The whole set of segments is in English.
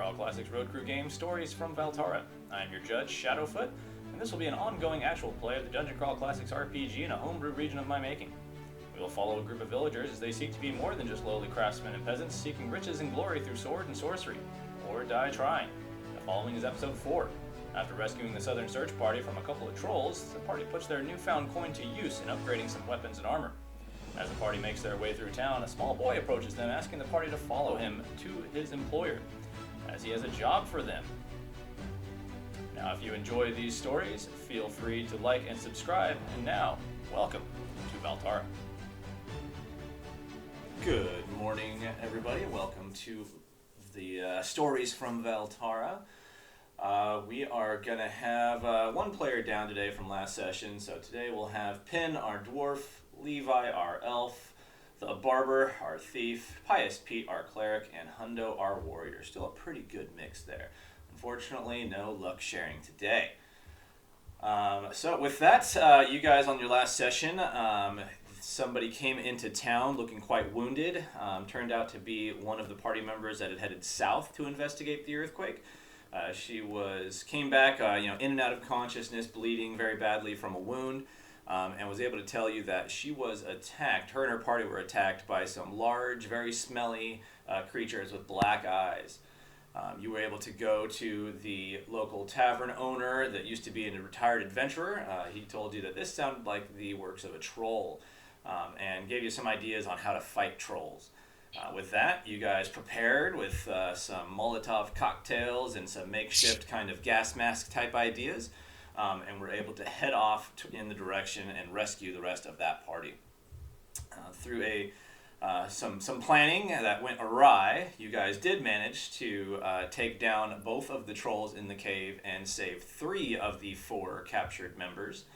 Crawl Classics Road Crew game, Stories from Valtara. I am your judge, Shadowfoot, and this will be an ongoing actual play of the Dungeon Crawl Classics RPG in a homebrew region of my making. We will follow a group of villagers as they seek to be more than just lowly craftsmen and peasants seeking riches and glory through sword and sorcery, or die trying. The following is episode 4. After rescuing the Southern Search Party from a couple of trolls, the party puts their newfound coin to use in upgrading some weapons and armor. As the party makes their way through town, a small boy approaches them, asking the party to follow him to his employer, as he has a job for them. Now, if you enjoy these stories, feel free to like and subscribe. And now, welcome to Valtara. Good morning, everybody. Welcome to the Stories from Valtara. We are going to have one player down today from last session. So today we'll have Pin, our dwarf, Levi, our elf, the barber, our thief, Pious Pete, our cleric, and Hundo, our warrior. Still a pretty good mix there. Unfortunately, no luck sharing today. So with that, you guys on your last session, somebody came into town looking quite wounded. Turned out to be one of the party members that had headed south to investigate the earthquake. She came back, in and out of consciousness, bleeding very badly from a wound. And was able to tell you that she was attacked. Her and her party were attacked by some large, very smelly creatures with black eyes. You were able to go to the local tavern owner that used to be a retired adventurer. He told you that this sounded like the works of a troll, and gave you some ideas on how to fight trolls. With that, you guys prepared with some Molotov cocktails and some makeshift kind of gas mask type ideas. And we're able to head off in the direction and rescue the rest of that party. Through some planning that went awry, you guys did manage to take down both of the trolls in the cave and save 3 of the 4 captured members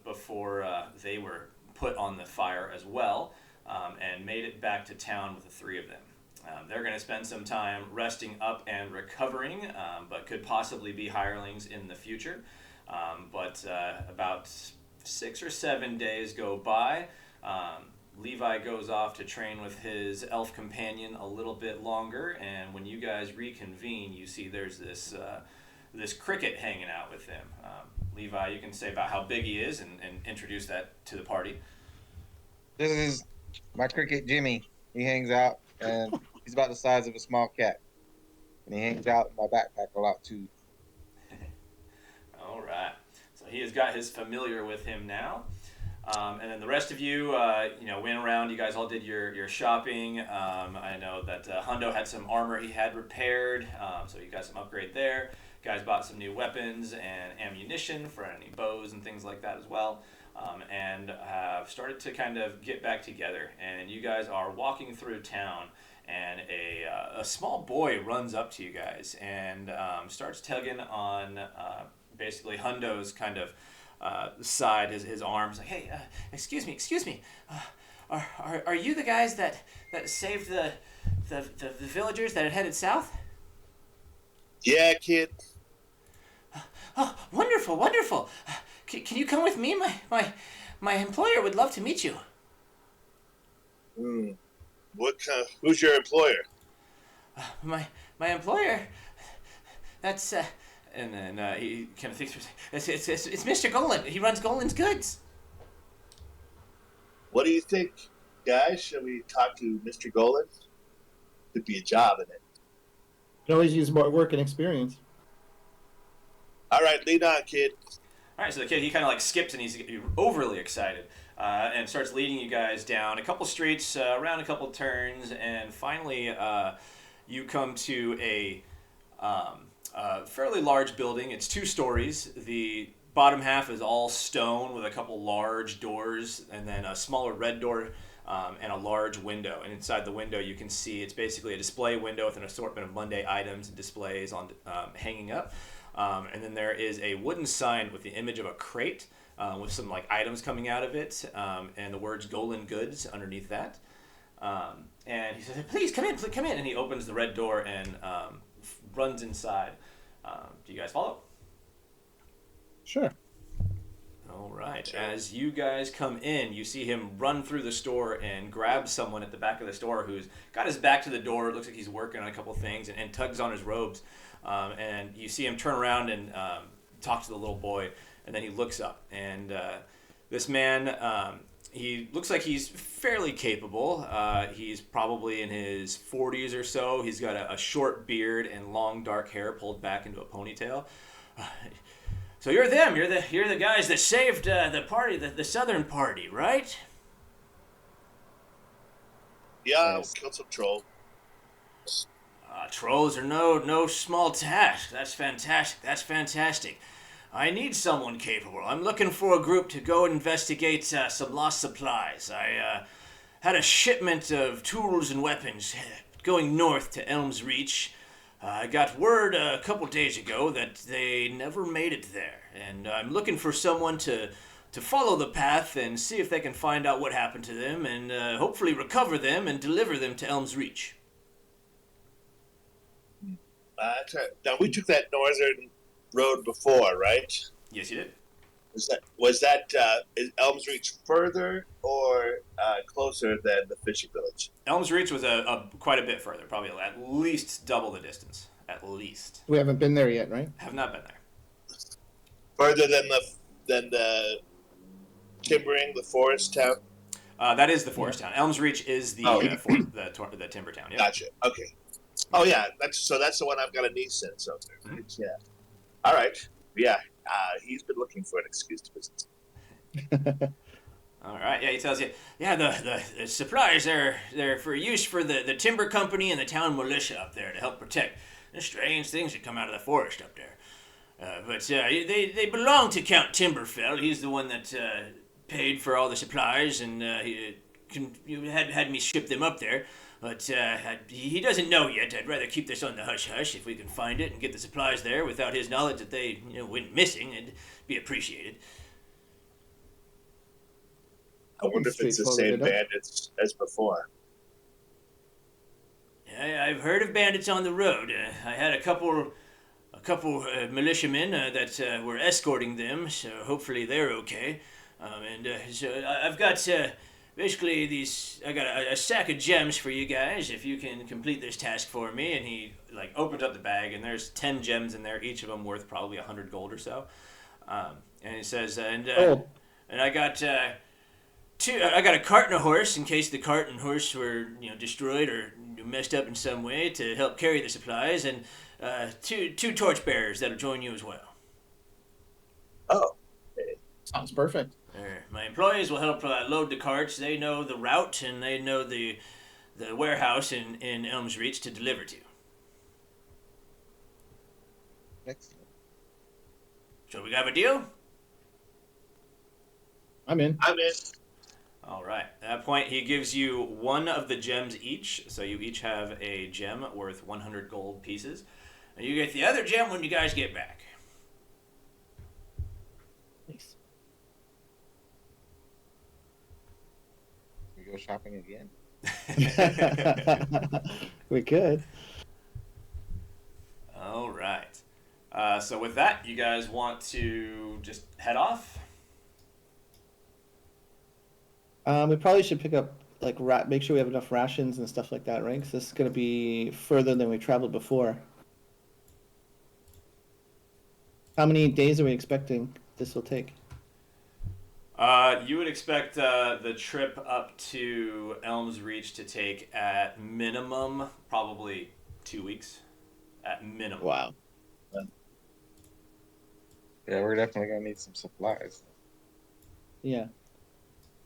before they were put on the fire as well, and made it back to town with the 3 of them. They're going to spend some time resting up and recovering, but could possibly be hirelings in the future. But about 6 or 7 days go by. Levi goes off to train with his elf companion a little bit longer, and when you guys reconvene, you see there's this cricket hanging out with him. Levi, you can say about how big he is and introduce that to the party. This is my cricket, Jimmy. He hangs out, and he's about the size of a small cat. And he hangs out in my backpack a lot, too. All right. So he has got his familiar with him now. And then the rest of you, went around. You guys all did your shopping. I know that Hundo had some armor he had repaired, so you got some upgrade there. You guys bought some new weapons and ammunition for any bows and things like that as well. And have started to kind of get back together. And you guys are walking through town, and a small boy runs up to you guys and starts tugging on basically Hundo's kind of side, his arms, like, hey, excuse me, are you the guys that saved the villagers that had headed south? Yeah, kid. Oh, wonderful. Can you come with me? My employer would love to meet you. Who's your employer? My employer. That's and then he kind of thinks it's Mr. Golan. He runs Golan's Goods. What do you think, guys? Shall we talk to Mr. Golan? Could be a job in it. You can always use more work and experience. All right, lead on, kid. All right, so the kid, he kind of like skips and he's overly excited and starts leading you guys down a couple streets, around a couple turns, and finally you come to a fairly large building. It's 2 stories. The bottom half is all stone with a couple large doors, and then a smaller red door and a large window. And inside the window you can see it's basically a display window with an assortment of Monday items and displays on hanging up. And then there is a wooden sign with the image of a crate with some like items coming out of it, and the words Golan Goods underneath that. And he says, please come in, and he opens the red door and runs inside. Do you guys follow? Sure. All right. As you guys come in, you see him run through the store and grab someone at the back of the store who's got his back to the door. It looks like he's working on a couple things and tugs on his robes. And you see him turn around and talk to the little boy. And then he looks up. And this man, he looks like he's fairly capable. He's probably in his 40s or so. He's got a short beard and long dark hair pulled back into a ponytail. So you're them. You're the guys that saved the party, the Southern Party, right? Yeah, Yes. we killed some troll. Trolls are no small task. That's fantastic. I need someone capable. I'm looking for a group to go investigate some lost supplies. I had a shipment of tools and weapons going north to Elm's Reach. I got word a couple days ago that they never made it there, and I'm looking for someone to follow the path and see if they can find out what happened to them and hopefully recover them and deliver them to Elm's Reach. That's right. Now, we took that northern road before, right? Yes, you did. Was that is Elms Reach further or closer than the fishing village? Elm's Reach was a quite a bit further, probably at least double the distance. At least. We haven't been there yet, right? Have not been there. Further than the timbering, the forest town. That is the forest town. Elm's Reach is the the timber town. Yeah. Gotcha. Okay. Oh yeah, that's the one I've got a niece in. So yeah. All right. Yeah. He's been looking for an excuse to visit. All right. Yeah, he tells you. Yeah, the supplies they're for use for the timber company and the town militia up there to help protect. There's strange things that come out of the forest up there. But they belong to Count Timberfell. He's the one that paid for all the supplies and he had me ship them up there. But he doesn't know yet. I'd rather keep this on the hush-hush. If we can find it and get the supplies there without his knowledge that they went missing, it'd be appreciated. I wonder if it's the same bandits as before. Yeah, I've heard of bandits on the road. I had a couple militiamen that were escorting them, so hopefully they're okay. So I've got basically I got a sack of gems for you guys if you can complete this task for me. And he opens up the bag and there's 10 gems in there, each of them worth probably 100 gold or so. And he says, and I got I got a cart and a horse in case the cart and horse were destroyed or messed up in some way to help carry the supplies, and two torchbearers that'll join you as well. Oh, Sounds perfect. My employees will help load the carts. They know the route and they know the warehouse in Elm's Reach to deliver to. Excellent. So we got a deal? I'm in. All right. At that point, he gives you one of the gems each. So you each have a gem worth 100 gold pieces. And you get the other gem when you guys get back. Nice. We go shopping again. We could. All right. So with that, you guys want to just head off? We probably should pick up make sure we have enough rations and stuff like that, right? Because this is going to be further than we traveled before. How many days are we expecting this will take? You would expect the trip up to Elm's Reach to take at minimum probably 2 weeks. At minimum. Wow. Yeah, we're definitely gonna need some supplies. Yeah.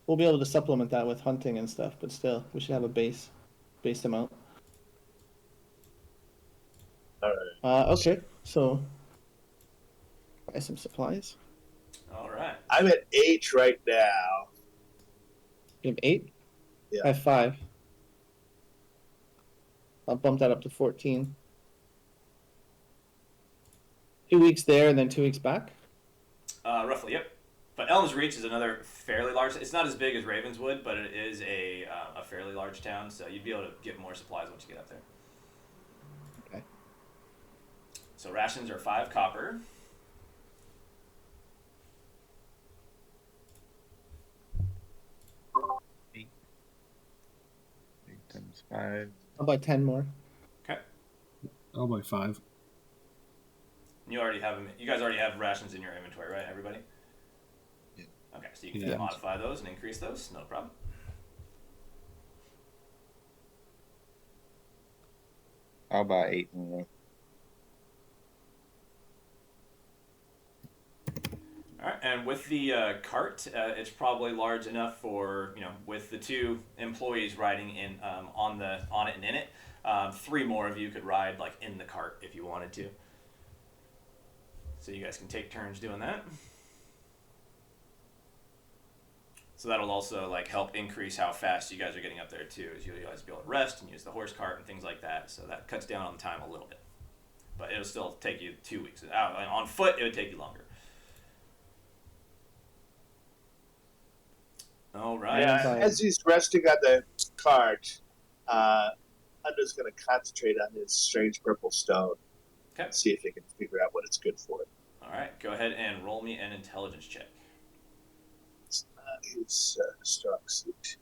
We'll be able to supplement that with hunting and stuff, but still, we should have a base amount. all right. Okay, so buy some supplies. All right. I'm at 8 right now. You have 8? Yeah. I have 5. I'll bump that up to 14. 2 weeks there and then 2 weeks back? Roughly, yep. But Elm's Reach is another fairly large. It's not as big as Ravenswood, but it is a fairly large town, so you'd be able to get more supplies once you get up there. Okay. So rations are 5 copper. I'll buy 10 more. Okay. I'll buy 5. You already have them. You guys already have rations in your inventory, right? Everybody. Yeah. Okay, so you can Yeah. modify those and increase those. No problem. I'll buy 8 more. All right, and with the cart, it's probably large enough for with the 2 employees riding in on it and in it. 3 more of you could ride like in the cart if you wanted to. So you guys can take turns doing that. So that'll also like help increase how fast you guys are getting up there too, as you'll guys be able to rest and use the horse cart and things like that. So that cuts down on the time a little bit, but it'll still take you 2 weeks. On foot, it would take you longer. All right. Yeah, as he's resting on the cart, Hunter's going to concentrate on his strange purple stone. Okay. See if he can figure out what it's good for. All right. Go ahead and roll me an intelligence check. It's not his strong suit.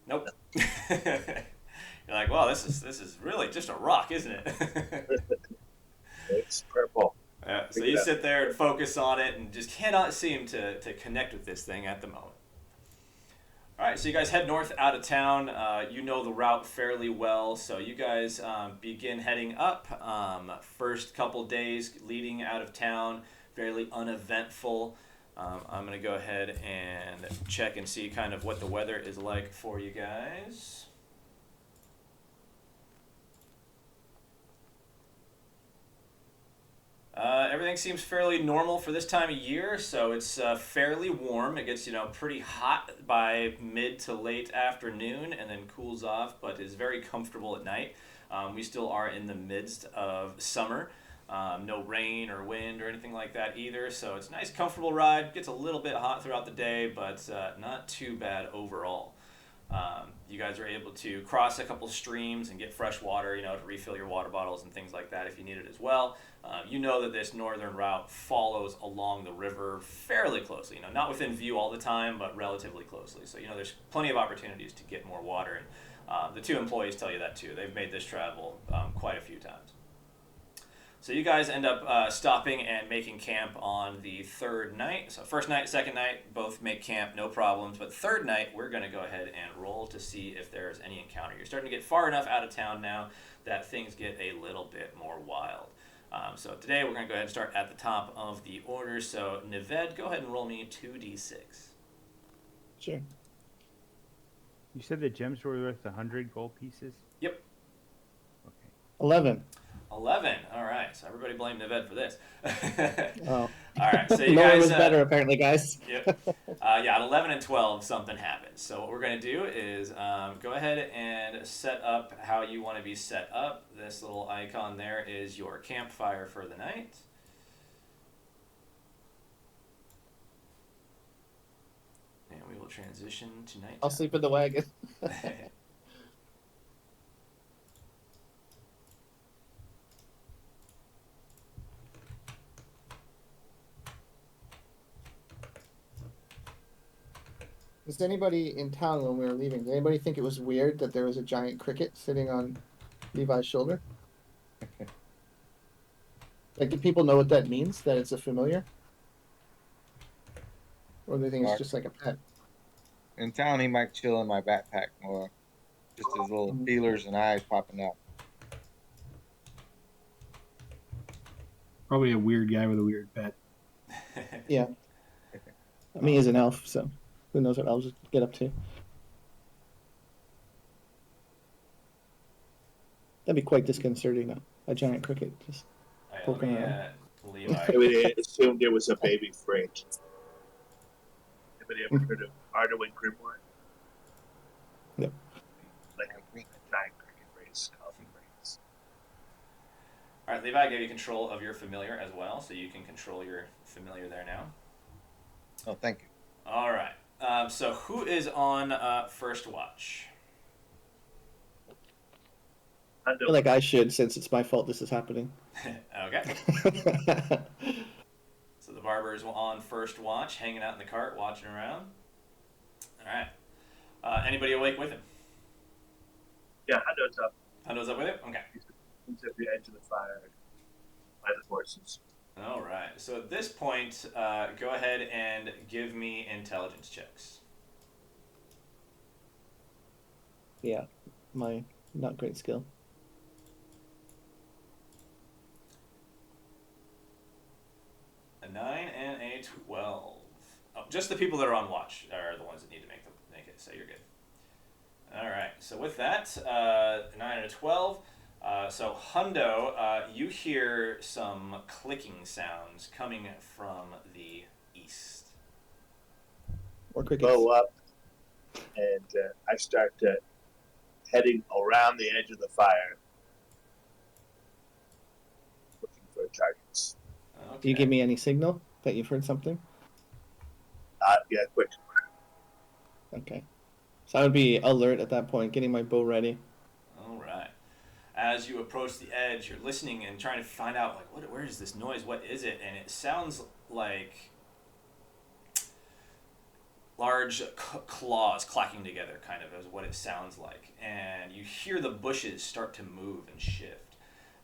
Nope. You're like, well, this is really just a rock, isn't it? It's purple. So you sit there and focus on it and just cannot seem to connect with this thing at the moment. All right, so you guys head north out of town. You know the route fairly well, so you guys begin heading up. First couple days leading out of town, fairly uneventful. I'm going to go ahead and check and see kind of what the weather is like for you guys. Everything seems fairly normal for this time of year, so it's fairly warm. It gets pretty hot by mid to late afternoon and then cools off, but is very comfortable at night. We still are in the midst of summer. No rain or wind or anything like that either, so it's a nice comfortable ride. Gets a little bit hot throughout the day, but not too bad overall. You guys are able to cross a couple streams and get fresh water, to refill your water bottles and things like that if you need it as well. You know that this northern route follows along the river fairly closely. Not within view all the time, but relatively closely. So, there's plenty of opportunities to get more water. And the 2 employees tell you that too. They've made this travel quite a few times. So you guys end up stopping and making camp on the 3rd night. So first night, second night, both make camp, no problems. But 3rd night, we're going to go ahead and roll to see if there's any encounter. You're starting to get far enough out of town now that things get a little bit more wild. So today, we're going to go ahead and start at the top of the order. So Nived, go ahead and roll me 2d6. Sure. You said the gems were worth 100 gold pieces? Yep. Okay. 11. 11. All right. So everybody blame Nived for this. Oh. All right. So you No, guys. it was better, apparently, guys. Yep. Yeah, at 11 and 12, something happens. So what we're going to do is go ahead and set up how you want to be set up. This little icon there is your campfire for the night. And we will transition to night. I'll sleep in the wagon. Was anybody in town when we were leaving? Did anybody think it was weird that there was a giant cricket sitting on Levi's shoulder? Like, do people know what that means? That it's a familiar? Or do they think it's just like a pet? In town, he might chill in my backpack more. Just his little feelers and eyes popping out. Probably a weird guy with a weird pet. Yeah. I mean, he's an elf, so who knows what elves get up to. That'd be quite disconcerting, though. A giant cricket just poking around. Levi. Everybody assumed it was a baby Frank. Anybody ever heard of Arduin Grimoire? Yep. Like a giant cricket race, coffee race. All right, Levi, I gave you control of your familiar as well, so you can control your familiar there now. Oh, thank you. All right. So who is on first watch? I feel like I should, since it's my fault this is happening. Okay. So the barber is on first watch, hanging out in the cart, watching around. All right. Anybody awake with him? Yeah, Hondo's up. Hondo's up with him? Okay. He's at the edge of the fire by the horses. All right. So at this point, go ahead and give me intelligence checks. Yeah, my not great skill. A 9 and a 12. Oh, just the people that are on watch are the ones that need to make it, so you're good. All right, so with that, 9 and a 12. So Hundo, you hear some clicking sounds coming from the east. Or crickets. Go up, and I start heading around the edge of the fire, looking for targets. Okay. Do you give me any signal that you've heard something? Yeah, quick. Okay. So I would be alert at that point, getting my bow ready. All right. As you approach the edge, you're listening and trying to find out, like, where is this noise? What is it? And it sounds like large claws clacking together, kind of, is what it sounds like. And you hear the bushes start to move and shift.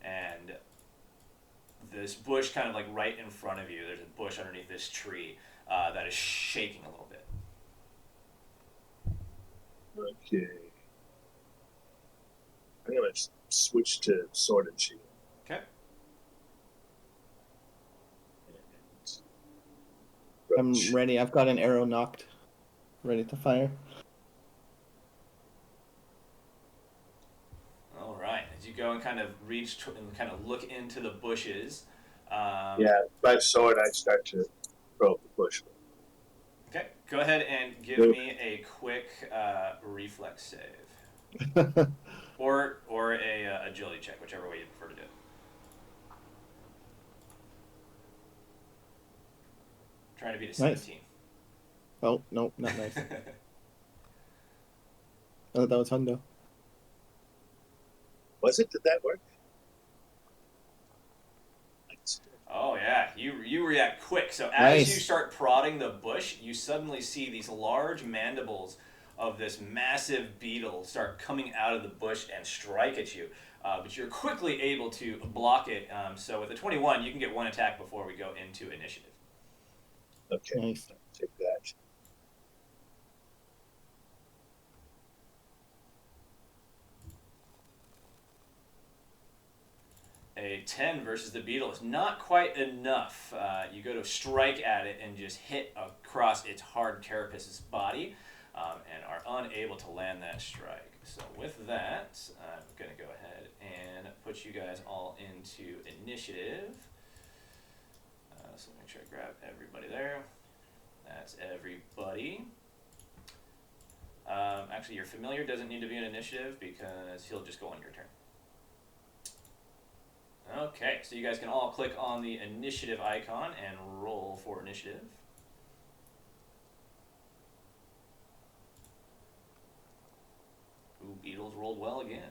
And this bush kind of like right in front of you, there's a bush underneath this tree that is shaking a little bit. Okay. I'm going to switch to sword and shield. Okay. I'm ready. I've got an arrow knocked, ready to fire. All right. As you go and kind of reach and kind of look into the bushes. Yeah, by sword, I start to probe the bush. Okay. Go ahead and give me a quick reflex save. Or a agility check, whichever way you prefer to do it. Trying to beat a Nice. 17. Oh, no, not nice. Oh, that was Hundo. Was it? Did that work? Oh yeah, you react quick. So as Nice. you start prodding the bush, you suddenly see these large mandibles of this massive beetle start coming out of the bush and strike at you. But you're quickly able to block it. So with a 21, you can get one attack before we go into initiative. Okay, Nice. take that. A 10 versus the beetle is not quite enough. You go to strike at it and just hit across its hard carapace's body and are unable to land that strike. So with that, I'm going to go ahead and put you guys all into initiative. So make sure I grab everybody there. That's everybody. Actually, your familiar doesn't need to be in initiative because he'll just go on your turn. Okay, so you guys can all click on the initiative icon and roll for initiative. Ooh, Beatles rolled well again.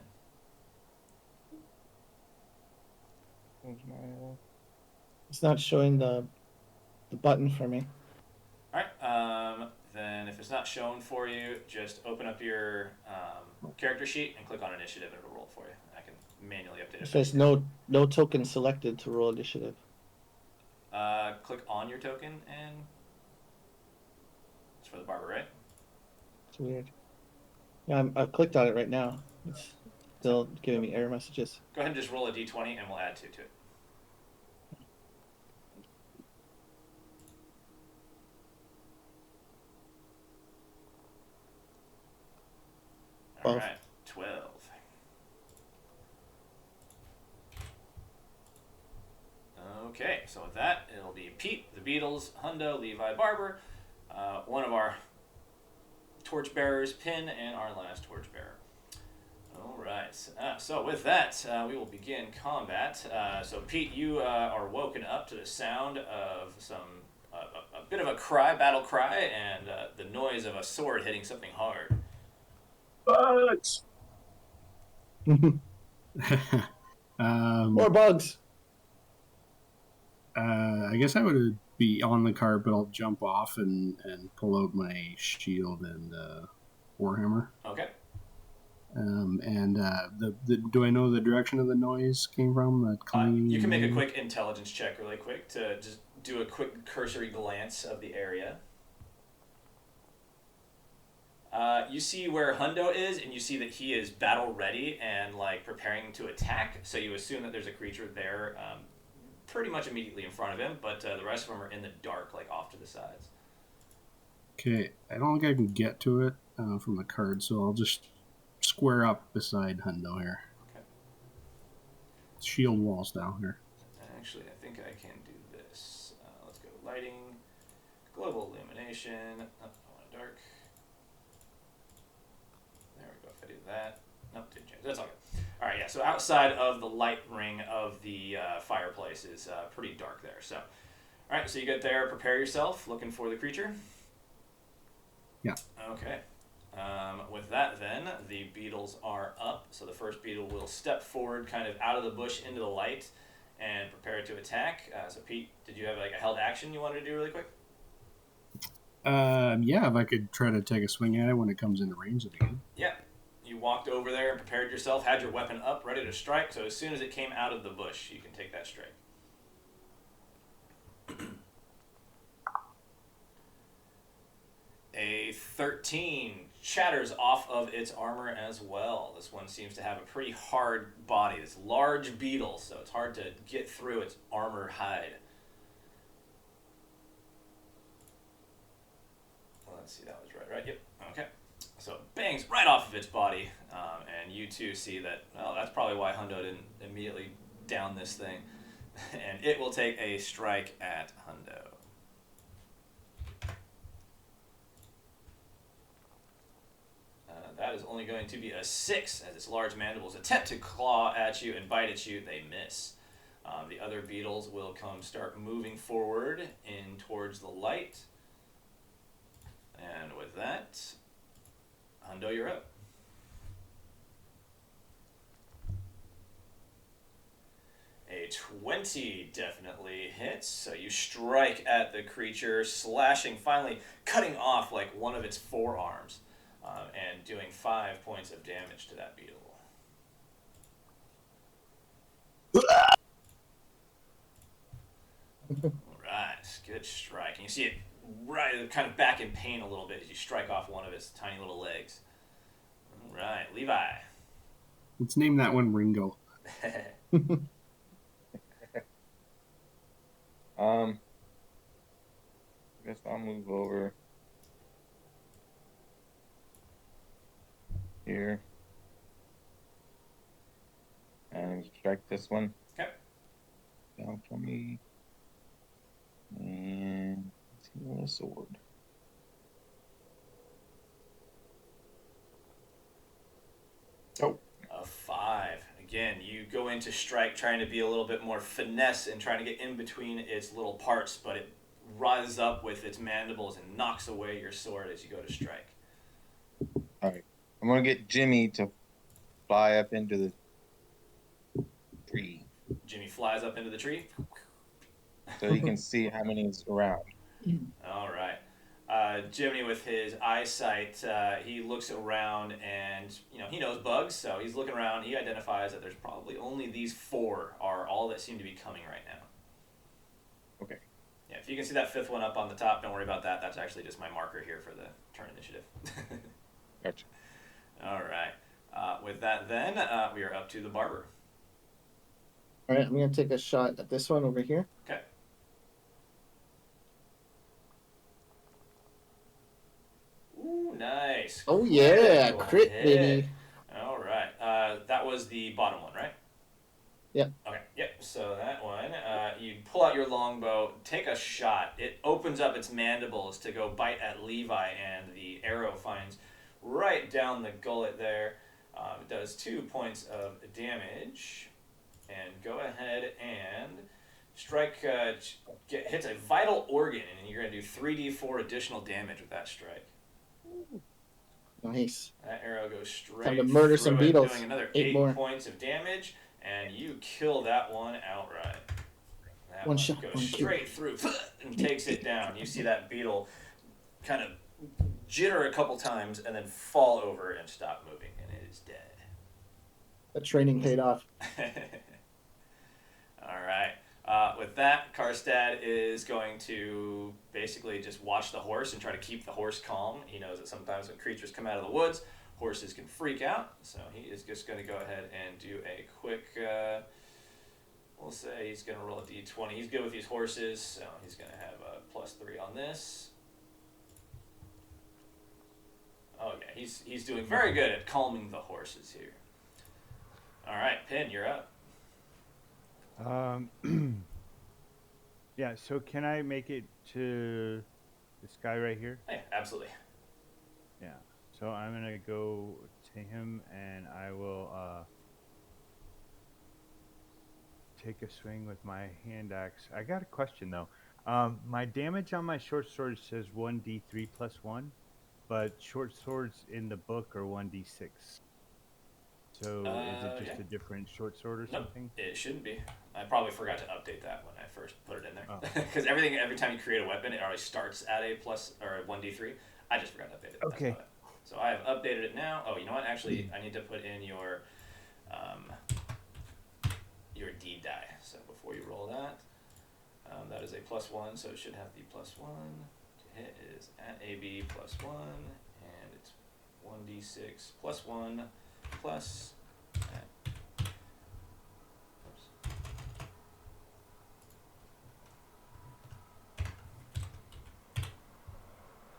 It's not showing the button for me. Alright, then if it's not shown for you, just open up your character sheet and click on initiative and it'll roll for you. I can manually update It it. says no token selected to roll initiative. Click on your token and it's for the barber, right? It's weird. Yeah, I've clicked on it right now. It's still giving me error messages. Go ahead and just roll a d20 and we'll add 2 to it. All right, 12. Okay, so with that, it'll be Pete, the Beatles, Hundo, Levi, Barber, one of our torchbearers, Pin, and our last torchbearer. All right, so with that, we will begin combat. So Pete, you are woken up to the sound of a bit of a battle cry, and the noise of a sword hitting something hard. Bugs! More bugs. I guess I would be on the cart, but I'll jump off and pull out my shield and warhammer. Okay. Do I know the direction of the noise came from? That clanging. You can make a quick intelligence check really quick to just do a quick cursory glance of the area. You see where Hundo is, and you see that he is battle ready and like preparing to attack. So you assume that there's a creature there, pretty much immediately in front of him. But the rest of them are in the dark, like off to the sides. Okay, I don't think I can get to it from the card, so I'll just square up beside Hundo here. Okay. Shield walls down here. Actually, I think I can do this. Let's go lighting, global illumination. Oh, I want dark. There we go. If I do that, nope, didn't change. That's all good. All right, yeah. So outside of the light ring of the fireplace is pretty dark there. So, all right. So you get there, prepare yourself, looking for the creature. Yeah. Okay. With that, then, the beetles are up. So the first beetle will step forward kind of out of the bush into the light and prepare to attack. So Pete, did you have like a held action you wanted to do really quick? Yeah, if I could try to take a swing at it when it comes into range again. Yeah. You walked over there and prepared yourself, had your weapon up, ready to strike. So as soon as it came out of the bush, you can take that strike. A 13 shatters off of its armor as well. This one seems to have a pretty hard body. This large beetle, so it's hard to get through its armor hide. Let's see, that was right? Yep. Okay. So it bangs right off of its body, and you two see that, well, that's probably why Hundo didn't immediately down this thing. And it will take a strike at Hundo. That is only going to be a 6 as its large mandibles attempt to claw at you and bite at you. They miss. The other beetles will start moving forward in towards the light. And with that, Hundo, you're up. A 20 definitely hits, so you strike at the creature, slashing, finally cutting off like one of its forearms. And doing 5 points of damage to that beetle. Alright, good strike. And you see it right kind of back in pain a little bit as you strike off one of its tiny little legs. Alright, Levi. Let's name that one Ringo. I guess I'll move over here and strike this one. Okay. Down for me. And let's heal a sword. Oh. A 5. Again, you go into strike trying to be a little bit more finesse and trying to get in between its little parts, but it rises up with its mandibles and knocks away your sword as you go to strike. Alright. I'm gonna get Jimmy to fly up into the tree Jimmy flies up into the tree. so he can see how many is around. All right. Jimmy, with his eyesight, he looks around and, he knows bugs, so he's looking around. He identifies that there's probably only these 4 are all that seem to be coming right now. Okay. Yeah, if you can see that 5th one up on the top, don't worry about that. That's actually just my marker here for the turn initiative. Gotcha. All right. With that, then, we are up to the barber. All right, I'm going to take a shot at this one over here. Okay. Ooh, nice. Oh, yeah. Critical Crit, hit. baby. All right. That was the bottom one, right? Yep. Okay, yep. So that one, you pull out your longbow, take a shot. It opens up its mandibles to go bite at Levi, and the arrow finds right down the gullet there. It does 2 points of damage. And go ahead and strike, hits a vital organ, and you're going to do 3d4 additional damage with that strike. Nice. That arrow goes straight Time to murder some through it, beetles. doing another 8 8 more. points of damage, and you kill that one outright. That One shot, goes one kill. straight through and takes it down. You see that beetle kind of jitter a couple times and then fall over and stop moving, and it is dead. The training paid off. All right. With that, Karstad is going to basically just watch the horse and try to keep the horse calm. He knows that sometimes when creatures come out of the woods, horses can freak out. So he is just going to go ahead and do a quick, we'll say he's going to roll a d20. He's good with these horses, so he's going to have a +3 on this. Oh, yeah, he's doing very good at calming the horses here. All right, Pin, you're up. Yeah, so can I make it to this guy right here? Yeah, absolutely. Yeah. So I'm gonna go to him and I will take a swing with my hand axe. I got a question though. My damage on my short sword says 1d3 + 1, but short swords in the book are 1d6. So is it just a different short sword or something? It shouldn't be. I probably forgot to update that when I first put it in there. Oh. Because every time you create a weapon, it always starts at a plus or a 1d3. I just forgot to update it. Okay. That's about it. So I have updated it now. Oh, you know what? Actually, I need to put in your D die. So before you roll that, that is a +1, so it should have the +1. To hit is at AB +1, and it's 1d6 +1 plus. Oops.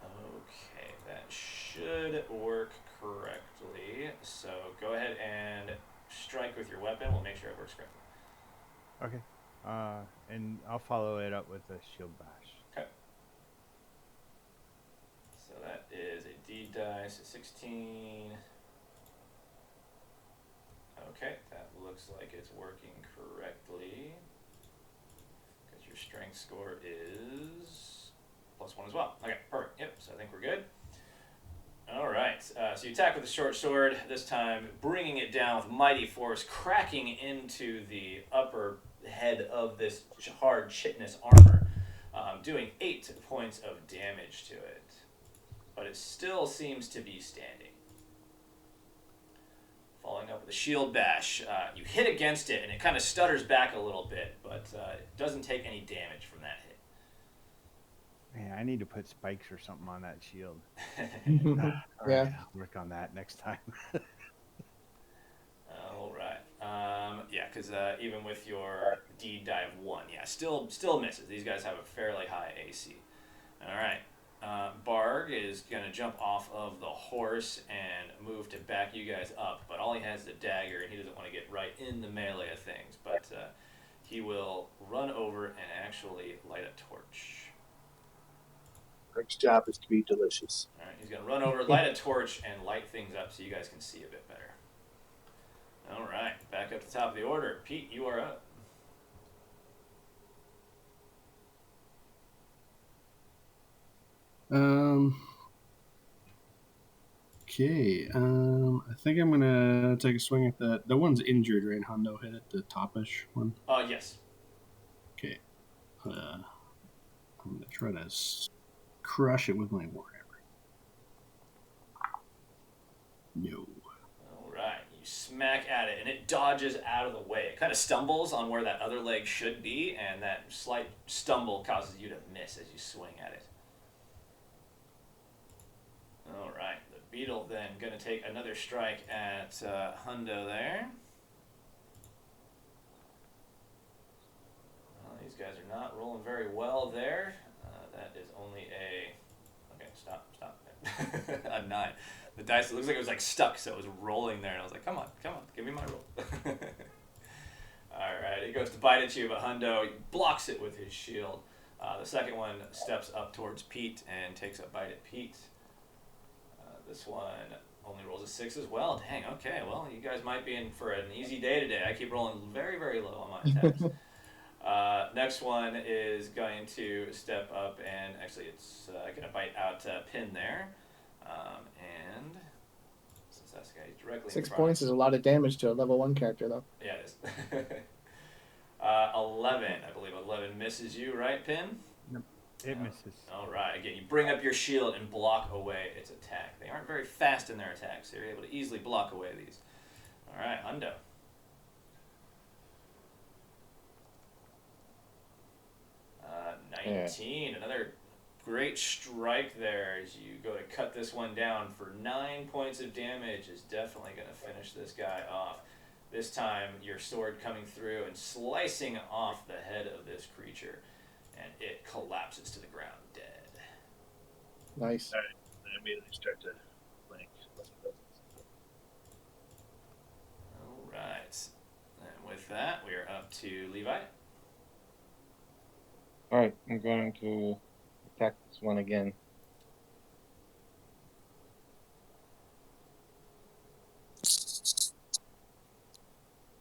Okay, that should work correctly. So go ahead and strike with your weapon. We'll make sure it works correctly. Okay. And I'll follow it up with a shield bash. Okay. So that is a D die, so 16. Okay, that looks like it's working correctly. Because your strength score is +1 as well. Okay, perfect. Yep, so I think we're good. All right, so you attack with the short sword, this time bringing it down with mighty force, cracking into the upper head of this hard chitinous armor, doing 8 points of damage to it. But it still seems to be standing. Following up with a shield bash, you hit against it and it kind of stutters back a little bit, but it doesn't take any damage from that hit. Man, I need to put spikes or something on that shield. Yeah. Right, I'll work on that next time. All right. Yeah, because even with your D die of 1, yeah, still misses. These guys have a fairly high AC. All right. Barg is going to jump off of the horse and move to back you guys up, but all he has is a dagger, and he doesn't want to get right in the melee of things, but he will run over and actually light a torch. Greg's job is to be delicious. All right, he's going to run over, light a torch, and light things up so you guys can see a bit better. All right, back up to the top of the order. Pete, you are up. Okay. I think I'm gonna take a swing at that. The one's injured, right? Hondo hit it, the topish one. Yes. Okay. I'm gonna try to crush it with my warhammer. No. All right, you smack at it, and it dodges out of the way. It kind of stumbles on where that other leg should be, and that slight stumble causes you to miss as you swing at it. All right, the beetle then going to take another strike at Hundo there. These guys are not rolling very well there. That is only a... Okay, stop. A 9. The dice, it looks like it was like stuck, so it was rolling there, and I was like, come on, give me my roll. All right, it goes to bite at you, but Hundo blocks it with his shield. The second one steps up towards Pete and takes a bite at Pete. This one only rolls a 6 as well. Dang, okay, well, you guys might be in for an easy day today. I keep rolling very, very low on my attacks. Next one is going to step up, and actually it's going to bite out Pin there. And since that's the guy directly 6 in front, points is a lot of damage to a level 1 character, though. yeah, it is. 11, I believe 11 misses you, right, Pin? Yep. It misses. All right. Again, you bring up your shield and block away its attack. They aren't very fast in their attacks. They're able to easily block away these. All right, Hundo. 19. Another great strike there as you go to cut this one down for 9 points of damage. Is definitely going to finish this guy off. This time, your sword coming through and slicing off the head of this creature, and it collapses to the ground dead. Nice. All right. I immediately start to blink. All right. And with that, we are up to Levi. All right, I'm going to attack this one again.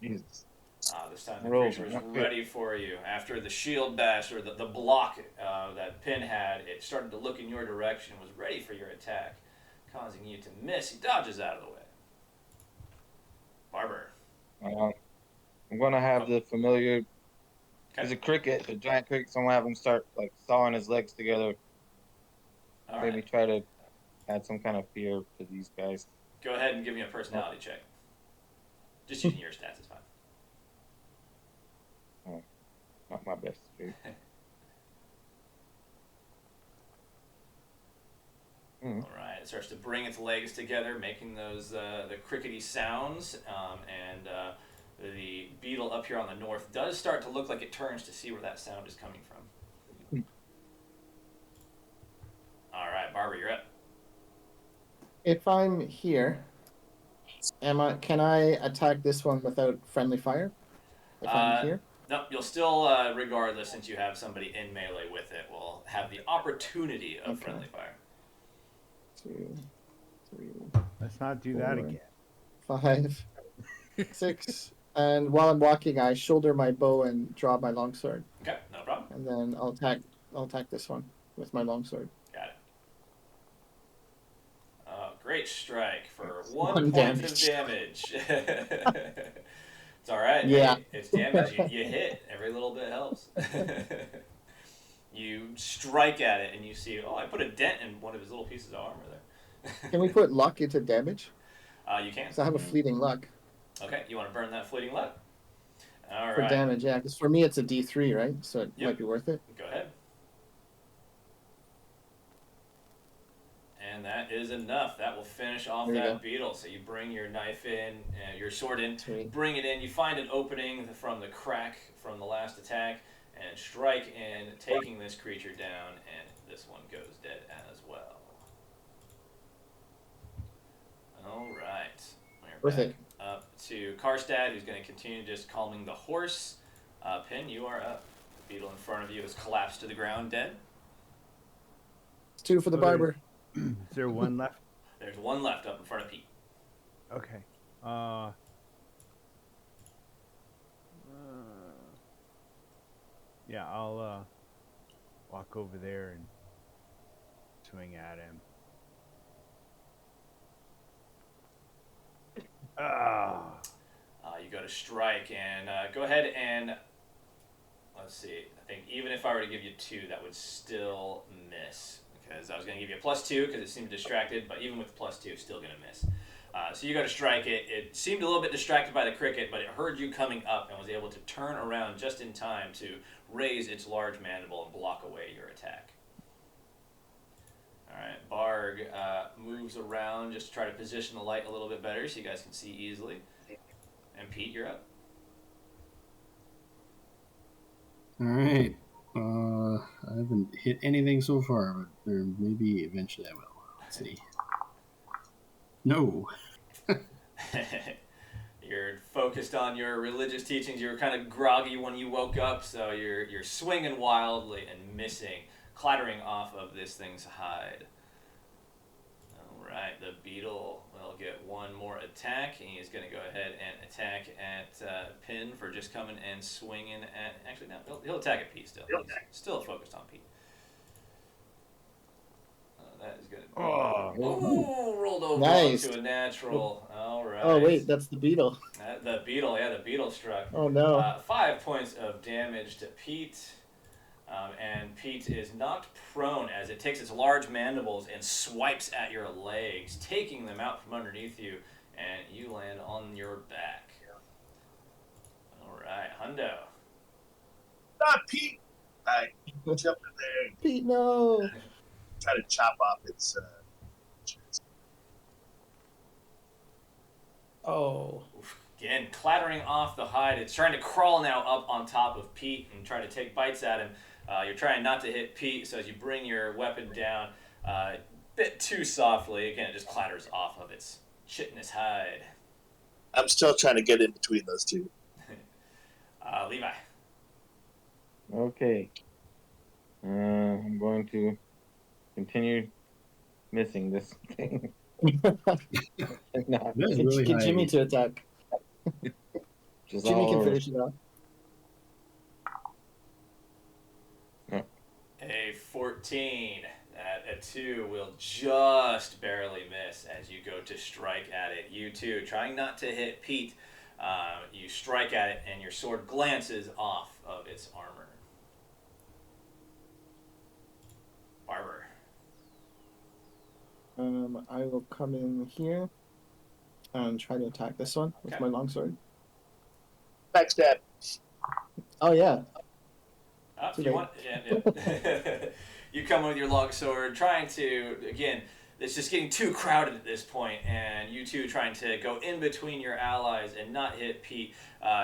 Jesus. This time the Rolls creature are was not good. ready for you. After the shield bash, or the block that Pin had, it started to look in your direction and was ready for your attack, causing you to miss. He dodges out of the way. Barber. I'm going to have the familiar. There's a Okay. cricket, a giant cricket. So I'm going to have him start like sawing his legs together. All Maybe right. try to add some kind of fear to these guys. Go ahead and give me a personality check. Just using your stats is fine. Not my best. Dude. All right. It starts to bring its legs together, making those the crickety sounds, and the beetle up here on the north does start to look like it turns to see where that sound is coming from. All right, Barber, you're up. If I'm here, can I attack this one without friendly fire? If I'm here? No, you'll still, regardless, since you have somebody in melee with it, will have the opportunity of Okay. friendly fire. 2, 3, Let's not do that 4, again. 5, 6. And while I'm walking, I shoulder my bow and draw my longsword. Okay, no problem. And then I'll attack this one with my longsword. Got it. Great strike for One one point of damage. damage. It's all right. Yeah. It's damage. You hit. Every little bit helps. You strike at it and you see, oh, I put a dent in one of his little pieces of armor there. Can we put luck into damage? You can. Because I have a fleeting luck Okay, you want to burn that fleeting luck? All for right. damage. Yeah, because for me it's a D3, right? So it Yep. might be worth it. Go ahead. And that is enough. That will finish off There you that go. beetle. So you bring your knife in, your sword in, Sweet. bring it in. You find an opening from the crack from the last attack, and strike in, taking this creature down, and this one goes dead as well. All right. We're Worth back it. up to Karstad, who's going to continue just calming the horse. Pin, you are up. The beetle in front of you has collapsed to the ground dead. It's 2 for the So barber. Is there one left? There's one left up in front of Pete. Okay. Yeah, I'll walk over there and swing at him. You go to strike and go ahead and let's see. I think even if I were to give you 2, that would still miss because I was going to give you a +2 because it seemed distracted, but even with +2, still going to miss. So you go to strike it. It seemed a little bit distracted by the cricket, but it heard you coming up and was able to turn around just in time to raise its large mandible and block away your attack. All right, Barg moves around just to try to position the light a little bit better so you guys can see easily. And Pete, you're up. All right. I haven't hit anything so far, but there maybe eventually I will. Let's see. No. You're focused on your religious teachings. You were kind of groggy when you woke up, so you're swinging wildly and missing, clattering off of this thing's hide. All right, the beetle will get one more attack. He's going to go ahead and attack at Pin for just coming and swinging at. Actually, no, he'll attack at Pete still. He's still focused on Pete. That is going to be. Oh. Rolled over Nice. onto a natural. All right. Oh wait, that's the beetle. The beetle struck. Oh no. 5 points of damage to Pete. And Pete is knocked prone as it takes its large mandibles and swipes at your legs, taking them out from underneath you, and you land on your back. All right, Hundo. Not Pete. I jump in there and Pete, no. try to chop off its chest. Oh. Again, clattering off the hide. It's trying to crawl now up on top of Pete and try to take bites at him. You're trying not to hit Pete, so as you bring your weapon down a bit too softly, again, it just clatters off of its chitinous hide. I'm still trying to get in between those two. Levi. Okay. I'm going to continue missing this thing. No, That is really Get high. Jimmy to attack. just Jimmy all can over. finish it off. A 14 at a 2 will just barely miss as you go to strike at it. You too, trying not to hit Pete, you strike at it and your sword glances off of its armor. Barber. I will come in here and try to attack this one with Okay. my longsword. Backstab. Oh yeah. If you want, yeah. You come with your longsword, trying to, again, it's just getting too crowded at this point, and you two trying to go in between your allies and not hit Pete.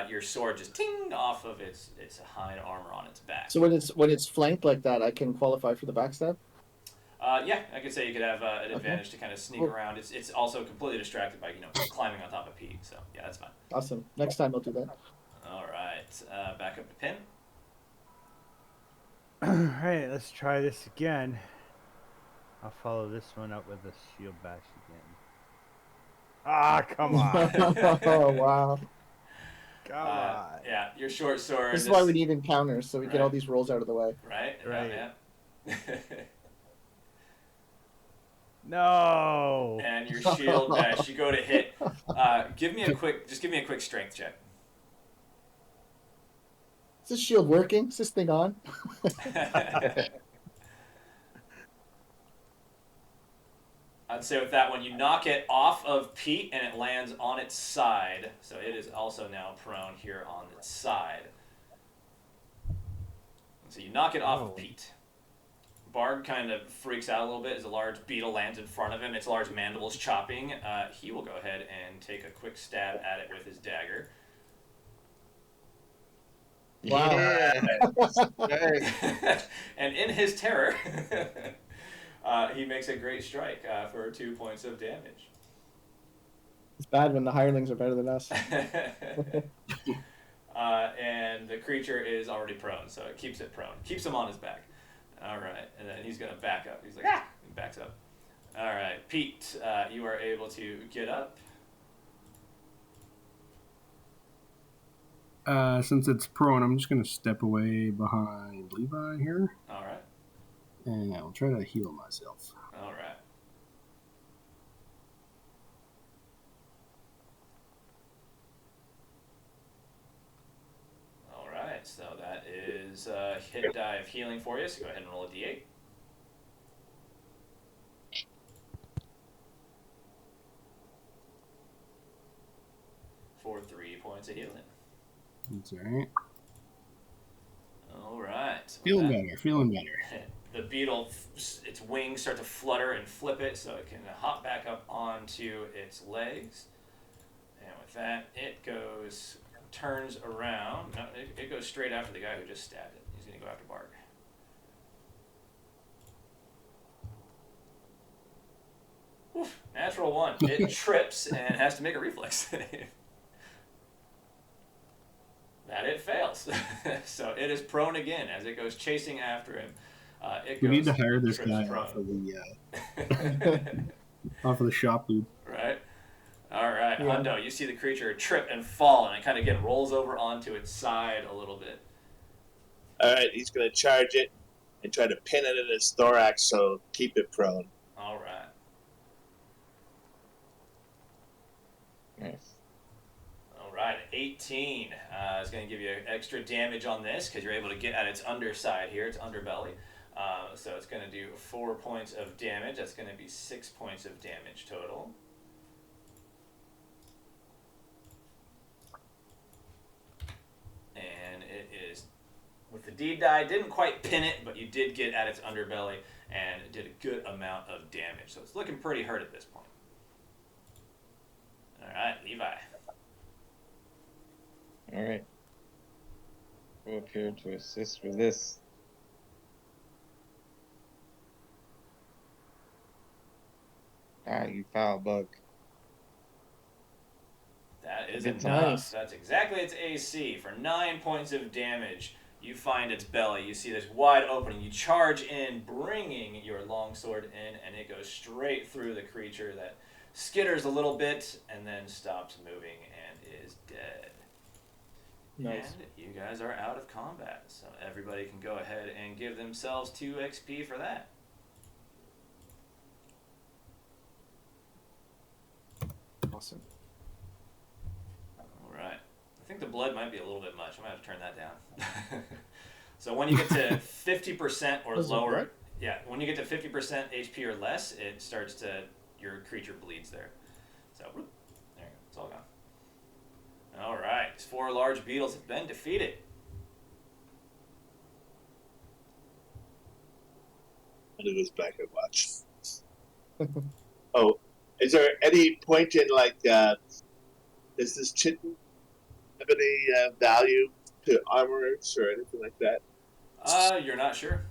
Your sword just tinged off of its hide armor on its back. So when it's flanked like that, I can qualify for the backstab. Yeah, I could say you could have an advantage to kind of sneak Cool. around. It's also completely distracted by climbing on top of Pete. So yeah, that's fine. Awesome. Next time I'll do that. All right, back up to Pin. Alright, let's try this again. I'll follow this one up with a shield bash again. Ah, come on. Oh wow. Come on. Yeah, your short sword. This is why we need encounters, so we get all these rolls out of the way. Right. Right. Yeah. No. And your shield bash. You go to hit. Give me a quick strength check. Is this shield working? Is this thing on? I'd say with that one, you knock it off of Pete and it lands on its side. So it is also now prone here on its side. So you knock it off of Pete. Bard kind of freaks out a little bit as a large beetle lands in front of him. Its large mandibles chopping. He will go ahead and take a quick stab at it with his dagger. Wow. Yeah. And in his terror, he makes a great strike for 2 points of damage. It's bad when the hirelings are better than us. And the creature is already prone, so it keeps it prone. Keeps him on his back. All right, and then he's going to back up. He's like, ah! He backs up. All right, Pete, you are able to get up. Since it's prone, I'm just going to step away behind Levi here. All right. And I'll try to heal myself. All right. All right, so that is a hit die of healing for you, so go ahead and roll a d8. For 3 points of healing. That's alright. All right. So Feeling that- better, feeling better. The beetle, its wings start to flutter and flip it so it can hop back up onto its legs. And with that, it turns around. No, it goes straight after the guy who just stabbed it. He's going to go after Bard. Oof, natural 1. It trips and has to make a reflex save. That it fails. So it is prone again as it goes chasing after him. We need to hire this trips guy prone. off of the shop loop. Right. All right, Yeah. Hundo, you see the creature trip and fall, and it kind of again rolls over onto its side a little bit. All right, he's going to charge it and try to pin it in his thorax, so keep it prone. All right. Nice. All right. 18. It's going to give you extra damage on this because you're able to get at its underside here, its underbelly. So it's going to do 4 points of damage. That's going to be 6 points of damage total. And it is, with the deed die, didn't quite pin it, but you did get at its underbelly and it did a good amount of damage. So it's looking pretty hurt at this point. All right, Levi. All right. Go up here to assist with this. Ah, you foul bug. That is Good enough. nice. That's exactly its AC. For 9 points of damage, you find its belly. You see this wide opening. You charge in, bringing your longsword in, and it goes straight through the creature that skitters a little bit and then stops moving and is dead. Nice. And you guys are out of combat, so everybody can go ahead and give themselves 2 XP for that. Awesome. All right. I think the blood might be a little bit much. I'm going to have to turn that down. So when you get to 50% or Was it lower, what? yeah, when you get to 50% HP or less, it starts to, your creature bleeds there. So, whoop, there you go. It's all gone. All right. These 4 large beetles have been defeated. I'll do this back and watch. Oh, is there any point in does this chitin have any value to armorers or anything like that? You're not sure?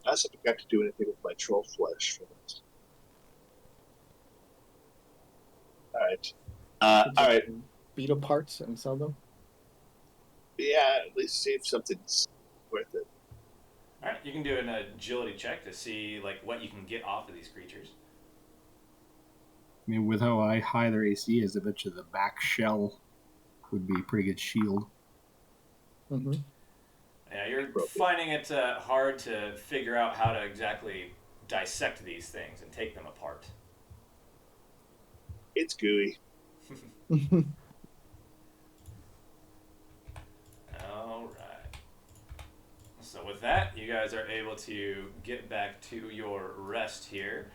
I also forgot to do anything with my troll flesh for this. All right. All right. Beetle parts and sell them. Yeah, at least see if something's worth it. All right. You can do an agility check to see like what you can get off of these creatures. I mean, with how high their AC is, I bet you the back shell would be a pretty good shield. Mm-hmm. Yeah, you're finding it hard to figure out how to exactly dissect these things and take them apart. It's gooey. All right. So with that, you guys are able to get back to your rest here.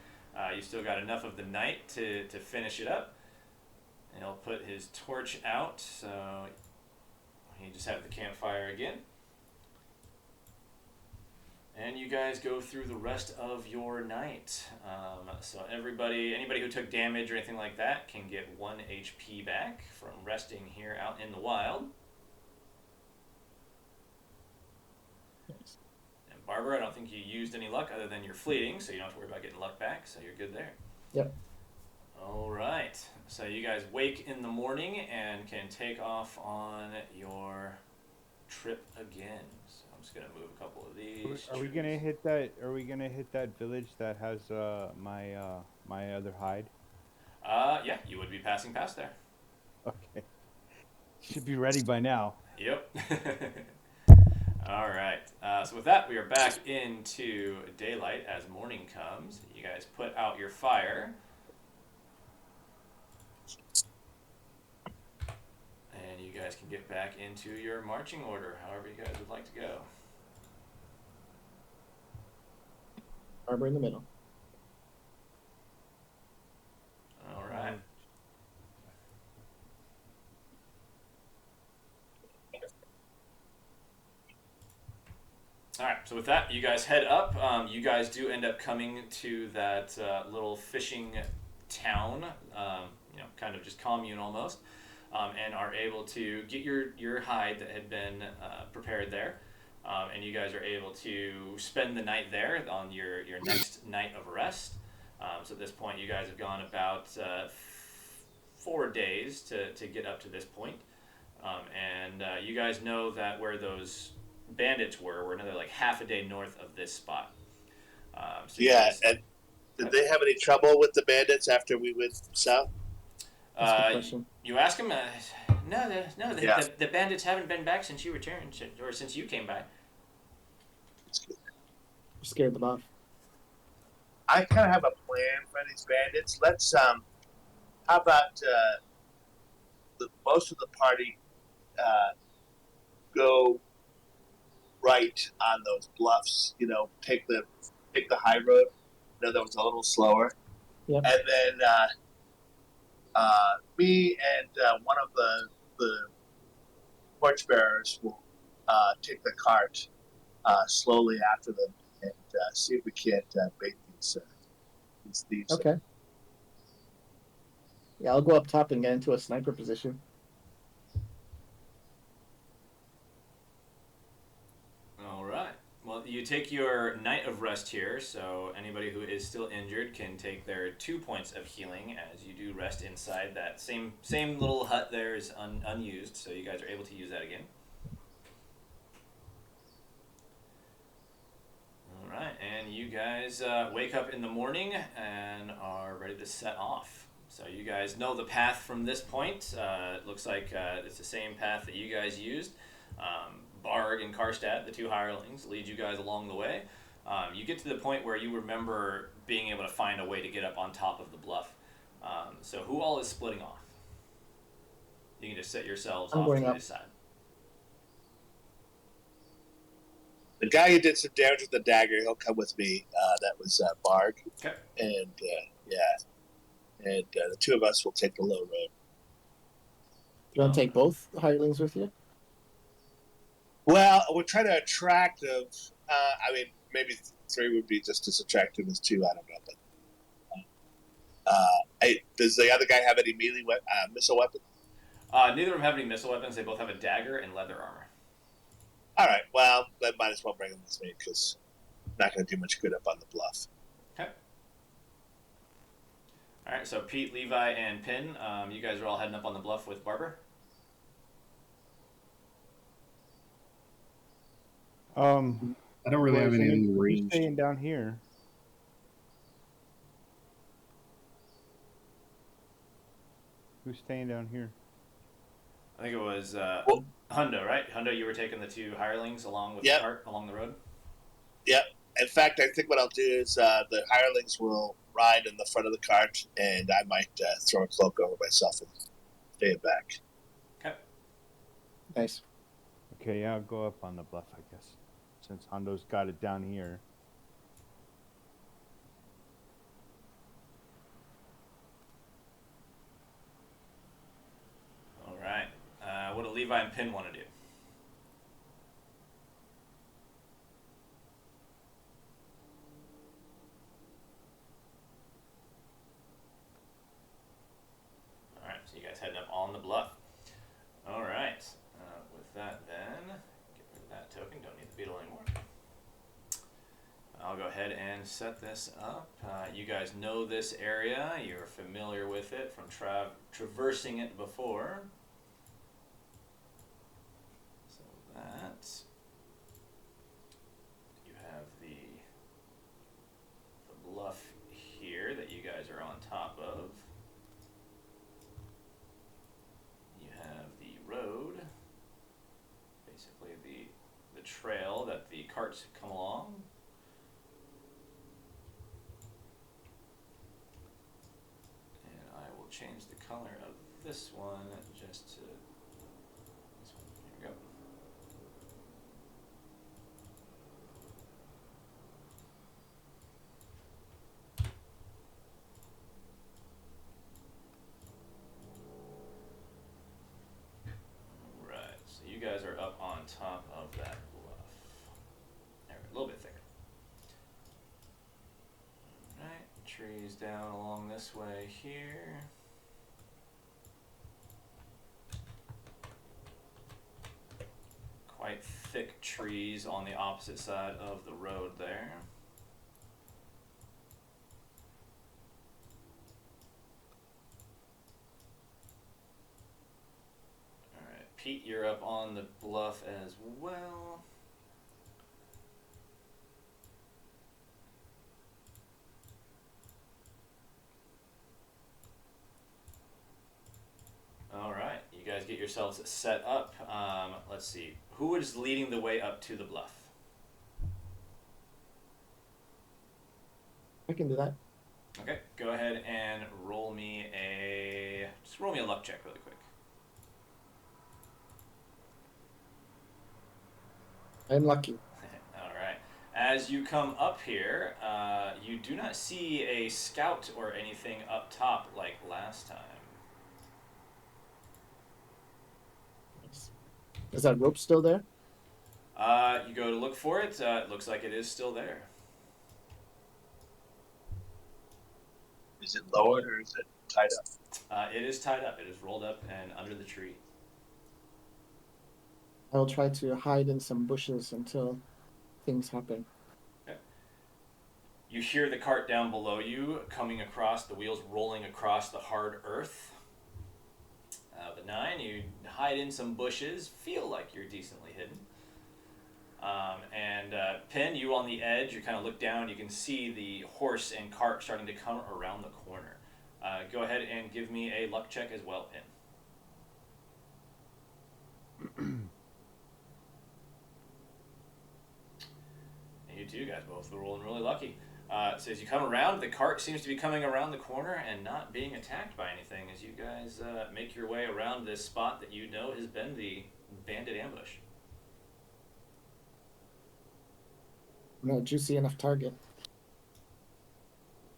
You still got enough of the night to finish it up. And he'll put his torch out, so he just have the campfire again. And you guys go through the rest of your night. So anybody who took damage or anything like that can get 1 HP back from resting here out in the wild. Nice. And Barbara, I don't think you used any luck other than your fleeting, so you don't have to worry about getting luck back, so you're good there. Yep. All right. So you guys wake in the morning and can take off on your trip again. So I'm just gonna move a couple of these. Are we gonna hit that? Are we gonna hit that village that has my my other hide? Yeah, you would be passing past there. Okay. Should be ready by now. Yep. All right. So with that, we are back into daylight as morning comes. You guys put out your fire. And you guys can get back into your marching order, however you guys would like to go. Arbor in the middle. All right. All right, so with that, you guys head up. You guys do end up coming to that little fishing town, kind of just commune almost, and are able to get your hide that had been prepared there. And you guys are able to spend the night there on your next night of rest. So at this point, you guys have gone about 4 days to get up to this point. And you guys know that where those bandits were another like half a day north of this spot. So Yeah, guys, and did they have any trouble with the bandits after we went south? That's a good question. you ask them? No, Yeah. the bandits haven't been back since you returned, or since you came by. It's good. Scared them off. I kind of have a plan for these bandits. Let's how about most of the party go right on those bluffs. You know, take the high road. You know, that was a little slower. Yep. And then me and one of the torchbearers will take the cart slowly after them and see if we can't bait these thieves. Okay. Yeah, I'll go up top and get into a sniper position. All right. Well, you take your night of rest here, so anybody who is still injured can take their 2 points of healing as you do rest inside that same little hut there is unused, so you guys are able to use that again. All right, and you guys wake up in the morning and are ready to set off. So you guys know the path from this point. It looks like it's the same path that you guys used. Barg and Karstad, the two hirelings, lead you guys along the way. You get to the point where you remember being able to find a way to get up on top of the bluff. So who all is splitting off? You can just set yourselves I'm off going to up. the side. The guy who did some damage with the dagger, he'll come with me. That was Barg. Okay. And the two of us will take the low road. You want to take both hirelings with you? Well, we're trying to attract them. I mean, maybe 3 would be just as attractive as 2. I don't know. But does the other guy have any melee missile weapons? Neither of them have any missile weapons. They both have a dagger and leather armor. All right. Well, I might as well bring them with me because I'm not going to do much good up on the bluff. Okay. All right, so Pete, Levi, and Pin, you guys are all heading up on the bluff with Barber. I don't really have anything Who's ranged. staying down here? Who's staying down here? I think it was Hundo, right? Hundo, you were taking the 2 hirelings along with Yep. the cart along the road? Yep. In fact, I think what I'll do is the hirelings will ride in the front of the cart, and I might throw a cloak over myself and stay back. Okay. Nice. Okay, yeah, I'll go up on the bluff, I guess, since Hondo's got it down here. All right. What do Levi and Pin want to do? All right, so you guys heading up on the bluff. All right. With that, then, get rid of that token. Don't need the beetle anymore. I'll go ahead and set this up. You guys know this area. You're familiar with it from traversing it before. So that you have the bluff here that you guys are on top of. You have the road, basically the trail that the carts come along. Change the color of this one just to this one. Here we go. Right, so you guys are up on top of that bluff. There, a little bit thicker. Alright, trees down along this way here. Quite thick trees on the opposite side of the road there. Alright, Pete, you're up on the bluff as well. Alright, you guys get yourselves set up. Let's see. Who is leading the way up to the bluff? I can do that. Okay, go ahead and roll me a luck check really quick. I'm lucky. All right. As you come up here, you do not see a scout or anything up top like last time. Is that rope still there? You go to look for it. It looks like it is still there. Is it lowered or is it tied up? It is tied up. It is rolled up and under the tree. I will try to hide in some bushes until things happen. Okay. You hear the cart down below you coming across, the wheels rolling across the hard earth. The 9, you hide in some bushes, feel like you're decently hidden. Pin, you on the edge, you kind of look down, you can see the horse and cart starting to come around the corner. Go ahead and give me a luck check as well, Pin. And you two guys both are rolling really lucky. So as you come around, the cart seems to be coming around the corner and not being attacked by anything as you guys make your way around this spot that you know has been the bandit ambush. No juicy enough target.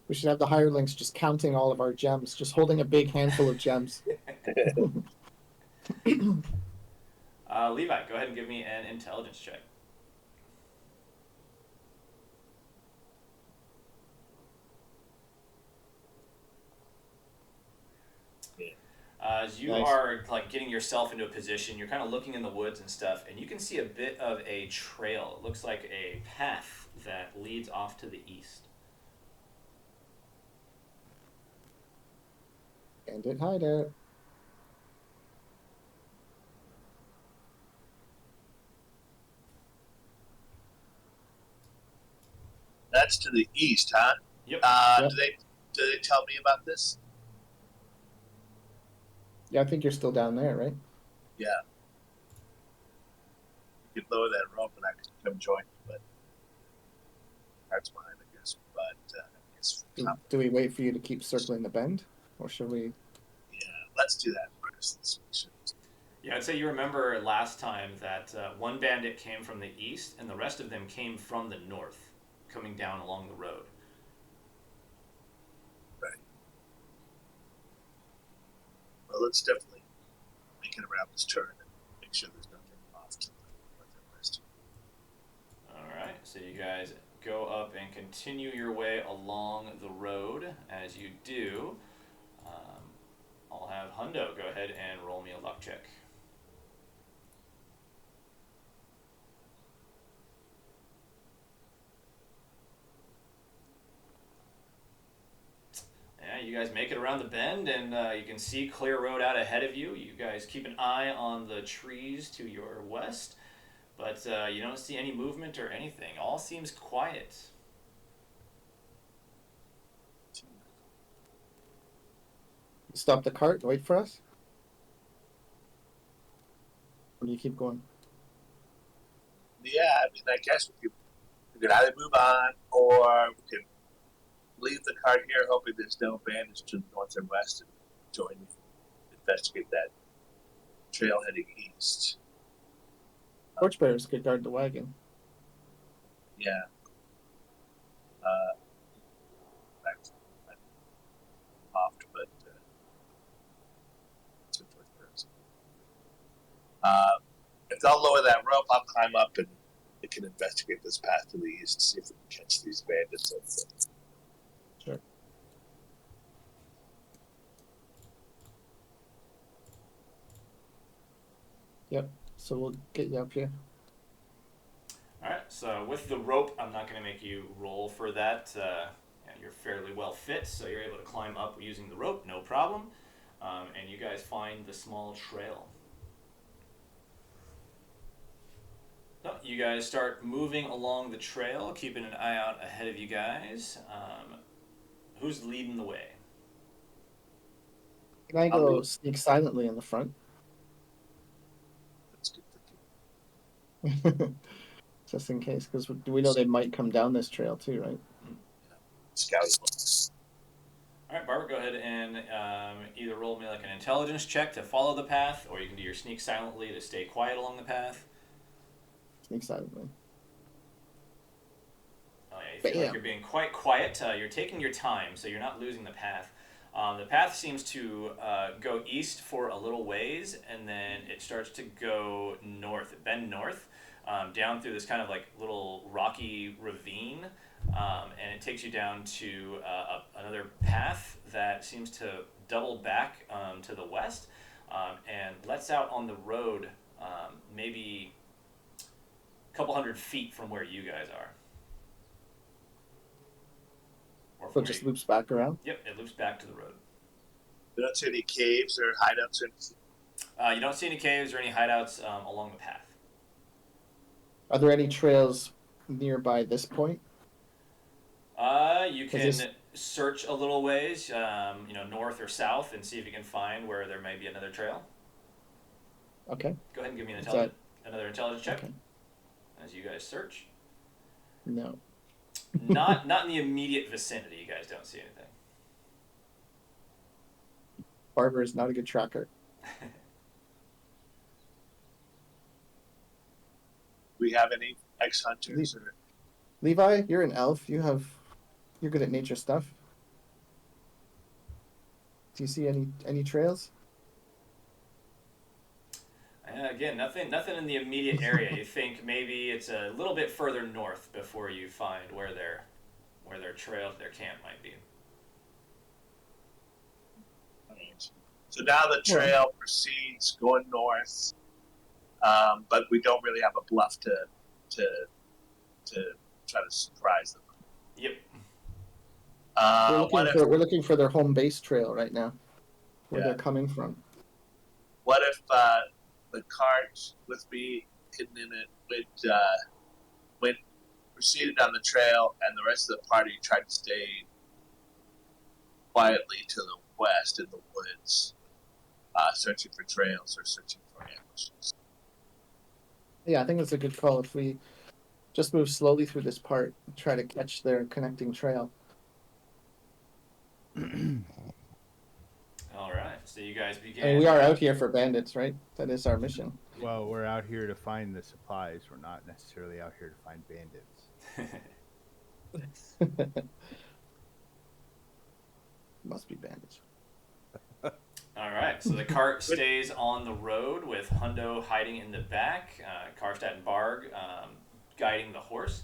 We should have the hirelings just counting all of our gems, just holding a big handful of gems. Levi, go ahead and give me an intelligence check. As you Nice. are like getting yourself into a position, you're kind of looking in the woods and stuff, and you can see a bit of a trail. It looks like a path that leads off to the east. Bandit hideout. That's to the east, huh? Yep. Yep. Do they tell me about this? Yeah, I think you're still down there, right? Yeah. You could lower that rope and I could come join you, but that's fine, I guess. But I guess Do we wait for you to keep circling the bend? Or should we? yeah, let's do that first. Yeah, I'd say you remember last time that one bandit came from the east, and the rest of them came from the north, coming down along the road. Right. Well, let's definitely make it around this turn and make sure there's nothing off to the north and west. All right, so you guys go up and continue your way along the road. As you do, I'll have Hundo go ahead and roll me a luck check. Yeah, you guys make it around the bend, and you can see clear road out ahead of you. You guys keep an eye on the trees to your west, but you don't see any movement or anything. All seems quiet. Stop the cart, wait for us? Or do you keep going? Yeah, I mean, I guess we could either move on or we could leave the cart here, hoping there's no bandits to the north and west, and join me, investigate that trail heading east. Torchbearers could guard the wagon. Yeah. That's oft, but if they'll lower that rope, I'll climb up and we can investigate this path to the east, see if we can catch these bandits. Sure. Yep. So we'll get you up here. Alright, so with the rope, I'm not going to make you roll for that. Yeah, you're fairly well fit, so you're able to climb up using the rope, no problem. And you guys find the small trail. So you guys start moving along the trail, keeping an eye out ahead of you guys. Who's leading the way? Can I go sneak silently in the front? That's good thinking. Just in case, because we know they might come down this trail too, right? scouting looks. All right, Barbara, go ahead and either roll me like an intelligence check to follow the path, or you can do your sneak silently to stay quiet along the path. Sneak silently. Oh yeah, you feel like Bam. you're being quite quiet. You're taking your time, so you're not losing the path. The path seems to go east for a little ways, and then it starts to go north, bend north, down through this kind of like little rocky ravine, and it takes you down to another path that seems to double back to the west, and lets out on the road maybe a couple hundred feet from where you guys are. Or So from it just where loops back around. Yep, it loops back to the road. We don't see any caves or hideouts or anything. You don't see any caves or any hideouts along the path. Are there any trails nearby this point? You Is can this- search a little ways, north or south, and see if you can find where there may be another trail. Okay. Go ahead and give me Is another intelligence check Okay. as you guys search. No. Not in the immediate vicinity. You guys don't see anything. Barbara is not a good tracker. Do we have any ex-hunters or Levi, you're an elf. You're good at nature stuff. Do you see any trails? Again, nothing in the immediate area. You think maybe it's a little bit further north before you find where their trail, their camp might be. So now the trail proceeds going north, but we don't really have a bluff to try to surprise them. Yep. We're looking for their home base trail right now, where they're coming from. What if the cart with me hidden in it went proceeded on the trail, and the rest of the party tried to stay quietly to the west in the woods, searching for trails or searching for ambushes? Yeah, I think that's a good call. If we just move slowly through this part, try to catch their connecting trail. All right. So you guys begin. I mean, we are out here for bandits, right? That is our mission. Well, we're out here to find the supplies. We're not necessarily out here to find bandits. Must be bandits. All right, so the cart stays on the road with Hundo hiding in the back, Karstadt and Barg guiding the horse.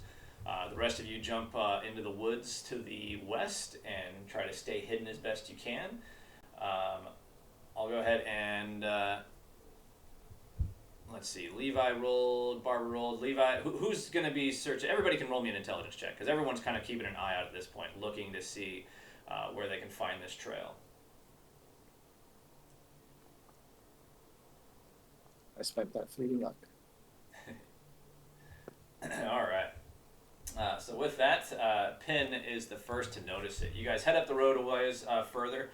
The rest of you jump into the woods to the west and try to stay hidden as best you can. I'll go ahead and let's see. Levi rolled, Barbara rolled. Levi, who's going to be searching? Everybody can roll me an intelligence check because everyone's kind of keeping an eye out at this point, looking to see where they can find this trail. I spent that fleeting luck. All right. So with that, Pin is the first to notice it. You guys head up the road a ways further.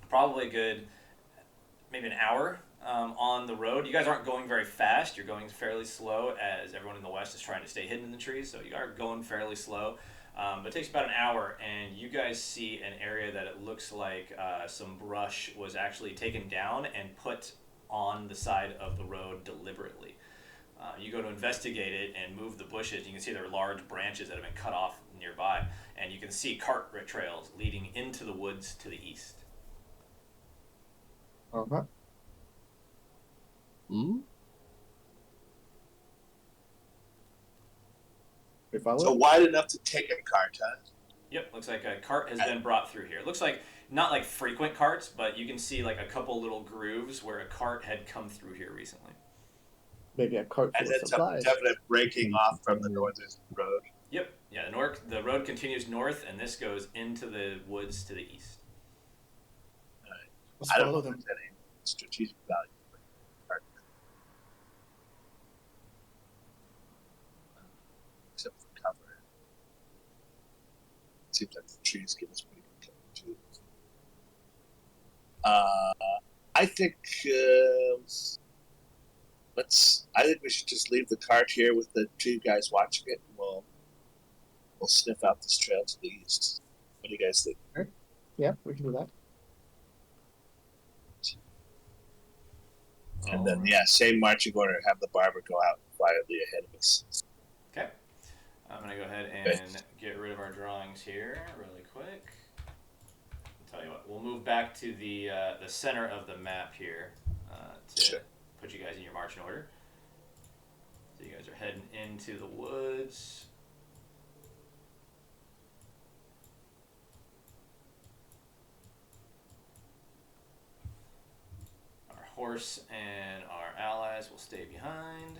Probably a good, maybe an hour on the road. You guys aren't going very fast. You're going fairly slow as everyone in the west is trying to stay hidden in the trees. So you are going fairly slow. But it takes about an hour, and you guys see an area that it looks like some brush was actually taken down and put on the side of the road deliberately. You go to investigate it and move the bushes. You can see there are large branches that have been cut off nearby, and you can see cart trails leading into the woods to the east. Uh-huh. Hmm? We follow? So wide enough to take a cart, huh? Yep, looks like a cart has been brought through here. It looks like not like frequent carts, but you can see like a couple little grooves where a cart had come through here recently. Maybe a cart And full of it's a supplies. definite breaking off from the northern road. Yep, yeah, the road continues north, and this goes into the woods to the east. Let's I don't follow know if them. there's any strategic value. Except for cover. It seems like the trees give us pretty good cover too. I think I think we should just leave the cart here with the two guys watching it, and we'll we'll sniff out this trail to the east. What do you guys think? Yeah, we can do that. And then, same marching order. Have the barber go out quietly ahead of us. Okay. I'm going to go ahead and get rid of our drawings here really quick. I'll tell you what, we'll move back to the center of the map here to put you guys in your marching order. So you guys are heading into the woods. Our horse and our allies will stay behind.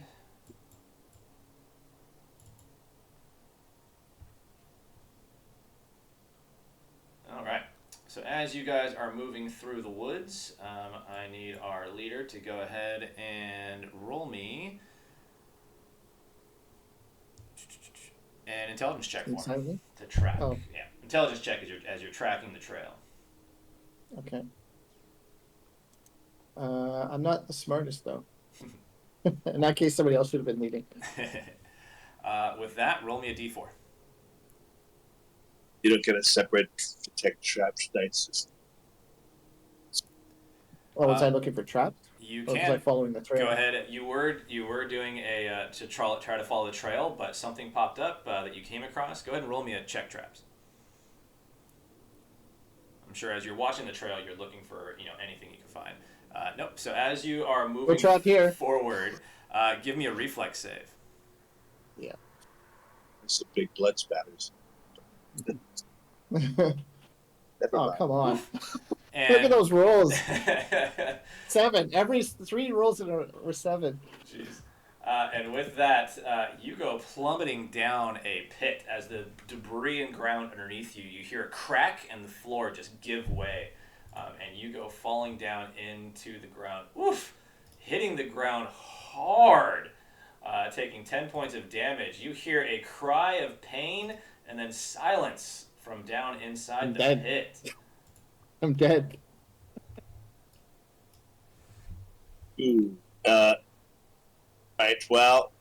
All right. So as you guys are moving through the woods, I need our leader to go ahead and roll me an intelligence check for me to track. Oh. Yeah, intelligence check as you're tracking the trail. Okay. I'm not the smartest though. In that case, somebody else should have been leading. With that, roll me a d4. You don't get a separate detect traps dice. Oh, was I looking for traps? You Or was can I following the trail? go ahead. You were doing a to try to follow the trail, but something popped up that you came across. Go ahead and roll me a check traps. I'm sure as you're watching the trail, you're looking for anything you can find. Nope. So as you are moving forward, give me a reflex save. Yeah. It's some big blood spatters. Oh, come on. And Look at those rolls. 7. Every 3 rolls were 7. Jeez. And with that, you go plummeting down a pit as the debris and ground underneath you. You hear a crack and the floor just give way. And you go falling down into the ground. Oof! Hitting the ground hard, taking 10 points of damage. You hear a cry of pain and then silence from down inside the pit. I'm dead. Ooh. Right. Well,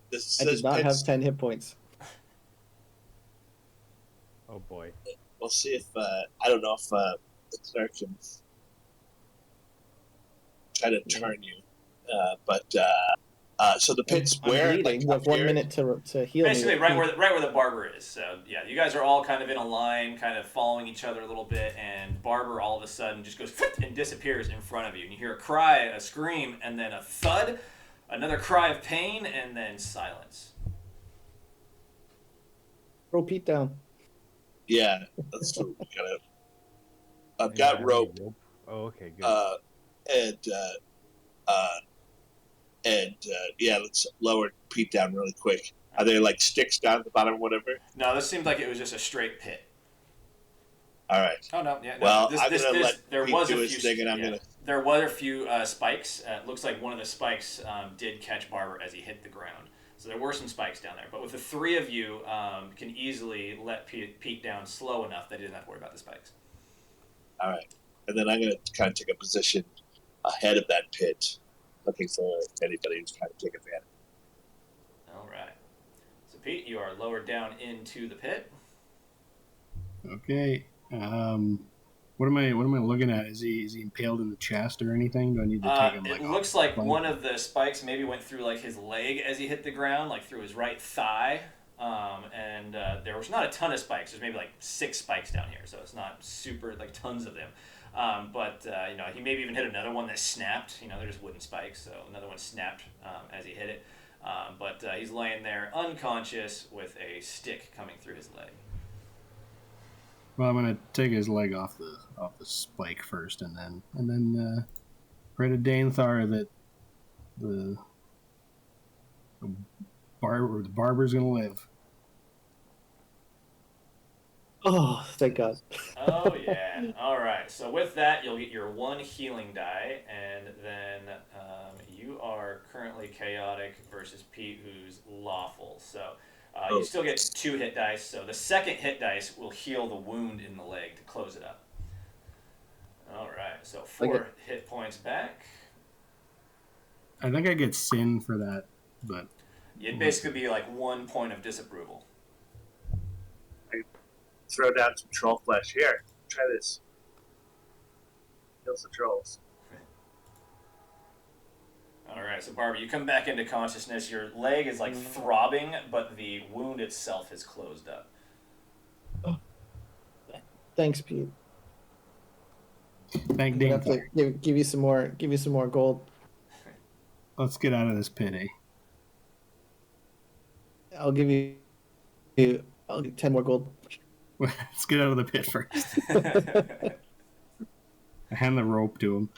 this I did not have 10 hit points. Oh boy. We'll see if I don't know if the clerk can try to turn you, but so the pit's where? Bleeding with 1 minute to heal. Basically, right where the barber is. So yeah, you guys are all kind of in a line, kind of following each other a little bit, and barber all of a sudden just goes and disappears in front of you, and you hear a cry, a scream, and then a thud, another cry of pain, and then silence. Throw Pete down. Yeah, that's what we gotta. I've got rope. Oh, okay, good. Let's lower Pete down really quick. Are there like sticks down at the bottom or whatever? No, this seemed like it was just a straight pit. All right. Oh no, yeah. No, well, I'm gonna let there Pete was do a his few. Thing, and I'm gonna. There were a few spikes. It looks like one of the spikes did catch Barber as he hit the ground. So there were some spikes down there. But with the 3 of you, can easily let Pete down slow enough that he doesn't have to worry about the spikes. All right. And then I'm going to kind of take a position ahead of that pit, looking for anybody who's trying to take advantage. All right. So Pete, you are lowered down into the pit. Okay. What am I looking at? Is he impaled in the chest or anything? Do I need to take him? It looks like one of the spikes maybe went through like his leg as he hit the ground, like through his right thigh. And there was not a ton of spikes. There's maybe like 6 spikes down here, so it's not super like tons of them. But he maybe even hit another one that snapped. They're just wooden spikes, so another one snapped as he hit it. But he's laying there unconscious with a stick coming through his leg. Well, I'm gonna take his leg off the spike first, and then pray to Danthar that the barber's gonna live. Oh, thank God. Oh yeah. All right. So with that, you'll get your 1 healing die, and then you are currently chaotic versus Pete, who's lawful. So. You still get 2 hit dice, so the second hit dice will heal the wound in the leg to close it up. All right, so 4 hit points back. I think I get sin for that, but It'd basically be like 1 point of disapproval. Throw down some troll flesh. Here, try this. Kills the trolls. All right, so Barbara, you come back into consciousness. Your leg is like throbbing, but the wound itself has closed up. Thanks, Pete. Thank I'm gonna Dane. have to give you some more. Give you some more gold. Let's get out of this pit, eh? I'll give you. I'll give 10 more gold. Let's get out of the pit first. I hand the rope to him.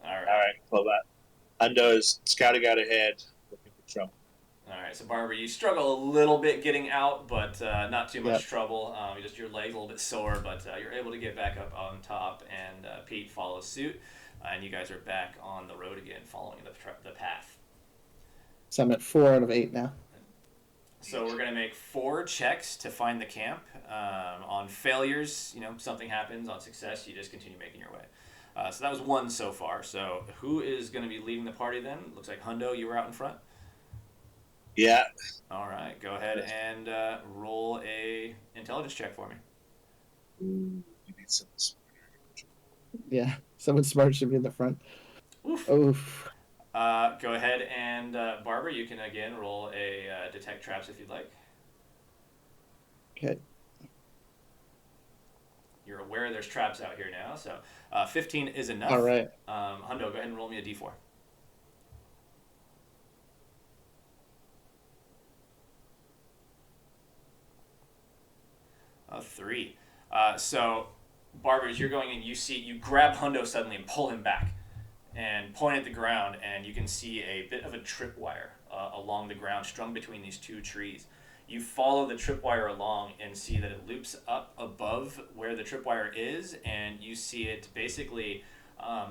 All right. All right, pull that. Hundo is scouting out ahead, looking for trouble. All right, so Barbara, you struggle a little bit getting out, but not too much Yep. trouble. Just your leg's a little bit sore, but you're able to get back up on top, and Pete follows suit, and you guys are back on the road again, following the path. So I'm at 4 out of 8 now. So we're going to make 4 checks to find the camp. On failures, something happens. On success, you just continue making your way. So that was 1 so far. So who is going to be leading the party then? Looks like Hundo, you were out in front. Yeah. All right, go ahead and roll a intelligence check for me. Ooh, we need some. Yeah, someone smart should be in the front. Oof. Oof. Go ahead and Barbara, you can again roll a detect traps if you'd like. Okay. You're aware there's traps out here now, so 15 is enough. All right. Hundo, go ahead and roll me a d4. A 3. So, Barbara, as you're going in, you grab Hundo suddenly and pull him back and point at the ground, and you can see a bit of a tripwire along the ground strung between these 2 trees. You follow the tripwire along and see that it loops up above where the tripwire is, and you see it basically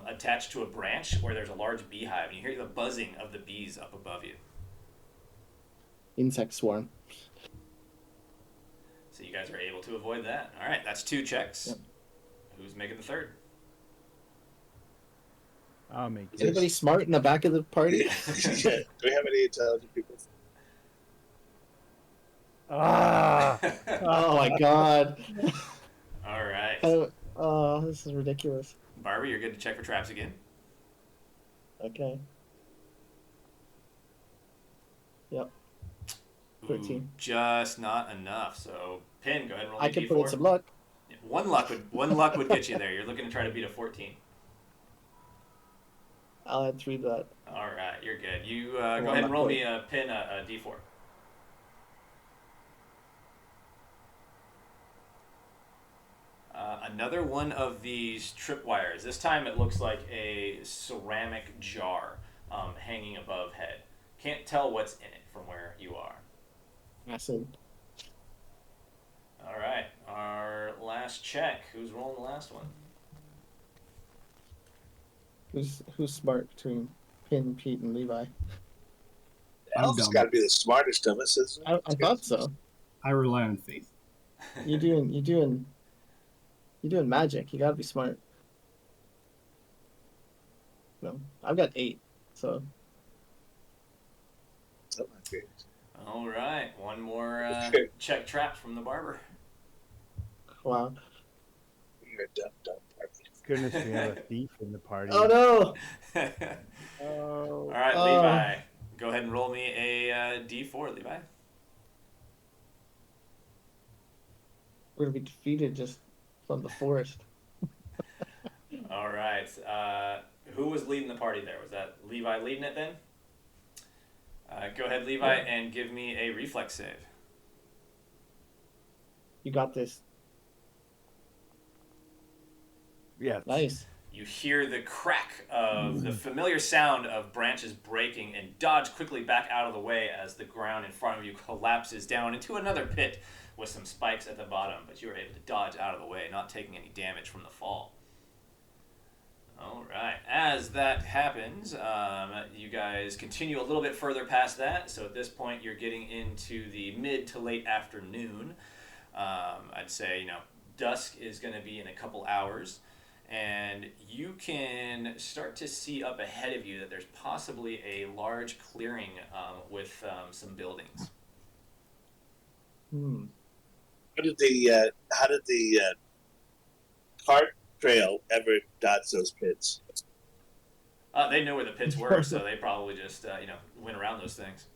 attached to a branch where there's a large beehive, and you hear the buzzing of the bees up above you. Insect swarm. So you guys are able to avoid that. All right, that's 2 checks. Yep. Who's making the third? I'll make Is it. anybody smart in the back of the party? Do we have any intelligent people? Ah! Oh my god. All right. Oh, this is ridiculous. Barbara, you're good to check for traps again. Okay. Yep. 13. Ooh, just not enough. So, Pin, go ahead and roll me I a can d4. put in some luck. One luck would get you there. You're looking to try to beat a 14. I'll add 3 to that. All right, you're good. You go ahead luck and roll point. me a Pin a d4. Another one of these tripwires. This time it looks like a ceramic jar hanging above head. Can't tell what's in it from where you are. Acid. All right, our last check. Who's rolling the last one? Who's smart between Pin, Pete, and Levi? Elf's dumb. got to be the smartest of us. Isn't it? I thought so. I rely on faith. You're doing magic. You gotta be smart. No, I've got 8. So Something like that. All right, one more check trap from the barber. wow. You're a dumb party. Goodness, we have a thief in the party. Oh no. All Oh. right, Levi, go ahead and roll me a d4, Levi. We're gonna be defeated just from the forest. All right, who was leading the party there? Was that Levi leading it then? Go ahead, Levi, and give me a reflex save. You got this. Yeah. Nice. You hear the crack of the familiar sound of branches breaking and dodge quickly back out of the way as the ground in front of you collapses down into another pit with some spikes at the bottom, but you were able to dodge out of the way, not taking any damage from the fall. All right. As that happens, you guys continue a little bit further past that. So at this point, you're getting into the mid to late afternoon. I'd say, dusk is going to be in a couple hours. and you can start to see up ahead of you that there's possibly a large clearing with some buildings. Hmm. How did the cart trail ever dodge those pits? They know where the pits were, so they probably just went around those things.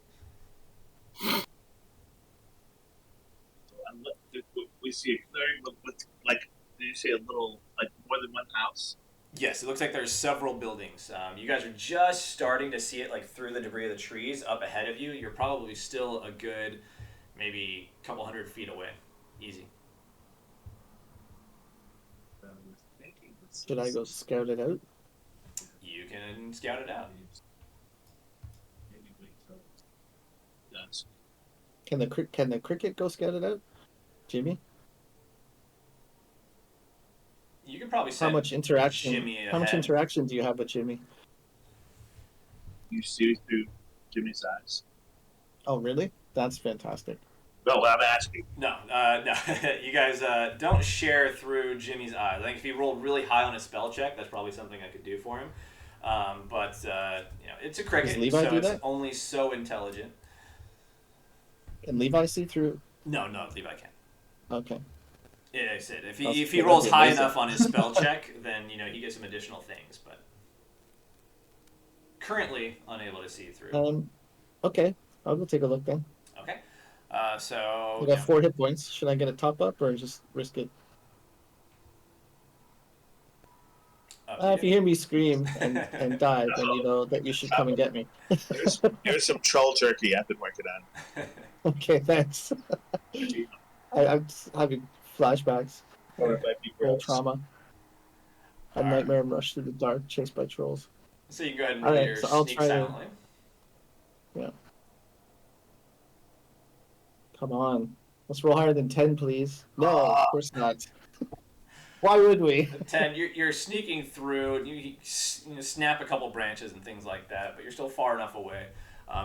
We see a clearing with like, did you say a little, like more than one house? Yes, it looks like there's several buildings. You guys are just starting to see it like through the debris of the trees up ahead of you. You're probably still a good maybe a couple 100 feet away. Easy. Should I go scout it out? You can scout it out. Yes. Can the cricket go scout it out, Jimmy? You can probably How send much interaction? Jimmy How much ahead. interaction do you have with Jimmy? You see through Jimmy's eyes. Oh, really? That's fantastic. No, I'm asking. No. You guys don't share through Jimmy's eyes. I think if he rolled really high on his spell check, that's probably something I could do for him. But it's a cricket, Does Levi so do it's that? only so intelligent. Can Levi see through? No, Levi can't. Okay. Yeah, I said if That's- he that'd rolls be high amazing. enough on his spell check, then he gets some additional things. But currently unable to see through. Okay. I'll go take a look then. Okay. So I got 4 hit points. Should I get a top up or just risk it? If you hear me scream and die, then you know that you should come and get me. Here's some troll jerky I've been working on. Okay, thanks. I'm just having flashbacks. Or it might be Old gross. trauma. A Alright. nightmare rush through the dark, chased by trolls. So you can go ahead and All roll right, your so I'll sneak try to- silently. Come on. Let's roll higher than 10, please. No, of course not. Why would we? 10, you're sneaking through. You snap a couple branches and things like that, but you're still far enough away.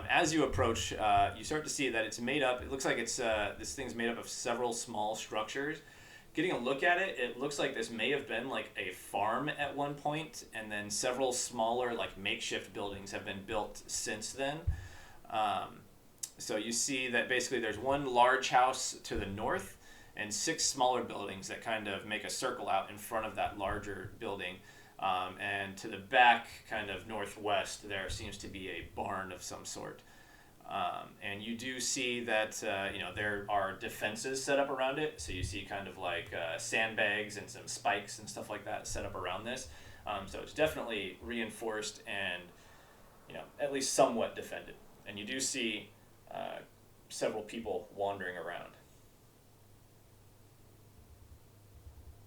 As you approach, you start to see that it's made up. It looks like it's this thing's made up of several small structures. Getting a look at it, it looks like this may have been like a farm at one point, and then several smaller like makeshift buildings have been built since then. So you see that basically there's one large house to the north and 6 smaller buildings that kind of make a circle out in front of that larger building. And to the back, kind of northwest, there seems to be a barn of some sort. And you do see that there are defenses set up around it. So you see kind of like sandbags and some spikes and stuff like that set up around this. So it's definitely reinforced and at least somewhat defended. And you do see several people wandering around.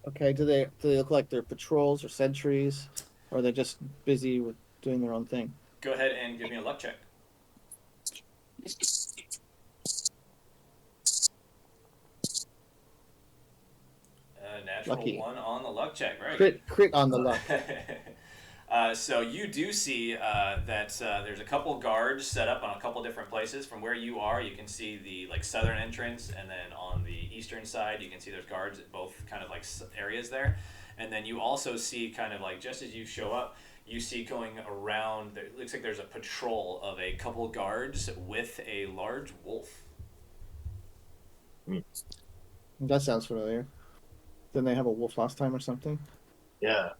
Okay, do they look like they're patrols or sentries? Or are they just busy with doing their own thing? Go ahead and give me a luck check. Natural Lucky. 1 on the luck check. Very good. Crit on the luck. So you do see that there's a couple guards set up on a couple different places. From where you are, you can see the southern entrance, and then on the eastern side, you can see there's guards at both kind of areas there. And then you also see kind of just as you show up, you see going around. It looks like there's a patrol of a couple guards with a large wolf. That sounds familiar. Didn't they have a wolf last time or something? Yeah.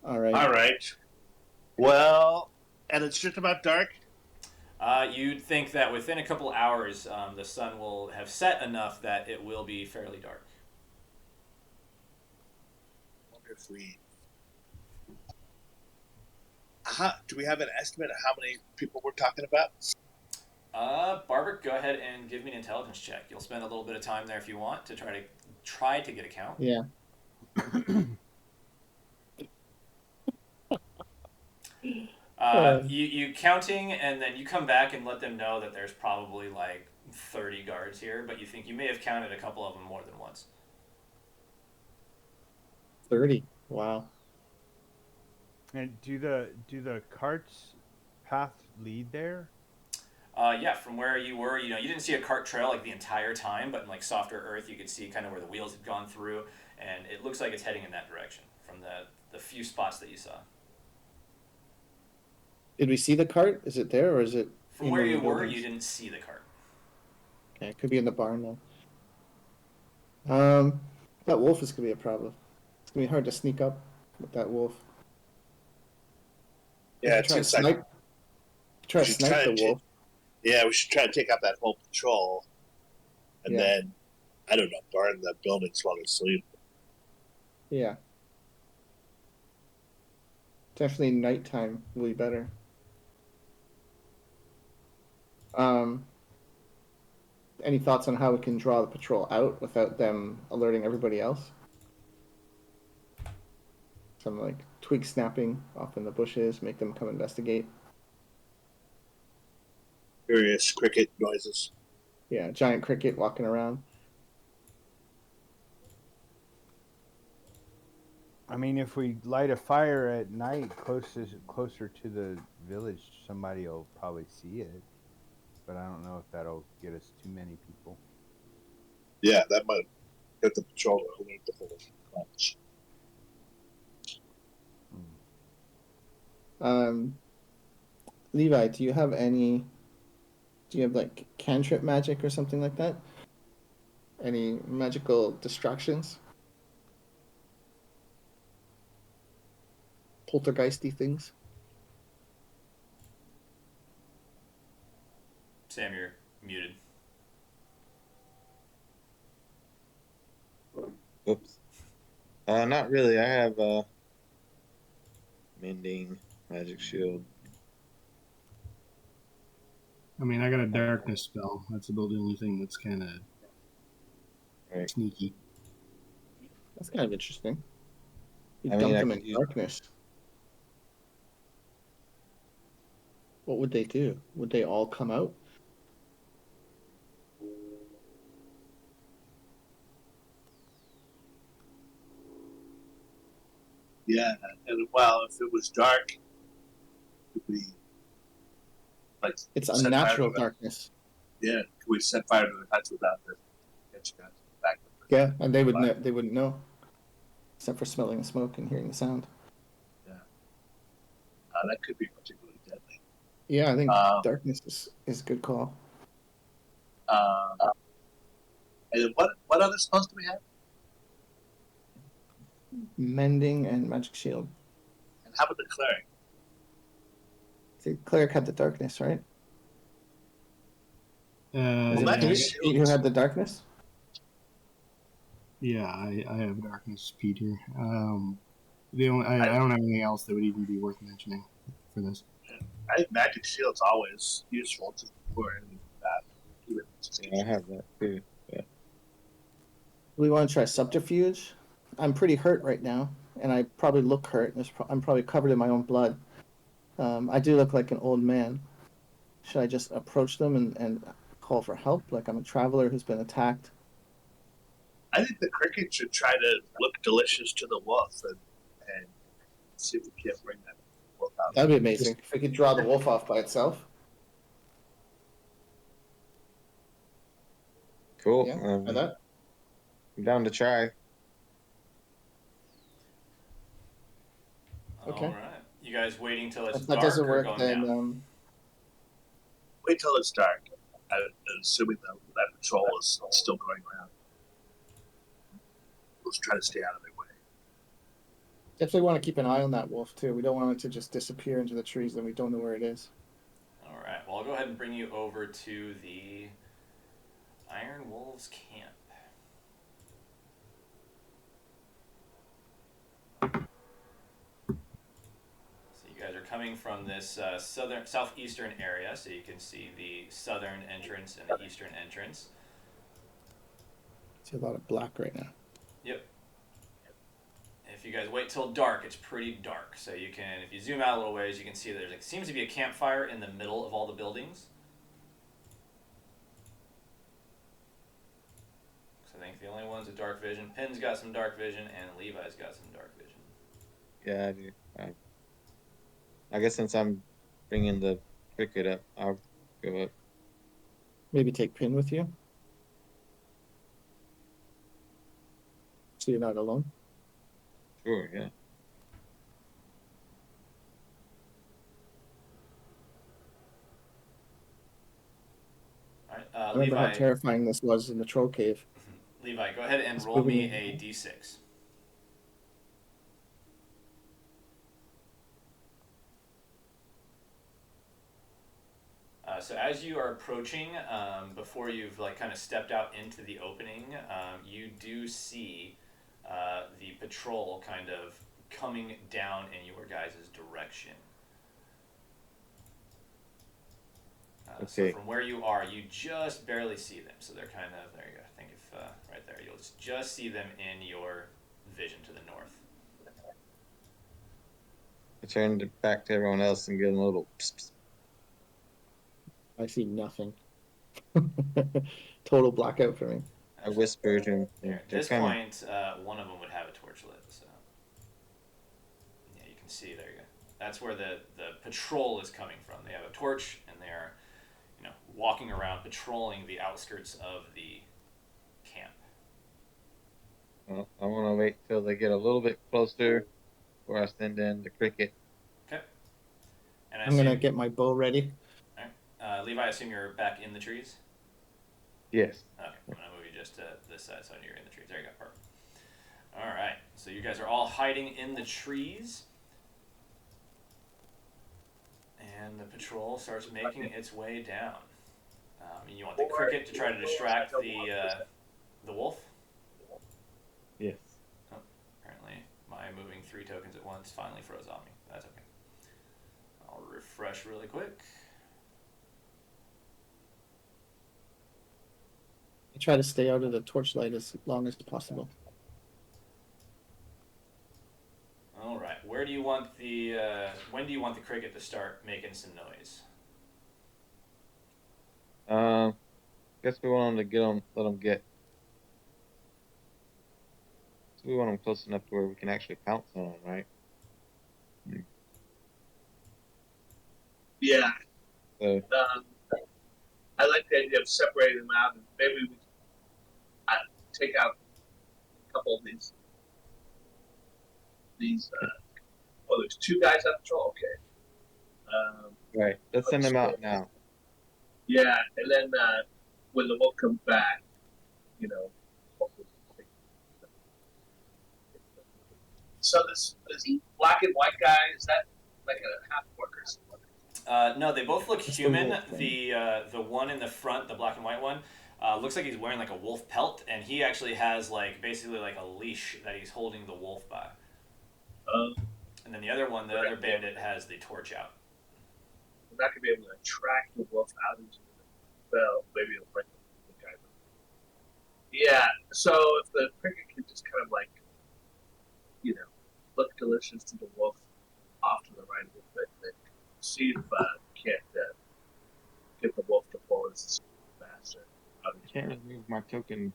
All right. All right. Well, and it's just about dark. You'd think that within a couple hours, the sun will have set enough that it will be fairly dark. I wonder if we. Do we have an estimate of how many people we're talking about? Barbara, go ahead and give me an intelligence check. You'll spend a little bit of time there if you want to try to get a count. Yeah. You counting, and then you come back and let them know that there's probably 30 guards here, but you think you may have counted a couple of them more than once. 30. Wow. And do the carts path lead there? Yeah, from where you were, you didn't see a cart trail like the entire time, but in like softer earth, you could see kind of where the wheels had gone through, and it looks like it's heading in that direction from the few spots that you saw. Did we see the cart? Is it there or is it From in where one of you the were, buildings? you didn't see the cart. Okay, it could be in the barn though. That wolf is gonna be a problem. It's gonna be hard to sneak up with that wolf. Yeah, it Try to seems like snipe. Try we to should snipe try the to wolf. yeah, we should try to take out that whole patrol, and Yeah. then I don't know, burn the buildings while they're asleep. Yeah. Definitely nighttime will be better. Any thoughts on how we can draw the patrol out without them alerting everybody else? Some like twig snapping off in the bushes, make them come investigate. Curious cricket noises. Yeah, giant cricket walking around. I mean, if we light a fire at night closer to the village, somebody will probably see it. But I don't know if that'll get us too many people. Yeah, that might get the patrol to alert the whole bunch. Levi, do you have like cantrip magic or something like that? Any magical distractions? Poltergeisty things? Sam, you're muted. Oops. Not really. I have mending, magic shield. I mean, I got a darkness spell. That's about the only thing that's kind of Right. sneaky. That's kind of interesting. You I mean, dump I them could in use- darkness. What would they do? Would they all come out? Yeah, and well, if it was dark, it would be like It's set fire unnatural to the- darkness. Yeah, could we set fire to the huts without the catch guys back? Yeah, and they would But- they wouldn't know, except for smelling the smoke and hearing the sound. That could be particularly deadly. Yeah, I think Um, darkness is a good call. And then what other spells do we have? Mending and magic shield. And how about the cleric? The cleric had the darkness, right? Well, Was it magic Pete? shield Pete who is- had the darkness? Yeah, I have darkness, Peter. The only I don't have anything else that would even be worth mentioning for this. I think magic shield's always useful just for anything like that. Even I have that too. We want to try subterfuge. I'm pretty hurt right now, and I probably look hurt. I'm probably covered in my own blood. I do look like an old man. Should I just approach them and call for help? Like I'm a traveler who's been attacked. I think the cricket should try to look delicious to the wolf and see if we can't bring that wolf out. That'd be amazing if we could draw the wolf off by itself. Cool. Yeah, try that. I'm down to try. Okay. All right. You guys waiting till it's If that dark doesn't or work, going then down? Wait till it's dark. I'm assuming that patrol is still going around. Let's try to stay out of their way. definitely want to keep an eye on that wolf too. We don't want it to just disappear into the trees and we don't know where it is. All right. Well, I'll go ahead and bring you over to the Iron Wolves camp. So you guys are coming from this southeastern area, so you can see the southern entrance and the eastern entrance. I see a lot of black right now. Yep. If you guys wait till dark, it's pretty dark. So you can, if you zoom out a little ways, you can see there seems to be a campfire in the middle of all the buildings. So I think the only ones with dark vision, Pin's got some dark vision, and Levi's got some dark vision. Yeah, I do. I guess since I'm bringing the cricket up, I'll go up. Maybe take Pin with you, so you're not alone. Sure, yeah. All right, I remember how Levi. terrifying this was in the troll cave. Levi, go ahead and It's roll me moving a in. d6. So as you are approaching, before you've like kind of stepped out into the opening, you do see the patrol kind of coming down in your guys' direction. So Okay. from where you are, you just barely see them. So they're kind of, there you go. I think if right there, you'll just see them in your vision to the north. I turned back to everyone else and give them a little psst, psst. I see nothing. Total blackout for me. I whispered to them. There. At They're this coming. point, one of them would have a torch lit. So yeah, you can see. There you go. That's where the patrol is coming from. They have a torch and they are, walking around patrolling the outskirts of the camp. Well, I want to wait till they get a little bit closer before I send in the cricket. Okay. And I'm gonna get my bow ready. Levi, I assume you're back in the trees. Yes. Okay, I'm gonna move you just to this side so you're in the trees. There you go, perfect. All right, so you guys are all hiding in the trees, and the patrol starts making its way down. You want the cricket to try to distract the wolf. Yes. Oh, apparently, my moving 3 tokens at once finally froze on me. That's okay. I'll refresh really quick. I try to stay out of the torchlight as long as possible. All right, where do you want the? When do you want the cricket to start making some noise? Guess we want them to get on. Let them get. So we want them close enough to where we can actually pounce on them, right? Yeah. So I like the idea of separating them out, and maybe we take out a couple of these. There's 2 guys on patrol. Okay. right. Let's send them out now. Yeah, and then when the wolf comes back, hopefully. So this black and white guy, is that like a half orc or something? No, they both look It's the human. wolf thing. The one in the front, the black and white one, looks like he's wearing like a wolf pelt, and he actually has basically like a leash that he's holding the wolf by. And then the other one, the other bandit, has the torch out. We're not gonna be able to track the wolf out into the bell. Maybe it'll bring the guy. Yeah. So if the cricket can just kind of look delicious to the wolf off to the right a little bit, then see if can't get the wolf to pull his faster. I can't remove my token.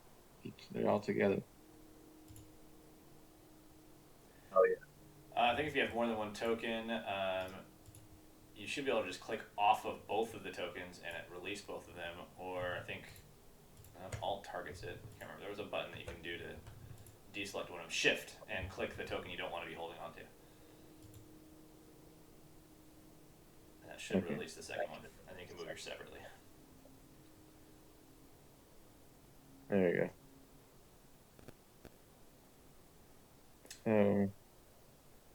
They're all together. Oh yeah. I think if you have more than one token, you should be able to just click off of both of the tokens and it release both of them. Or I think Alt targets it. I can't remember. There was a button that you can do to deselect one of them. Shift and click the token you don't want to be holding onto. That should release the second one, and you can move yours separately. There you go.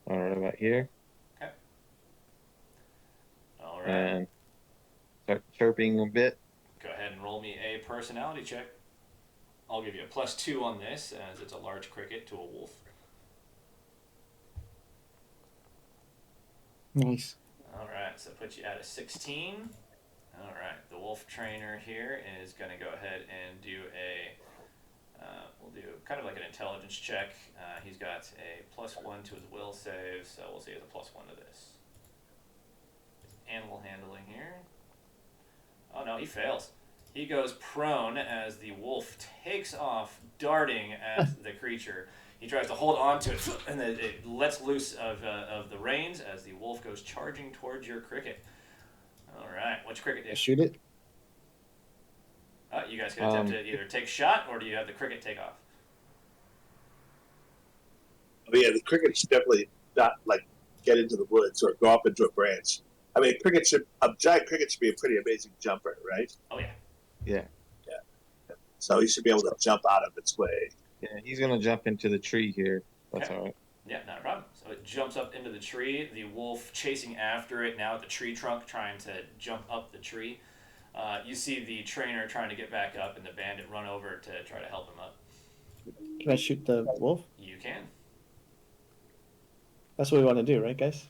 All right, about here. Okay. All right. And start chirping a bit. Go ahead and roll me a personality check. I'll give you a +2 on this, as it's a large cricket to a wolf. Nice. All right, so put you at a 16. All right, the wolf trainer here is going to go ahead and do we'll do kind of like an intelligence check. He's got a +1 to his will save, so we'll see he has a +1 to this. Animal handling here. Oh no, he fails. He goes prone as the wolf takes off, darting at the creature. He tries to hold on to it, and then it lets loose of the reins as the wolf goes charging towards your cricket. All right, which cricket do? Shoot it. can attempt to either take shot, or do you have the cricket take off? Oh yeah, the cricket should definitely not like get into the woods or go up into a branch. I mean, a giant cricket should be a pretty amazing jumper, right? Oh yeah. Yeah. So he should be able to jump out of its way. Yeah, he's gonna jump into the tree here. That's Okay. all right. Yeah, not a problem. So it jumps up into the tree. The wolf chasing after it now at the tree trunk, trying to jump up the tree. You see the trainer trying to get back up, and the bandit run over to try to help him up. Can I shoot the wolf? You can. That's what we want to do, right, guys?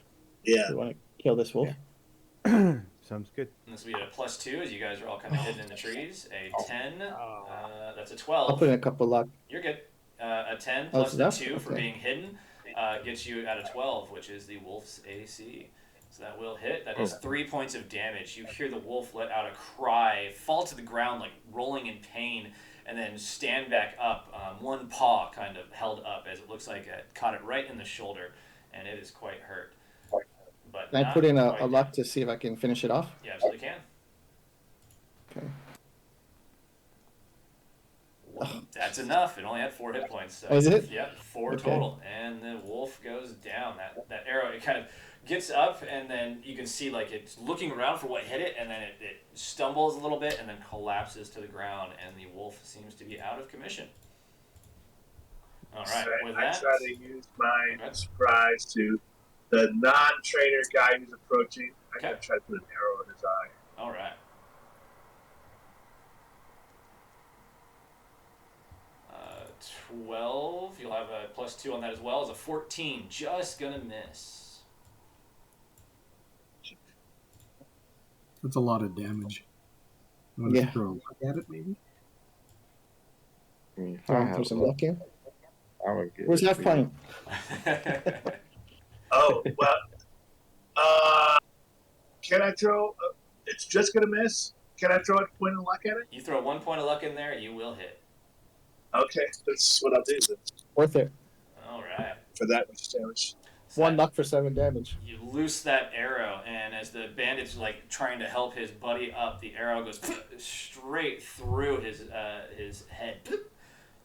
Yeah. We want to kill this wolf. Sounds good. And this will be a +2 as you guys are all kind of hidden in the trees. A 10. That's a I'll 12. put in a couple luck. You're good. A 10 Oh, plus it's the enough? 2 for Okay. being hidden gets you at a 12, which is the wolf's AC. So that will hit. That is 3 points of damage. You hear the wolf let out a cry, fall to the ground like rolling in pain, and then stand back up. One paw kind of held up as it looks like it caught it right in the shoulder, and it is quite hurt. But Can I not put in quite a luck dead. to see if I can finish it off? You absolutely can. Okay. That's enough. It only had 4 hit points. So, Oh, is it? Yep, 4 Okay. total. And the wolf goes down. That arrow, it kind of gets up, and then you can see like it's looking around for what hit it, and then it stumbles a little bit and then collapses to the ground, and the wolf seems to be out of commission. All right, So with I that, try to use my Okay. surprise to the non-trainer guy who's approaching. I Okay. gotta try to put an arrow in his eye. all right. 12. You'll have a +2 on that as well as a 14. Just gonna miss. That's a lot of damage. You want Yeah. to throw a look at it, maybe? I mean, if Throw I had some luck, luck in. I would get Where's it. that pint? Oh well. Can I throw? It's just gonna miss. Can I throw a point of luck at it? You throw 1 point of luck in there, you will hit. Okay, that's what I'll do then. Worth it. All right. For that much damage. So One luck for 7 damage. You loose that arrow, and as the bandit's like trying to help his buddy up, the arrow goes straight through his head. You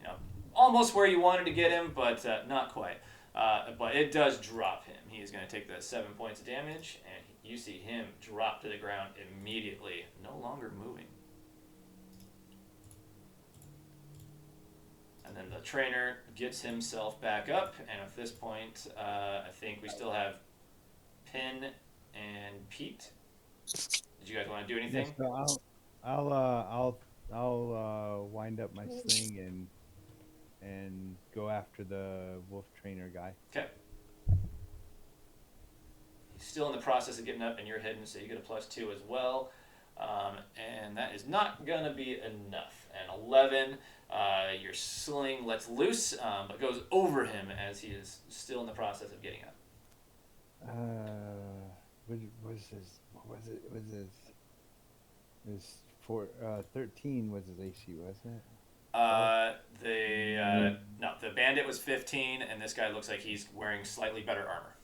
know, almost where you wanted to get him, but not quite. But it does drop him. He is going to take the 7 points of damage, and you see him drop to the ground immediately, no longer moving. And then the trainer gets himself back up, and at this point, I think we still have Pin and Pete. Did you guys want to do anything? So I'll wind up my sling and go after the wolf trainer guy. Okay. He's still in the process of getting up, and you're hidden, so you get a +2 as well. And that is not going to be enough. And 11, your sling lets loose, but goes over him as he is still in the process of getting up. What was his? What was it? Was his 13 was his AC, wasn't it? No, the bandit was 15, and this guy looks like he's wearing slightly better armor.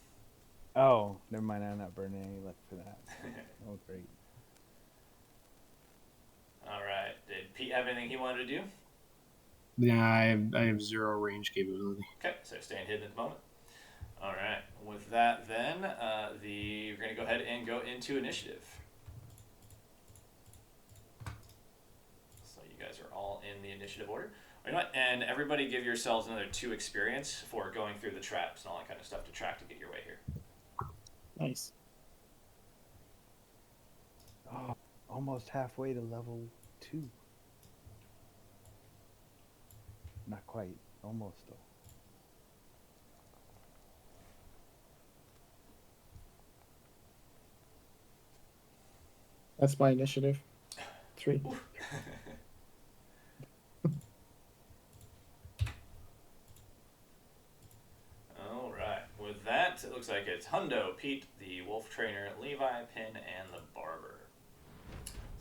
Oh, never mind. I'm not burning any luck for that. Oh, great. All right. Did Pete have anything he wanted to do? Yeah, I have 0 range capability. Okay, so staying hidden at the moment. All right. With that, then you're going to go ahead and go into initiative. So you guys are all in the initiative order. You know what? And everybody give yourselves another 2 experience for going through the traps and all that kind of stuff to track to get your way here. Nice. Oh, almost halfway to level 2. Not quite. Almost though. That's my initiative. 3. All right. With that, it looks like it's Hundo, Pete, the wolf trainer, Levi, Pin, and the barber.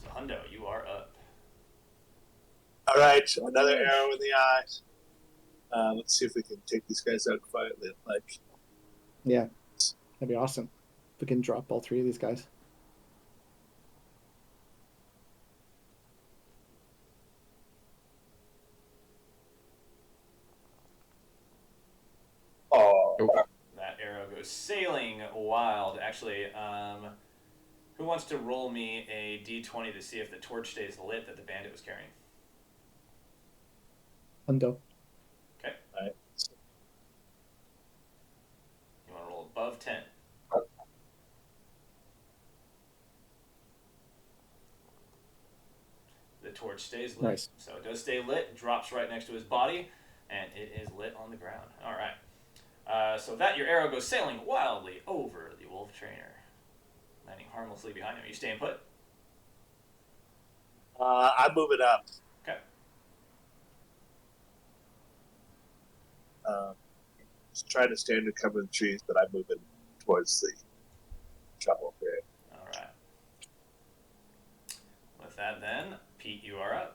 So Hundo, you are up. All right, another arrow in the eye. Let's see if we can take these guys out quietly. Like, Yeah. That'd be awesome. If we can drop all 3 of these guys. goes sailing wild. Actually, who wants to roll me a d20 to see if the torch stays lit that the bandit was carrying? Hundo. Okay. All right. You want to roll above 10. The torch stays lit. Nice. So it does stay lit, drops right next to his body, and it is lit on the ground. All right. So that your arrow goes sailing wildly over the wolf trainer, landing harmlessly behind him. Are you staying put? I'm moving up. Okay. Just trying to stand and cover the trees, but I'm moving towards the trouble here. All right. With that, then, Pete, you are up.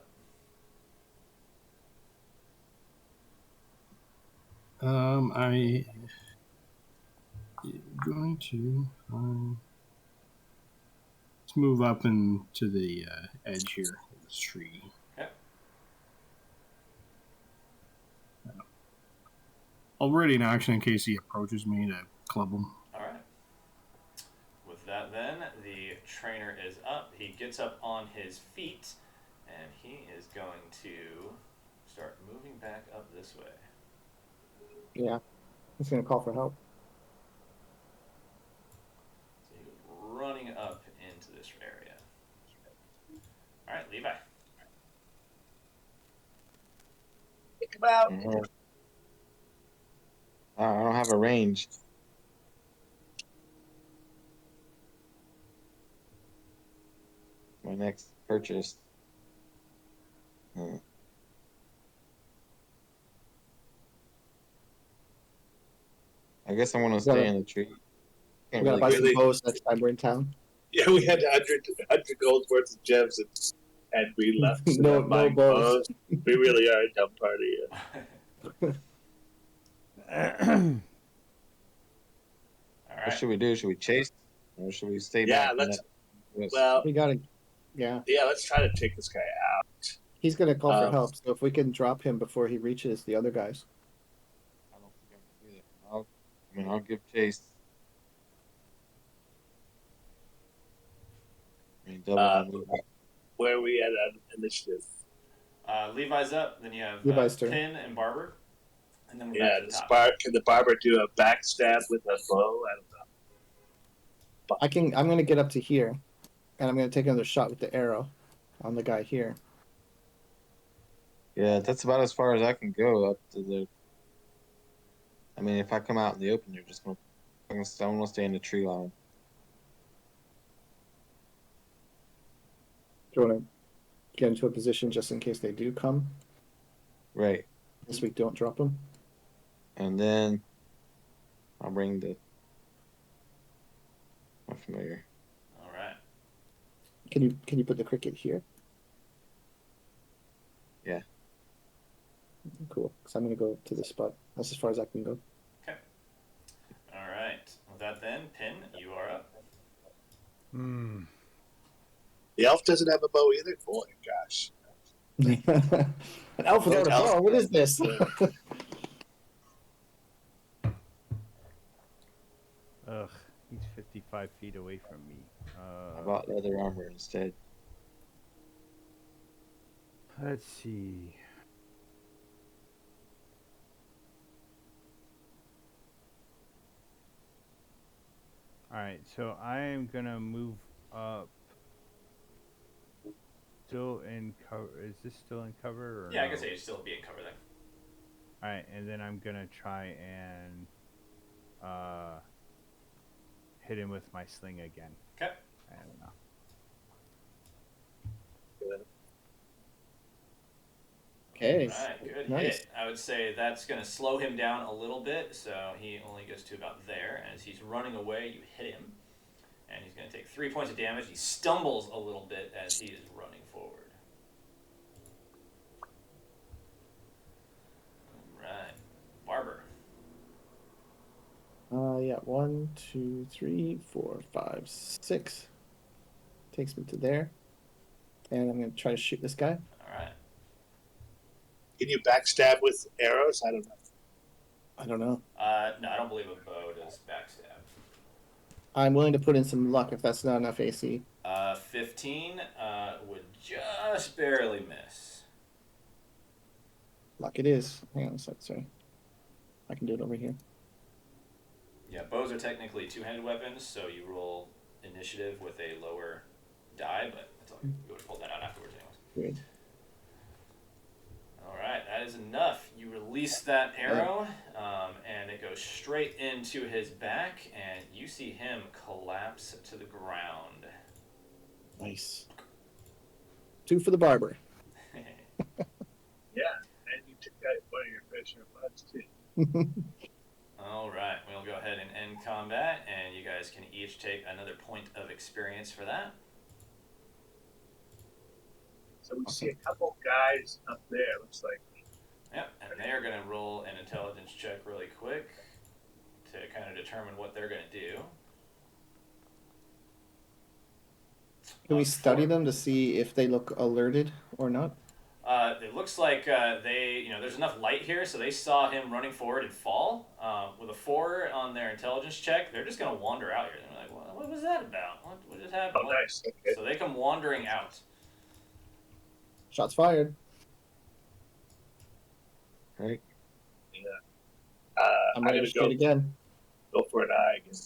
I going to let's move up into the edge here of this tree. Okay. I'll ready an action in case he approaches me to club him. All right. With that, then, the trainer is up. He gets up on his feet, and he is going to start moving back up this way. Yeah. He's going to call for help. So he was running up into this area. All right, Levi. Think about. I don't have a range. My next purchase. I guess I want to stay in the tree. We Can't got to buy really some bows next time we're in town. Yeah, we had 100 gold worth of gems, and we left. No buying bows. We really are a dumb party. All What right. should we do? Should we chase, or should we stay Yeah, back? let's. Yes. Well, We got to, yeah. yeah, let's try to take this guy out. He's going to call for Um, help. So if we can drop him before he reaches the other guys. I don't think I can do that. I'll give chase. Double on Levi. Where are we at on initiative? Levi's up. Then you have Levi's turn. Pin and Barber. And then we're Yeah, back to the top. can the barber do a backstab with a bow? I don't know. I'm going to get up to here, and I'm going to take another shot with the arrow on the guy here. Yeah, that's about as far as I can go up to the. I mean, if I come out in the open, you're just gonna. I'm gonna stay in the tree line. Do you want to get into a position just in case they do come? Right, This week, don't drop them. and then I'll bring my familiar. All right. Can you put the cricket here? Yeah. Cool. Because I'm going to go to this spot. That's as far as I can go. Okay. All right. With that, then, Pin, you are up. The elf doesn't have a bow either. Boy, gosh. An elf without a bow. What is this? Ugh, he's 55 feet away from me. How about leather armor instead? Let's see. Alright, so I am gonna move up. Still in cover. Is this still in cover? Or Yeah, I no? can say you'd still be in cover then. Alright, and then I'm gonna try and hit him with my sling again. Okay. I don't know. Okay. All right, good Nice. hit. I would say that's going to slow him down a little bit, so he only goes to about there. As he's running away, you hit him, and he's going to take 3 points of damage. He stumbles a little bit as he is running forward. All right, Barber. Yeah. 1, 2, 3, 4, 5, 6. Takes me to there. And I'm going to try to shoot this guy. All right. Can you backstab with arrows? I don't know. I don't know. No, I don't believe a bow was backstab. I'm willing to put in some luck if that's not enough AC. 15 would just barely miss. Luck it is. Hang on a sec, sorry. I can do it over here. Yeah, bows are technically two-handed weapons, so you roll initiative with a lower die, but that's all. You would have pulled that out afterwards anyways. Good. All right, that is enough. You release that arrow, and it goes straight into his back, and you see him collapse to the ground. Nice. 2 for the barber. Yeah, and you took out one of your prisoner bloods too. All right, we'll go ahead and end combat, and you guys can each take another point of experience for that. So we see a couple guys up there. Looks like. Yep, and they are going to roll an intelligence check really quick to kind of determine what they're going to do. Can we study them to see if they look alerted or not? It looks like there's enough light here, so they saw him running forward and fall. With a 4 on their intelligence check, they're just going to wander out here. They're like, what was that about? What just happened? Oh, nice. Okay. So they come wandering out. Shots fired. Right. Yeah. I'm I'm ready gonna to shoot again. go for an eye again.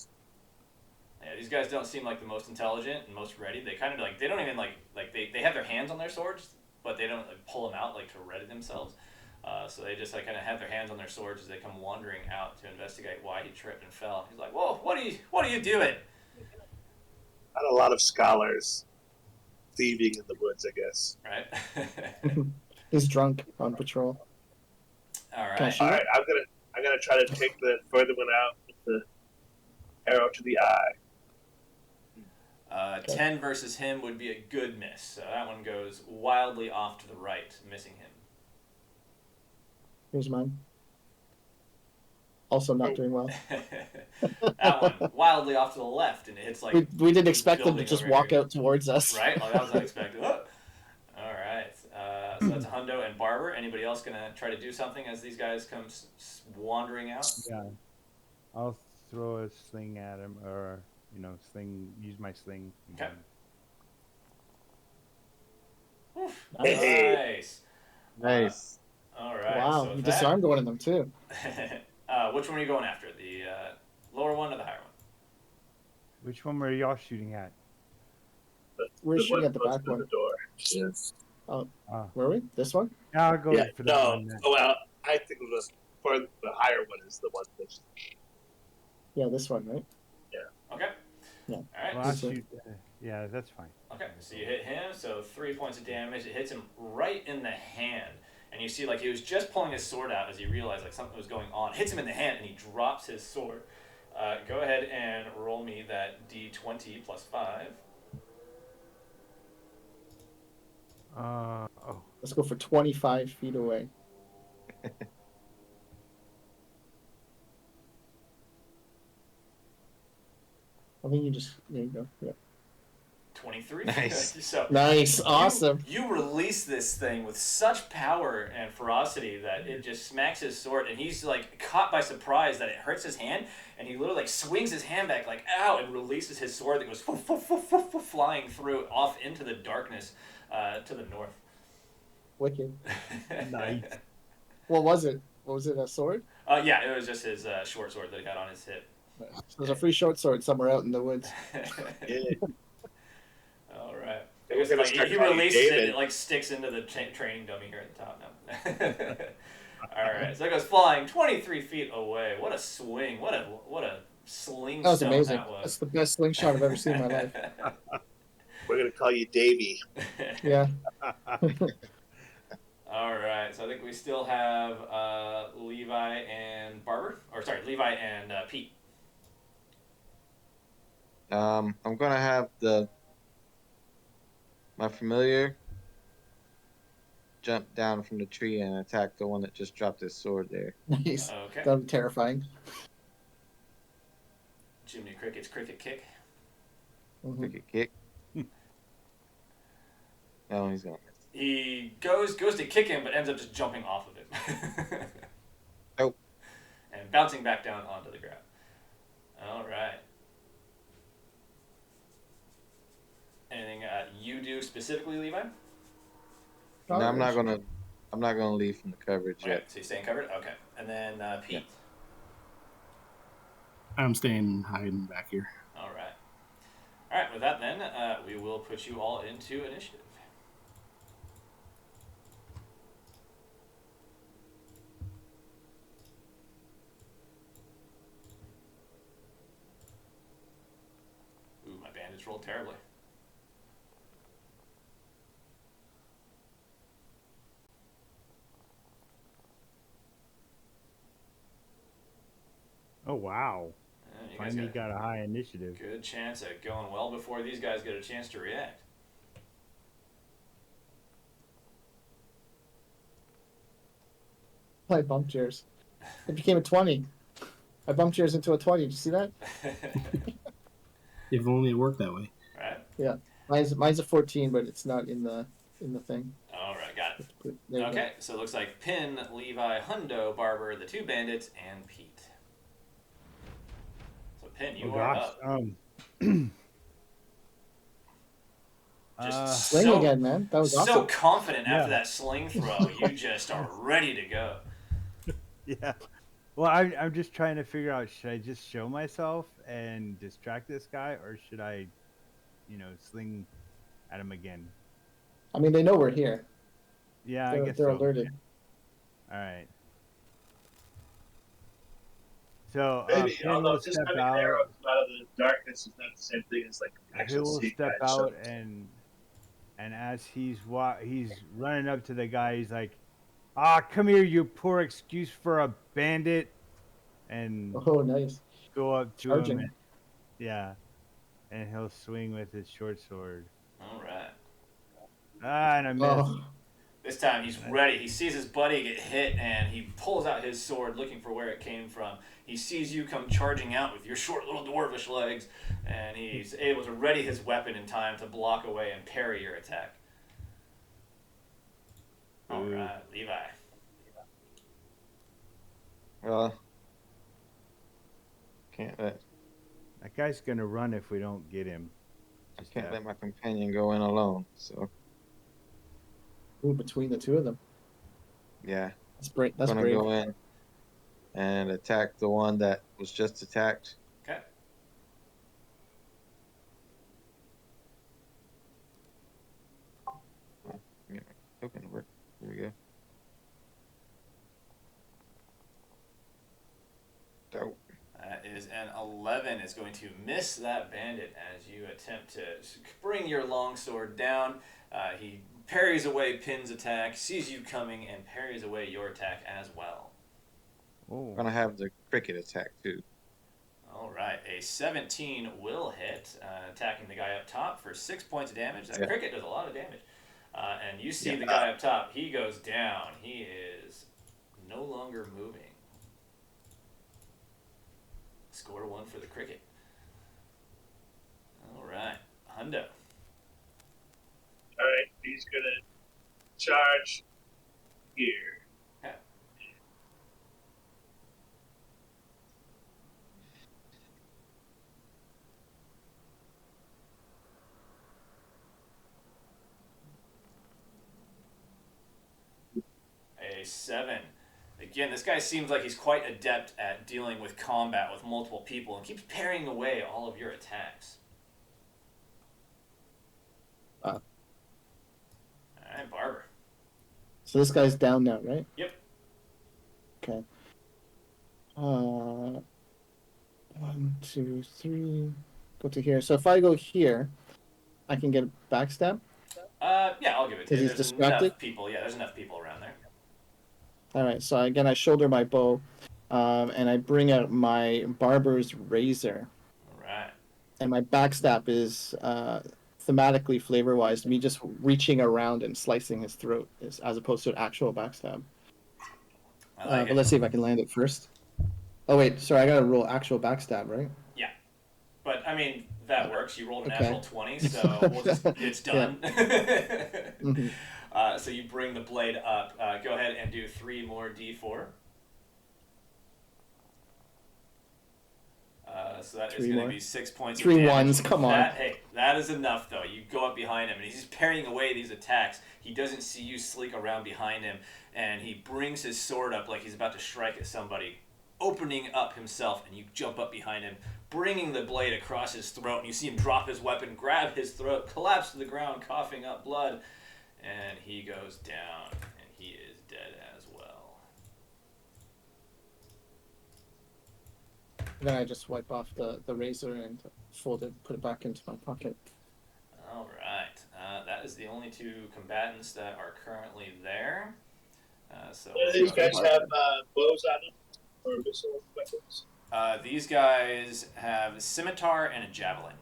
Yeah, these guys don't seem like the most intelligent and most ready. They kind of they don't even they have their hands on their swords, but they don't pull them out to ready themselves. So they just kind of have their hands on their swords as they come wandering out to investigate why he tripped and fell. He's like, "Whoa, what are you doing?" Not a lot of scholars thieving in the woods, I guess. Right. He's drunk on patrol. All Can I right. shoot? All right, I'm gonna try to take the further one out with the arrow to the eye. 10 versus him would be a good miss. So that one goes wildly off to the right, missing him. Here's mine. Also not doing well. That one wildly off to the left, and it hits We didn't expect them to building just over walk here. out towards us. Right? Like, that was unexpected. Oh. All right. So that's Hundo and Barber. Anybody else gonna try to do something as these guys come wandering out? Yeah. I'll throw a sling at him, or use my sling. Okay. Nice. Nice. Nice. All right. Wow, So you with disarmed one of them too. which one are you going after? The lower one or the higher one? Which one were y'all shooting at? We're shooting one at the close back to one. The door. Yes. Were we? This one? Yeah, I'll go Yeah. for that No. one then. Oh well, I think it was for the higher one is the one that's. Yeah, this one, right? Okay. Yeah. All right. Well, I'll This way. shoot. Yeah, that's fine. Okay, so you hit him, so 3 points of damage. It hits him right in the hand. And you see, he was just pulling his sword out as he realized, something was going on. Hits him in the hand, and he drops his sword. Go ahead and roll me that D20 plus 5. Let's go for 25 feet away. I think there you go. Yeah. 23. Nice. So Nice. Awesome. You release this thing with such power and ferocity that it just smacks his sword, and he's caught by surprise that it hurts his hand, and he literally swings his hand back ow, and releases his sword that goes flying through off into the darkness to the north. Wicked. Nice. What was it? What was it? A sword? Yeah, it was just his short sword that he got on his hip. So there's a free short sword somewhere out in the woods. Yeah. All right. They were gonna start He calling releases it, David. and it sticks into the training dummy here at the top now. All right, so it goes flying 23 feet away. What a swing! What a slingstone That was amazing. that was. That's the best slingshot I've ever seen in my life. We're gonna call you Davy. Yeah. All right, so I think we still have Levi and Barber, or sorry, Levi and Pete. I'm gonna have my familiar jump down from the tree and attack the one that just dropped his sword there. Nice. Okay. That'd be terrifying. Jiminy Cricket's cricket kick. Mhm. Cricket kick. Oh, he's gonna miss. He goes to kick him, but ends up just jumping off of him. Oh. And bouncing back down onto the ground. All right. Anything you do specifically, Levi? No, I'm not gonna leave from the coverage Okay, yet. so you're staying covered? Okay. And then Pete. I'm staying hiding back here. All right. All right, with that then, we will put you all into initiative. Ooh, my bandits rolled terribly. Oh wow! You guys Finally got a high initiative. good chance at going well before these guys get a chance to react. I bumped yours. It became a 20. I bumped yours into a 20. Did you see that? If only it worked that way. Right? Yeah. Mine's a 14, but it's not in the thing. All right, got it. There you Okay, so it looks like Pin, Levi, Hundo, Barber, the two bandits, and Pete. So Pin, you are up. Just go. Sling again, man. That was so awesome. confident after that sling throw. You just are ready to go. Yeah. Well, I'm just trying to figure out, should I just show myself and distract this guy, or should I, sling at him again? I mean, they know we're here. Yeah, They're, I guess they're so. alerted. All right. So Maybe, Pin although will just step having out. arrows out of the darkness is not the same thing as like He actual will seeing step guys. out, and as he's running up to the guy, he's like, come here, you poor excuse for a bandit," and Oh, nice. go up to Charging. him. And he'll swing with his short sword. All right. And I missed. Oh, This time he's ready. He sees his buddy get hit, and he pulls out his sword looking for where it came from. He sees you come charging out with your short little dwarvish legs, and he's able to ready his weapon in time to block away and parry your attack. All right, Levi. Well, can't let That guy's gonna run if we don't get him. I can't let my companion go in alone. So ooh, between the two of them. yeah, That's brave. That's gonna brave. go in and attack the one that was just attacked. Okay. Get my token to work. Here we go. Dope. That is an 11. Is going to miss that bandit as you attempt to bring your longsword down. He parries away Pin's attack, sees you coming, and parries away your attack as well. Oh. Gonna have the cricket attack too. All right, a 17 will hit, attacking the guy up top for 6 points of damage. That Yeah. cricket does a lot of damage. And you see the guy up top, he goes down. He is no longer moving. Score 1 for the cricket. All right, Hundo. All right, he's gonna charge here. Okay. A 7. Again, this guy seems like he's quite adept at dealing with combat with multiple people and keeps parrying away all of your attacks. All right, Barber. So this guy's down now, right? Yep. Okay. 1, 2, 3. Go to here. So if I go here, I can get a backstab. Yeah, I'll give it to you. He's There's distracted? enough people. Yeah, there's enough people around there. All right. So again, I shoulder my bow, and I bring out my barber's razor, All right. and my backstab is thematically flavor-wise me just reaching around and slicing his throat, as opposed to an actual backstab. I like But it. let's see if I can land it first. Oh wait, sorry, I gotta roll actual backstab, right? But, I mean, that works. You rolled a Okay. natural 20, so it's done. Mhm. So you bring the blade up. Go ahead and do 3 more D4. So that is Three going to more. be 6 points. Three of damage. ones, come on. Hey, that is enough though. You go up behind him, and he's parrying away these attacks. He doesn't see you sneak around behind him, and he brings his sword up like he's about to strike at somebody, opening up himself, and you jump up behind him, bringing the blade across his throat, and you see him drop his weapon, grab his throat, collapse to the ground, coughing up blood, and he goes down, and he is dead as well. Then I just wipe off the razor and fold it, put it back into my pocket. All right, that is the only two combatants that are currently there. So Do these guys have bows on them or missile weapons? these guys have a scimitar and a javelin.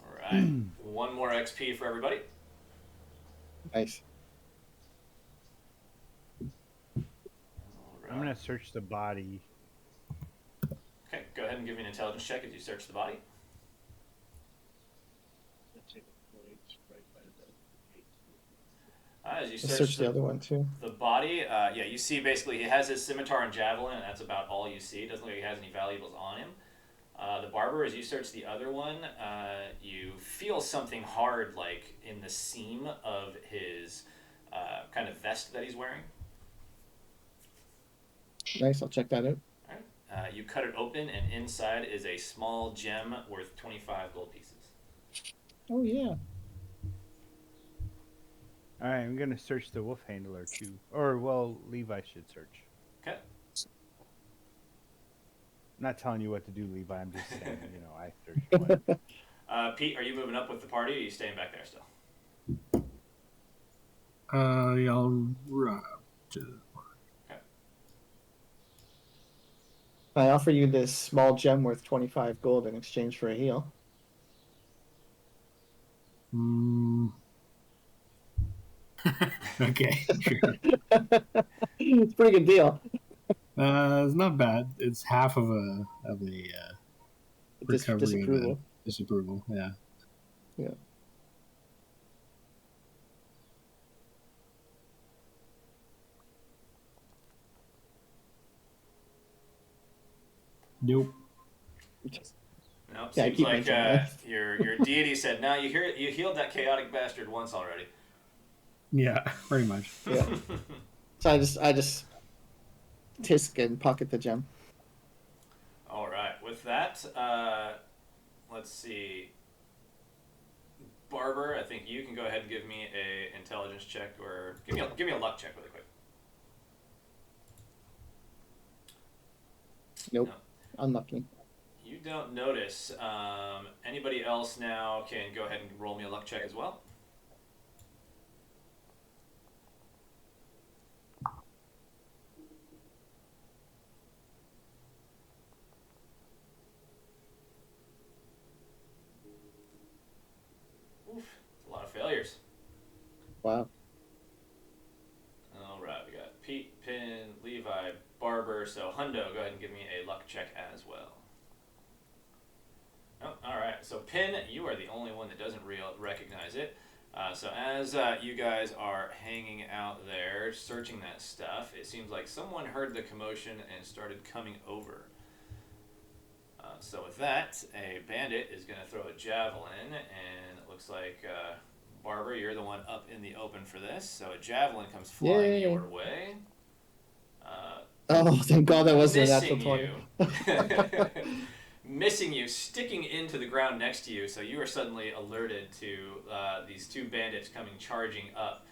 All right, one more XP for everybody. Nice. All I'm right. gonna search the body. Okay, go ahead and give me an intelligence check as you search the body. As you I searched the other one too. the body, yeah, you see basically he has his scimitar and javelin, and that's about all you see. It doesn't look like he has any valuables on him. The barber, as you search the other one, you feel something hard, like in the seam of his kind of vest that he's wearing. Nice, I'll check that out. All right. You cut it open, and inside is a small gem worth 25 gold pieces. Oh yeah. All right, I'm gonna search the wolf handler too, or well, Levi should search. Okay. I'm not telling you what to do, Levi. I'm just saying, I searched one. Pete, are you moving up with the party, or are you staying back there still? Yeah, I'll run up to. I offer you this small gem worth 25 gold in exchange for a heal. Okay, sure. It's a pretty good deal. It's not bad. It's half of a recovery Disapproval. of a disapproval. Yeah. Yeah. Nope. No, Yeah, I seems keep like mentioning that. your deity said, "No, you healed that chaotic bastard once already." Yeah, pretty much. Yeah. So I just tisk and pocket the gem. All right. With that, let's see. Barber, I think you can go ahead and give me a intelligence check, or give me a luck check really quick. Nope. No. Unlucky. You don't notice. Anybody else now can go ahead and roll me a luck check as well. Oof, a lot of failures. Wow. All right, we got Pete, Pin, Levi, Barber. So Hundo, go ahead and give me a luck check as well. Oh, all right. So Pin, you are the only one that doesn't recognize it. So as you guys are hanging out there searching that stuff, it seems like someone heard the commotion and started coming over. So with that, a bandit is going to throw a javelin, and it looks like Barber, you're the one up in the open for this. So a javelin comes flying Yay. your way. Oh, thank God that wasn't a natural Missing 20. you. Missing you, sticking into the ground next to you, so you are suddenly alerted to these two bandits coming charging up.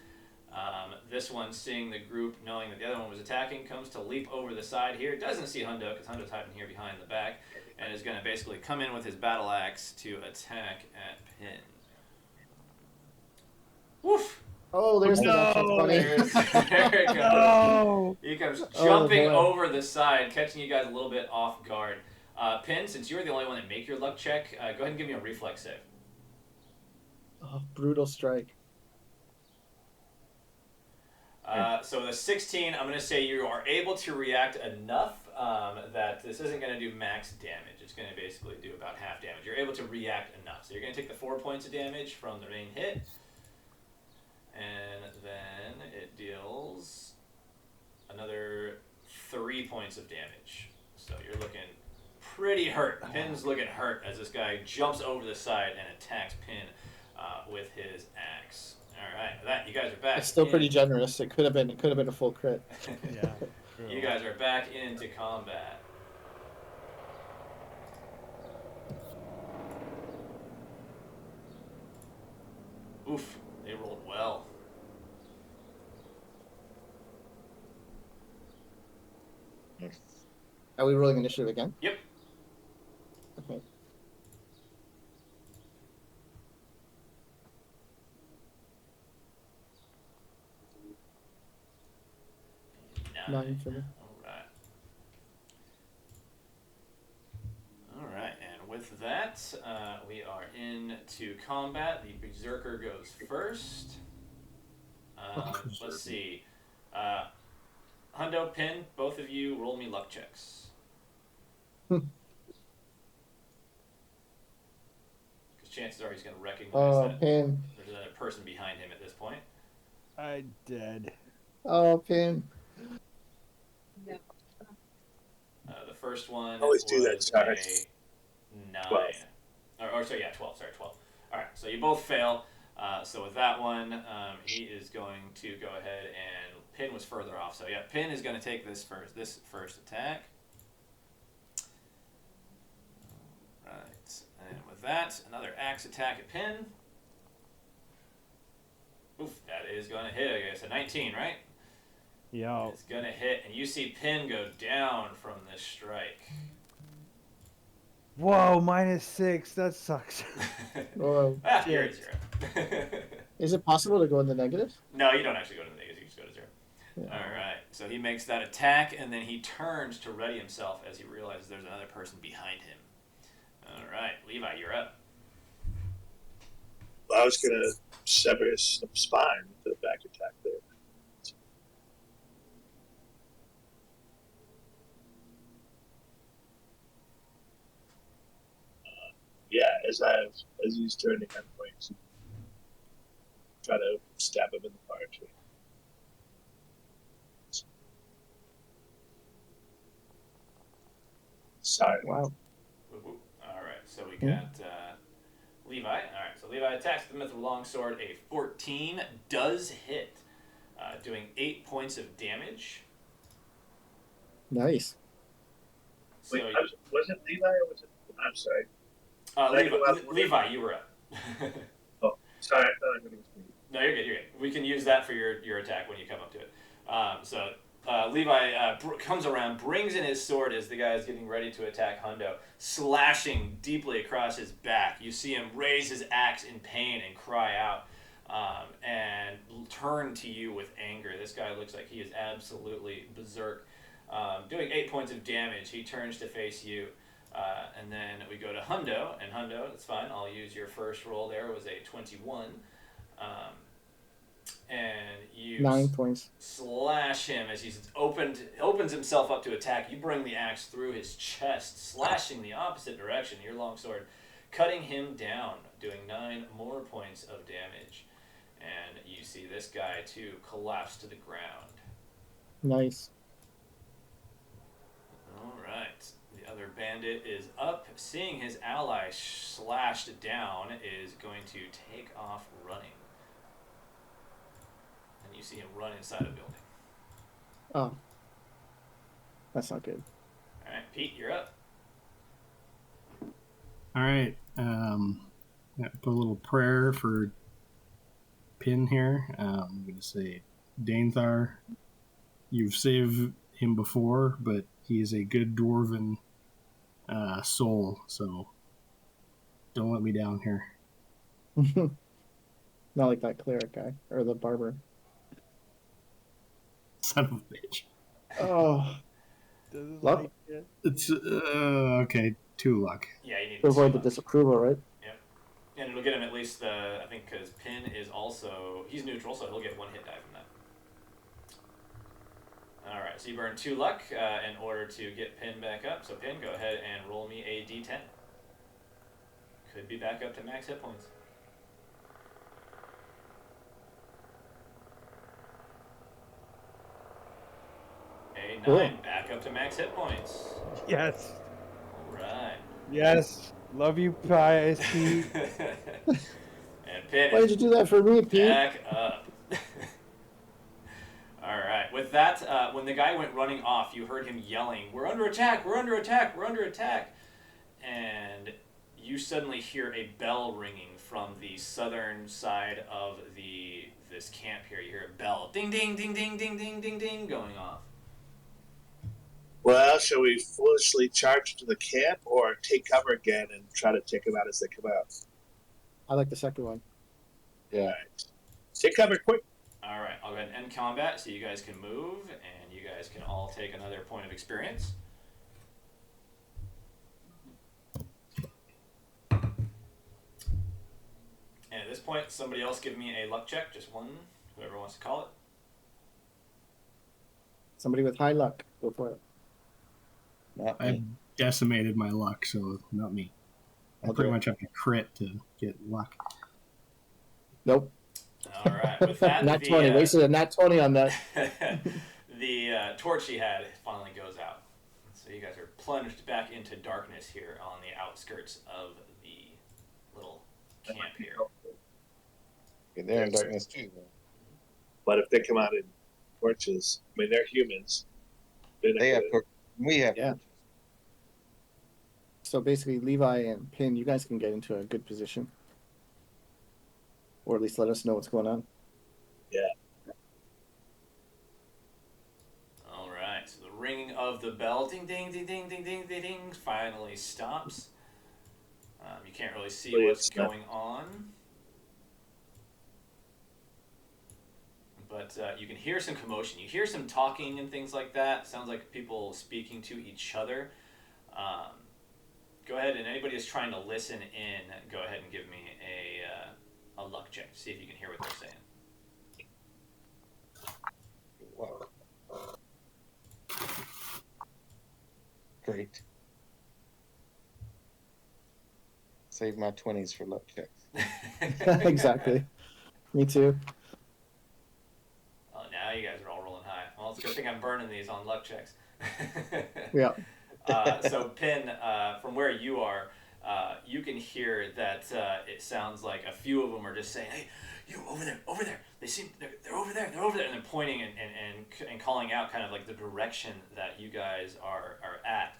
This one, seeing the group, knowing that the other one was attacking, comes to leap over the side here. Doesn't see Hundo, because Hundo's hiding here behind the back, and is going to basically come in with his battle axe to attack at Pin. Woof! Oh, there's the natural 20. There it goes. No! He comes jumping boy. over the side, catching you guys a little bit off guard. Pin, since you're the only one that make your luck check, go ahead and give me a reflex save. Oh, brutal strike. So with a 16, I'm going to say you are able to react enough that this isn't going to do max damage. It's going to basically do about half damage. You're able to react enough. So you're going to take the 4 points of damage from the main hit. And then it deals another 3 points of damage. So you're looking pretty hurt. Pin's looking hurt as this guy jumps over the side and attacks Pin with his axe. All right, that you guys are back. It's still pretty generous. It could have been a full crit. Yeah. You guys are back into combat. Oof, they rolled well. Are we rolling initiative again? Yep. Okay. Nine for me. All right, and with that, we are into combat. The Berserker goes first. Let's see. Hundo, Pin, both of you roll me luck checks. Because chances are he's going to recognize that Pin. there's another person behind him at this point. I'm dead. Oh, Pin. The first one Always do that, was sorry. a 9. 12. 12. Sorry, 12. All right, so you both fail. So with that one, he is going to go ahead and Pin was further off. So yeah, Pin is going to take this first attack. Right, and with that, another axe attack at Pin. Oof, that is going to hit. I guess a 19, right? Yeah. It's going to hit, and you see Pin go down from this strike. Whoa, -6. That sucks. Oh, You're at 0. is it possible to go in the negatives? No, you don't actually go to the negatives. You just go to 0. Yeah. All right. So he makes that attack, and then he turns to ready himself as he realizes there's another person behind him. All right, Levi, you're up. I was going to sever his spine with the back attack there. Yeah, as he's turning, I'm going to try to stab him in the heart. Sorry. Wow. All right, so we got Levi. All right, so Levi attacks the mythical longsword. A 14 does hit, doing 8 points of damage. Nice. So, Wait, was it Levi or was it? I'm sorry. Levi, you were up. Oh, sorry. I thought it was me. No, you're good. You're good. We can use that for your attack when you come up to it. Levi comes around, brings in his sword as the guy is getting ready to attack Hundo, slashing deeply across his back. You see him raise his axe in pain and cry out, and turn to you with anger. This guy looks like he is absolutely berserk. Doing 8 points of damage, he turns to face you. And then we go to Hundo, and Hundo, that's fine. I'll use your first roll there. It was a 21. And you 9 points. slash him as he opens himself up to attack. You bring the axe through his chest, slashing the opposite direction, your longsword, cutting him down, doing 9 more points of damage. And you see this guy, too, collapse to the ground. Nice. All right. The other bandit is up. Seeing his ally slashed down, is going to take off running. And you see him run inside a building. Oh. That's not good. All right, Pete, you're up. All right. Put a little prayer for Pin here. I'm going to say, Danethar, you've saved him before, but he is a good dwarven soul, so don't let me down here. Not like that cleric guy or the barber. Son of a bitch. Oh, Doesn't Luck? like it. It's okay. 2 luck. Yeah, you need to avoid the luck. disapproval, right? And it'll get him at least, I think, because Pin is also, he's neutral, so he'll get 1 hit die from that. All right, so you burn 2 luck in order to get Pin back up. So Pin, go ahead and roll me a d10. Could be back up to max hit points. Cool. back up to max hit points. Yes. All right. Yes. Love you, Pete. And Pin Why did you do that for me, Pete? back up. All right. With that, when the guy went running off, you heard him yelling, "We're under attack! We're under attack! We're under attack!" And you suddenly hear a bell ringing from the southern side of this camp here. You hear a bell, ding, ding, ding, ding, ding, ding, ding, ding, going off. Well, shall we foolishly charge into the camp or take cover again and try to take them out as they come out? I like the second one. Yeah. All right. Take cover quick. All right, I'll go ahead and end combat so you guys can move, and you guys can all take another point of experience. And at this point, somebody else give me a luck check, just one, whoever wants to call it. Somebody with high luck. Go for it. Not I me. decimated my luck, so not me. I pretty much have to crit to get luck. Nope. All right, with that, Nat 20. Wasted a nat 20 on that. the torch he had finally goes out. So you guys are plunged back into darkness here on the outskirts of the little camp here. Okay, they're in darkness too. But if they come out in torches, I mean, they're humans. They have. We have. Yeah. So basically, Levi and Pin, you guys can get into a good position. Or at least let us know what's going on. All right, so the ringing of the bell, ding, ding, ding, ding, ding, ding, ding, ding, finally stops. You can't really see what's going on. But you can hear some commotion. You hear some talking and things like that. Sounds like people speaking to each other. Go ahead, and anybody who's trying to listen in, go ahead and give me a luck check. See if you can hear what they're saying. Wow. Great. Save my 20s for luck checks. Exactly. Me too. Oh, now you guys are all rolling high. Well, it's a good thing I'm burning these on luck checks. Yeah. So, Pin, from where you are, you can hear that it sounds like a few of them are just saying, "Hey, you over there, over there. They're over there, they're over there," and they're pointing and calling out kind of like the direction that you guys are at,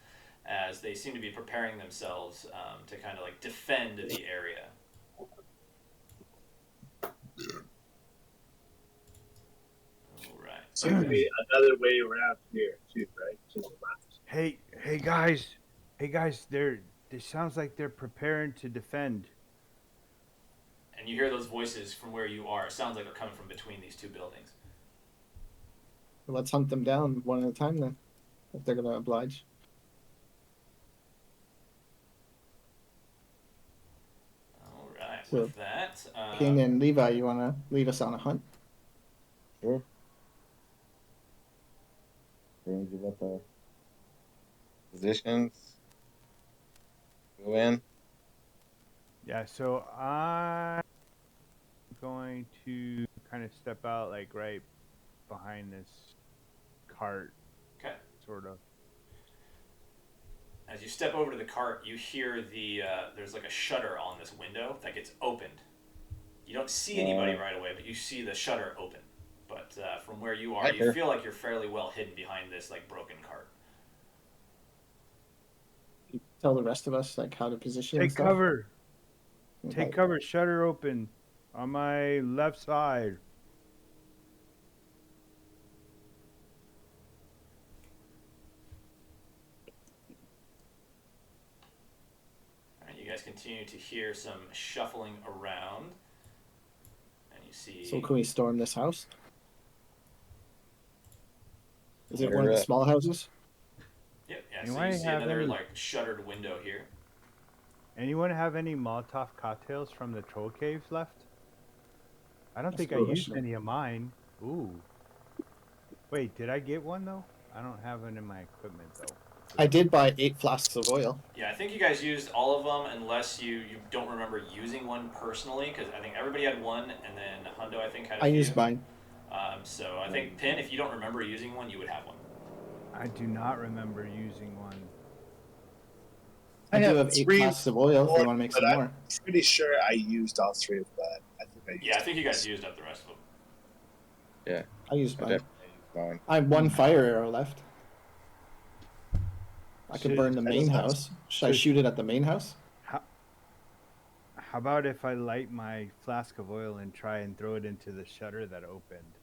as they seem to be preparing themselves to kind of like defend the area. All right. So it could be another way around here, too, right? To the left. Hey guys, it sounds like they're preparing to defend. And you hear those voices from where you are. It sounds like they're coming from between these two buildings. Let's hunt them down one at a time then, if they're going to oblige. All right. So, With that, Pin and Levi, you want to lead us on a hunt? Sure. We're gonna give up our positions. Go in. Yeah, so I'm going to kind of step out like right behind this cart, okay. sort of. As you step over to the cart, you hear there's like a shutter on this window that gets opened. You don't see anybody right away, but you see the shutter open. But from where you are, you feel like you're fairly well hidden behind this like broken cart. You tell the rest of us like how to position. and Take stuff? cover. Okay. Take cover. Shutter open on my left side. All right, you guys continue to hear some shuffling around, and you see. So can we storm this house? Is it Where one of the at? small houses? Yep. Yeah. You So might you see have another any- like shuttered window here. Anyone have any Molotov cocktails from the troll caves left? I don't That's think a I good used question. any of mine. Ooh. Wait, did I get one though? I don't have one in my equipment though. I did buy 8 flasks of oil. Yeah, I think you guys used all of them unless you don't remember using one personally, because I think everybody had one, and then Hundo I think had a I few. used mine. So I think Pin, if you don't remember using one, you would have one. I do not remember using one. I do have 8 3 flasks of oil if more, you want to make some but more. I'm pretty sure I used all 3 of that. I think I used Yeah, I think you guys those. used up the rest of them. Yeah, I used I mine. definitely used mine. I have 1 fire arrow left. I could Should- burn the I main don't know. house. Should I shoot it at the main house? How about if I light my flask of oil and try and throw it into the shutter that opened?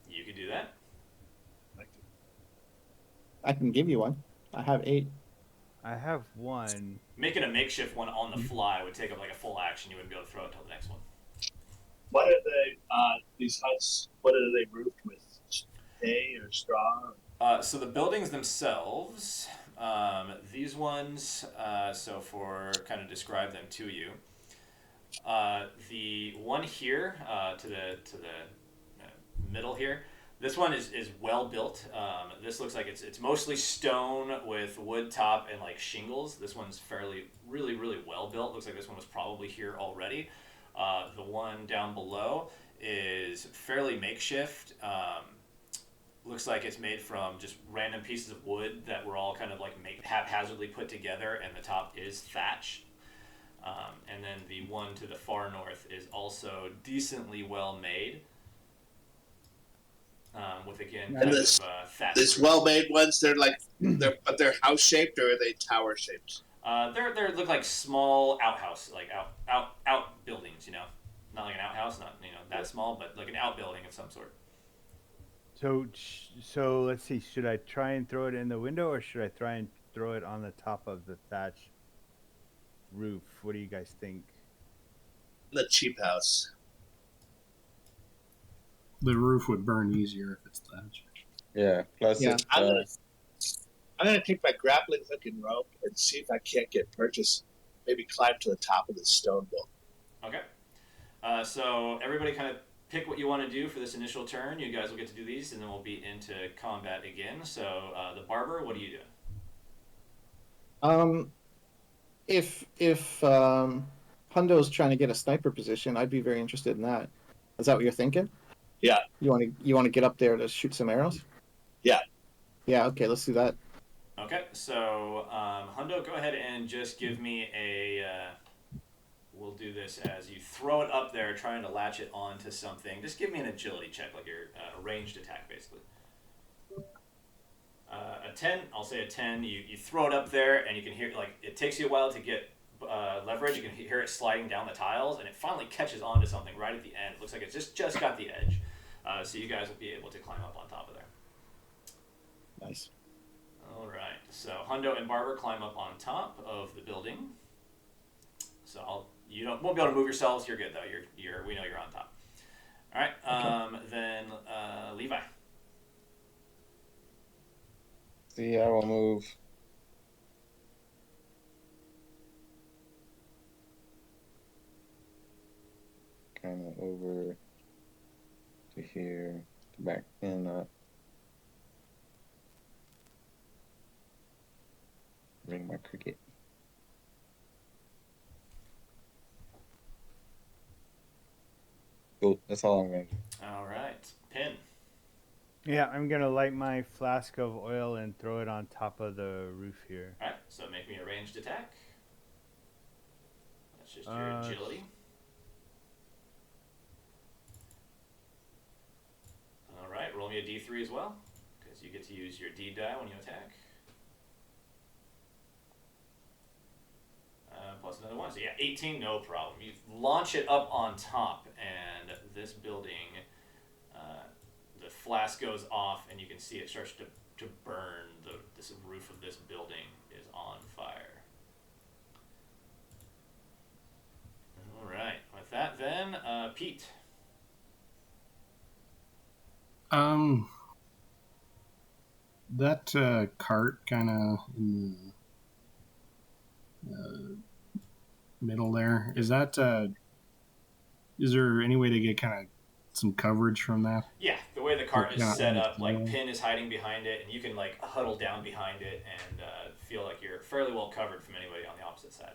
You could do that. I can give you one. I have 8. I have one. Making a makeshift one on the fly would take up like a full action. You wouldn't be able to throw it until the next one. What are they? These huts. What are they roofed with? Hay or straw? So the buildings themselves, these ones. So for kind of describe them to you, the one here to the middle here. This one is well built. This looks like it's mostly stone with wood top and like shingles. This one's really well built. Looks like this one was probably here already. The one down below is fairly makeshift. Looks like it's made from just random pieces of wood that were all kind of like haphazardly put together, and the top is thatch. And then the one to the far north is also decently well made. With again kind this- of thatch. These roof. well-made ones. They're house shaped or are they tower shaped? They look like small outhouse, like out buildings. You know, not like an outhouse, not that small, but like an outbuilding of some sort. So let's see. Should I try and throw it in the window, or should I try and throw it on the top of the thatch roof? What do you guys think? The cheap house. The roof would burn easier if it's thatch. Yeah. Plus, Yeah. it's, I'm gonna take my grappling hook and rope and see if I can't get purchase. Maybe climb to the top of the stone wall. Okay. So everybody kind of pick what you want to do for this initial turn. You guys will get to do these, and then we'll be into combat again. So the barber, what are you doing? If Hundo's trying to get a sniper position, I'd be very interested in that. Is that what you're thinking? Yeah. You want to get up there to shoot some arrows? Yeah. Yeah. Okay. Let's do that. Okay. So Hundo, go ahead and just give me a. We'll do this as you throw it up there, trying to latch it onto something. Just give me an agility check, like your ranged attack, basically. A 10, I'll say a 10. You throw it up there, and you can hear, like, it takes you a while to get leverage. You can hear it sliding down the tiles, and it finally catches onto something right at the end. It looks like it's just got the edge. So you guys will be able to climb up on top of there. Nice. All right. So Hundo and Barber climb up on top of the building. So you won't be able to move yourselves. You're good though. We know you're on top. All right. Then Levi. see, I will move. Kind of over to here, to back in up. Bring my cricket. Cool. That's all I'm going to do. All right. Pin. Yeah, I'm gonna light my flask of oil and throw it on top of the roof here. All right. So make me a ranged attack. That's just your agility. All right. Roll me a d3 as well, because you get to use your d die when you attack. Plus another one. So yeah, 18, no problem. You launch it up on top, and this building, the flask goes off, and you can see it starts to burn. This roof of this building is on fire. All right. With that, then, Pete. That cart kind of in the middle there, is that is there any way to get kind of some coverage from that? Yeah, the way the cart is Yeah, set up, like yeah. Pin is hiding behind it, and you can like huddle down behind it and feel like you're fairly well covered from anybody on the opposite side.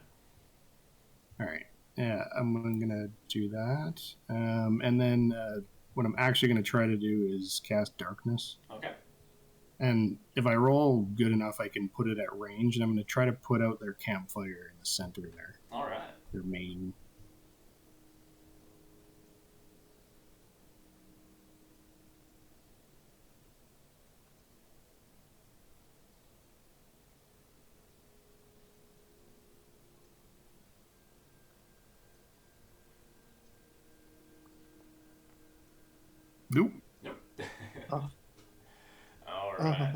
All right, yeah, I'm gonna do that, and then what I'm actually gonna try to do is cast darkness. Okay. And if I roll good enough, I can put it at range, and I'm going to try to put out their campfire in the center there. All right. Their main. Nope. Nope. Oh. All right.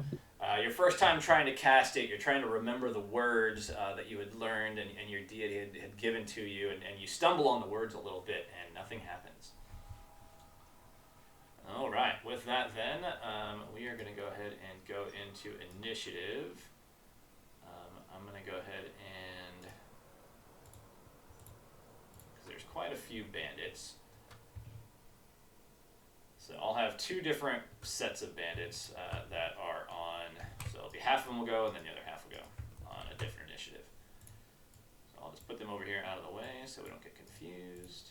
Your first time trying to cast it, you're trying to remember the words that you had learned and your deity had given to you, and you stumble on the words a little bit, and nothing happens. All right. With that, then, we are going to go ahead and go into initiative. I'm going to go ahead and... because there's quite a few bandits. So I'll have two different sets of bandits that are on, so it'll be half of them will go and then the other half will go on a different initiative. So I'll just put them over here out of the way so we don't get confused.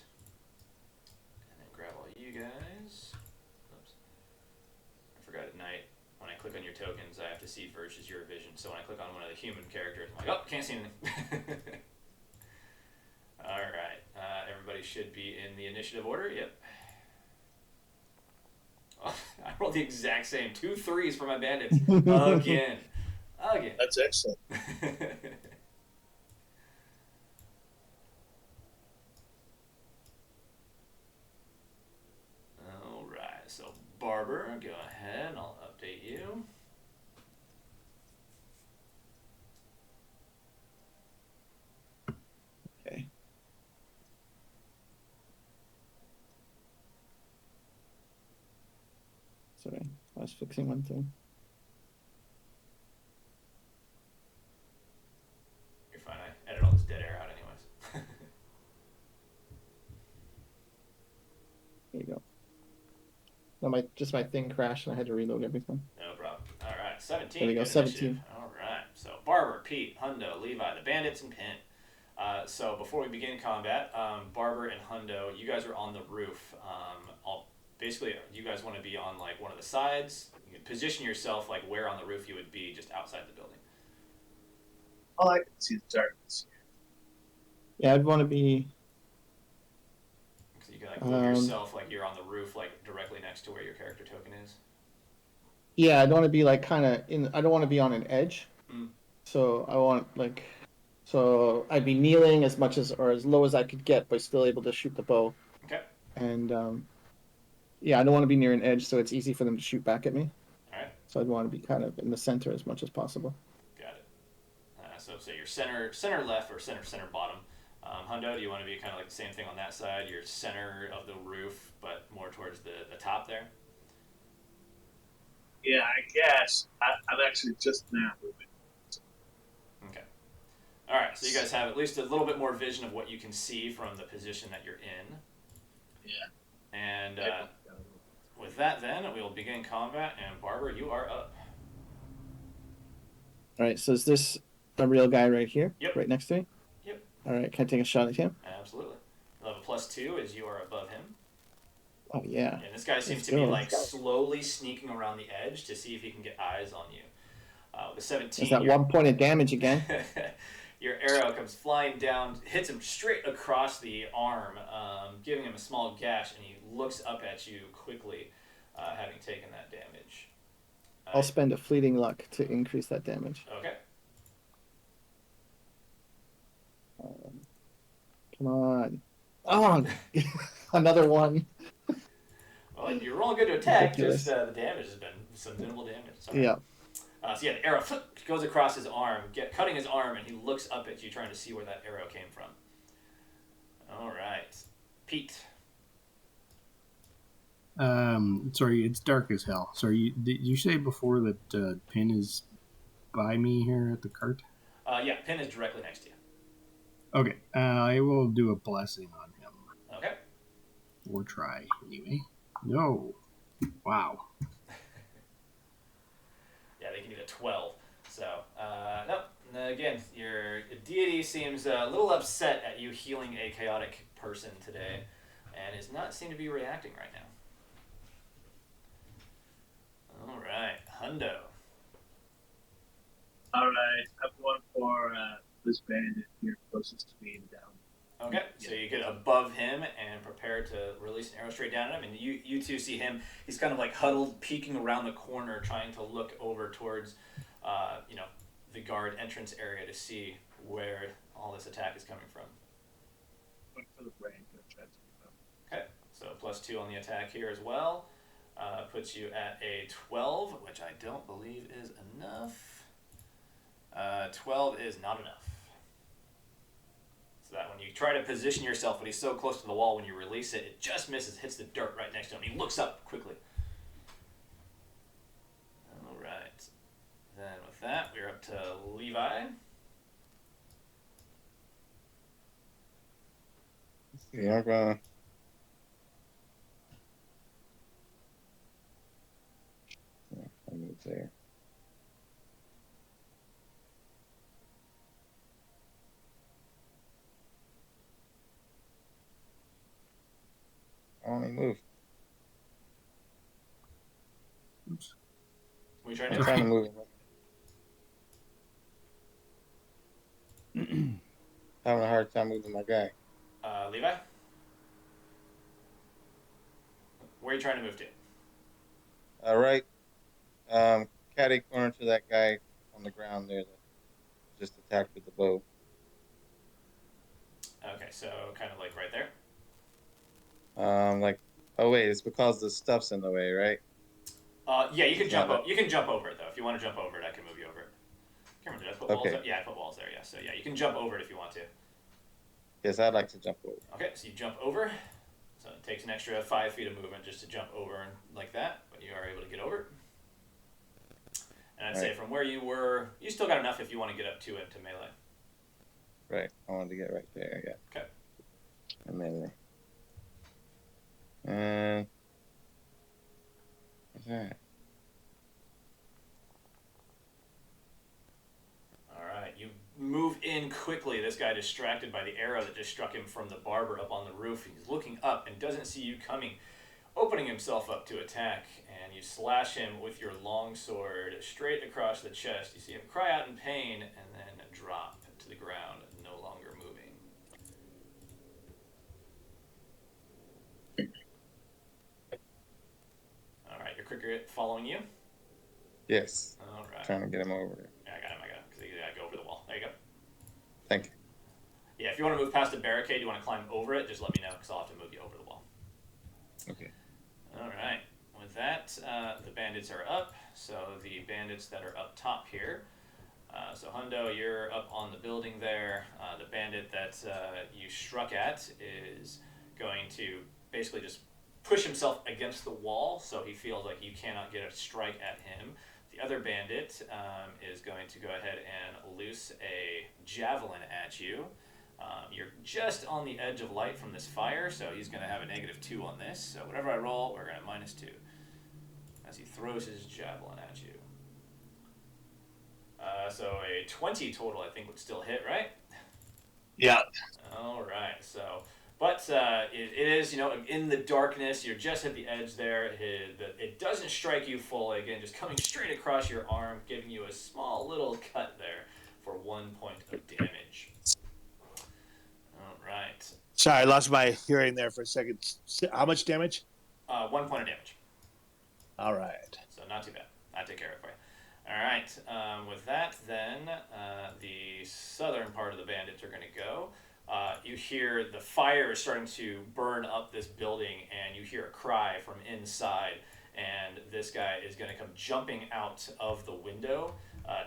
And then grab all you guys. Oops. I forgot at night, when I click on your tokens, I have to see versus your vision. So when I click on one of the human characters, I'm like, oh, can't see anything. Alright, everybody should be in the initiative order, yep. Oh, I rolled the exact same 2 3s for my bandits again. That's excellent. All right, so Barber, go ahead. I'll update you. Okay. Sorry, I was fixing one thing. You're fine. I edit all this dead air out anyways. There you go. No, my thing crashed and I had to reload everything. No problem. All right, 17. There we go, good 17. initiative. All right, so Barber, Pete, Hundo, Levi, the bandits, and Pin. So before we begin combat, Barber and Hundo, you guys are on the roof. Basically, you guys want to be on like one of the sides. You can position yourself like where on the roof you would be just outside the building. Oh, I can see the darkness. Yeah, I'd want to be. So you can like move yourself like you're on the roof, like directly next to where your character token is. Yeah, I'd want to be like kind of in. I don't want to be on an edge. Mm. So I want like. So I'd be kneeling as much as or as low as I could get, but still able to shoot the bow. Okay. And yeah, I don't want to be near an edge, so it's easy for them to shoot back at me. All right. So I'd want to be kind of in the center as much as possible. Got it. So say your center left or center bottom. Hundo, do you want to be kind of like the same thing on that side? Your center of the roof, but more towards the top there. Yeah, I guess. I'm actually just now moving. Okay. All right. So you guys have at least a little bit more vision of what you can see from the position that you're in. Yeah. And with that, then we will begin combat. And Barber, you are up. All right. So is this the real guy right here? Yep. Right next to me? Yep. All right. Can I take a shot at him? Absolutely. Level +2 as you are above him. Oh yeah. And this guy seems Let's to be go. like slowly sneaking around the edge to see if he can get eyes on you. With a 17, Is that 1 point of damage again? your arrow comes flying down, hits him straight across the arm, giving him a small gash, and he looks up at you quickly, having taken that damage. I'll spend a fleeting luck to increase that damage. Okay. Come on. Oh, another one. Well, you're rolling good to attack, Ridiculous. just the damage has been some minimal damage. Sorry. Yeah. So yeah, the arrow goes across his arm, cutting his arm, and he looks up at you, trying to see where that arrow came from. All right, Pete. Sorry, it's dark as hell. Sorry, did you say before that Pin is by me here at the cart? Yeah, Pin is directly next to you. Okay, I will do a blessing on him. Okay. Or try, anyway. No. Wow. Yeah, they can get a 12. So, nope. Again, your deity seems a little upset at you healing a chaotic person today, and does not seem to be reacting right now. All right, Hundo. All right, I'm going for this bandit here closest to me down. Okay, so you get above him and prepare to release an arrow straight down at him, and you two see him. He's kind of like huddled, peeking around the corner, trying to look over towards, the guard entrance area to see where all this attack is coming from. Going for the brain. Okay, so +2 on the attack here as well. Puts you at a 12, which I don't believe is enough. 12 is not enough. So that when you try to position yourself, when he's so close to the wall, when you release it, it just misses, hits the dirt right next to him. He looks up quickly. All right. Then with that, we're up to Levi. Yeah, I'm gonna. I'll move there. I only move. Oops. What are you trying I'm to do? trying to move. Having a hard time moving my guy. Levi? Where are you trying to move to? All right. Catty corner to that guy on the ground there that just attacked with the bow. Okay, so kind of like right there. Oh wait, it's because the stuff's in the way, right? Yeah, you can It's jump. not You can jump over it though. If you want to jump over it, I can move you over it. Can't remember. Did I put walls Okay. there? Yeah, I put walls there. Yeah, so yeah, you can jump over it if you want to. Yes, I'd like to jump over. Okay, so you jump over. So it takes an extra 5 feet of movement just to jump over and like that, but you are able to get over it. And I'd say Right. from where you were, you still got enough if you want to get up to it to melee. Right. I wanted to get right there. Yeah. Okay. And then. And. What's that? All right, you move in quickly. This guy distracted by the arrow that just struck him from the barber up on the roof. He's looking up and doesn't see you coming, opening himself up to attack, and you slash him with your longsword straight across the chest. You see him cry out in pain and then drop to the ground, no longer moving. All right, your cricket following you. Yes. All right. Trying to get him over there. Yeah, I got him. Because you gotta go over the wall. There you go. Thank you. Yeah, if you want to move past the barricade, you want to climb over it, just let me know, because I'll have to move you over the wall. Okay. All right. With that, the bandits are up. So the bandits that are up top here. So Hundo, you're up on the building there. The bandit that you struck at is going to basically just push himself against the wall, so he feels like you cannot get a strike at him. The other bandit is going to go ahead and loose a javelin at you. You're just on the edge of light from this fire, so he's going to have a -2 on this. So whatever I roll, we're going to -2 as he throws his javelin at you. So a 20 total, I think, would still hit, right? Yeah. All right. So, but it is, in the darkness. You're just at the edge there. It doesn't strike you fully. Again, just coming straight across your arm, giving you a small little cut there for 1 point of damage. All right. Sorry, I lost my hearing there for a second. How much damage? 1 point of damage. All right. So not too bad. I take care of it for you. All right. With that, then the southern part of the bandits are going to go. You hear the fire is starting to burn up this building, and you hear a cry from inside. And this guy is going to come jumping out of the window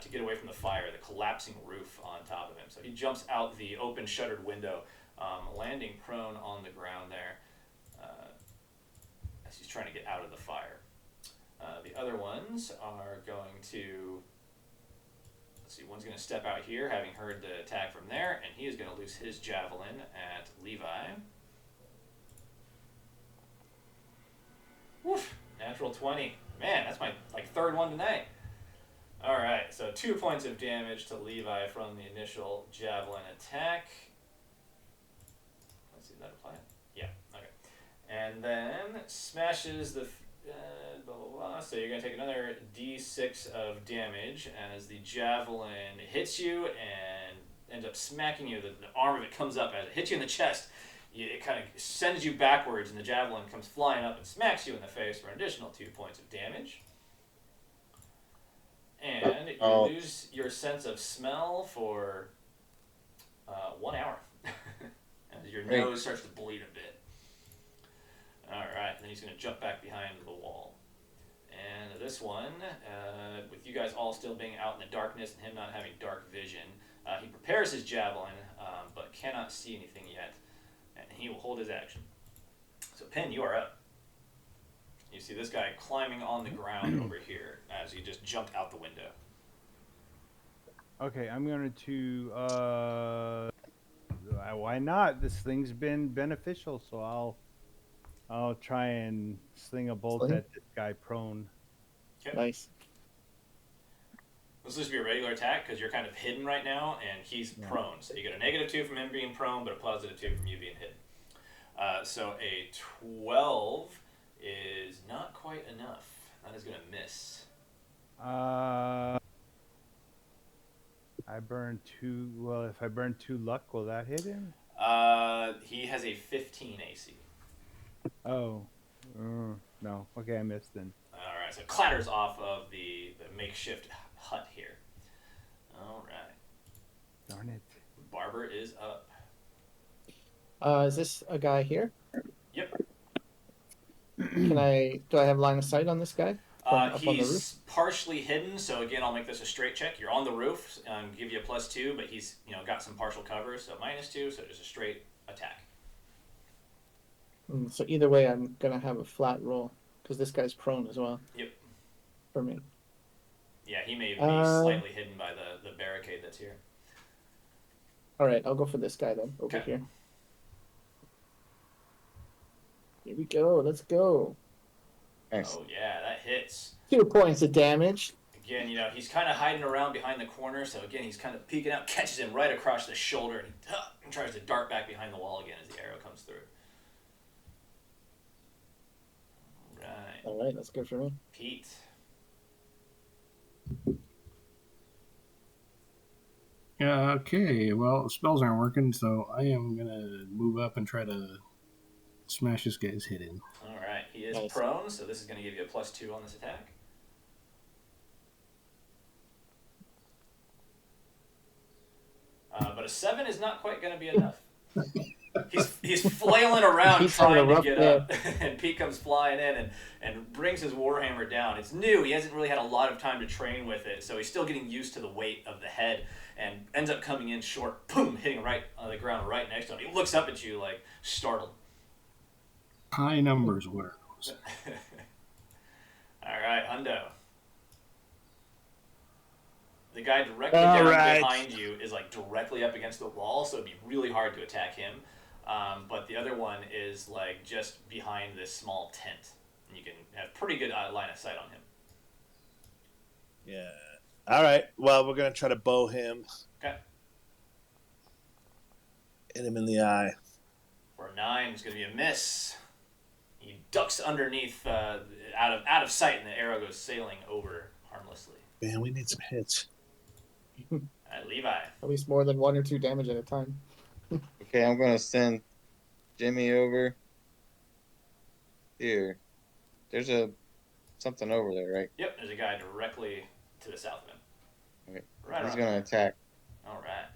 to get away from the fire, the collapsing roof on top of him. So he jumps out the open shuttered window, landing prone on the ground there as he's trying to get out of the fire. The other ones are going to, let's see, one's going to step out here, having heard the attack from there, and he is going to loose his javelin at Levi. Woof, natural 20. Man, that's my third one tonight. All right, so 2 points of damage to Levi from the initial javelin attack. Let's see, does that apply? Yeah, okay. And then smashes the blah, blah, blah, So you're going to take another d6 of damage as the javelin hits you and ends up smacking you. The arm of it comes up. As it hits you in the chest, it kind of sends you backwards, and the javelin comes flying up and smacks you in the face for an additional 2 points of damage. And you lose your sense of smell for 1 hour. As your nose starts to bleed a bit. Alright, then he's going to jump back behind the wall. And this one, with you guys all still being out in the darkness and him not having dark vision, he prepares his javelin, but cannot see anything yet. And he will hold his action. So, Pin, you are up. You see this guy climbing on the ground over here as he just jumped out the window. Okay, I'm going to why not? This thing's been beneficial, so I'll try and sling a bolt at this guy prone. Okay. Nice. This will just be a regular attack because you're kind of hidden right now, and he's prone. So you get a -2 from him being prone, but a +2 from you being hidden. So a 12 is not quite enough. That is going to miss. I burn 2. Well, if I burn 2 luck, will that hit him? He has a 15 AC. Oh, no. Okay, I missed then. All right, so it clatters off of the makeshift hut here. All right. Darn it. Barber is up. Is this a guy here? Yep. Do I have line of sight on this guy? Up on the roof? He's partially hidden, so again, I'll make this a straight check. You're on the roof, give you a +2, but he's got some partial cover, so -2, so just a straight attack. So either way, I'm gonna have a flat roll because this guy's prone as well. Yep. For me. Yeah, he may be slightly hidden by the barricade that's here. All right, I'll go for this guy then over Okay. here. Here we go. Let's go. Nice. Oh yeah, that hits. 2 points of damage. Again, he's kind of hiding around behind the corner, so again, he's kind of peeking out, catches him right across the shoulder, and he tries to dart back behind the wall again as the arrow comes through. Right. All right, that's good for me. Pete. Yeah, okay. Well, spells aren't working, so I am going to move up and try to smash this guy's head in. All right, he is Nice. prone, so this is going to give you a +2 on this attack. But a 7 is not quite going to be enough. He's flailing around He's having a trying to rough get day. up, and Pete comes flying in and brings his warhammer down. It's new. He hasn't really had a lot of time to train with it, so he's still getting used to the weight of the head and ends up coming in short, boom, hitting right on the ground right next to him. He looks up at you like startled. High numbers, what are those? All right, Hundo. The guy directly down behind you is like directly up against the wall, so it'd be really hard to attack him. But the other one is like just behind this small tent, and you can have pretty good line of sight on him. Yeah. All right. Well, we're gonna try to bow him. Okay. Hit him in the eye. For a 9, it's going to be a miss. He ducks underneath, out of sight, and the arrow goes sailing over harmlessly. Man, we need some hits. Levi. At least more than 1 or 2 damage at a time. Okay, I'm gonna send Jimmy over here. There's something over there, right? Yep, there's a guy directly to the south of him. Okay. Right He's on. gonna attack. All right.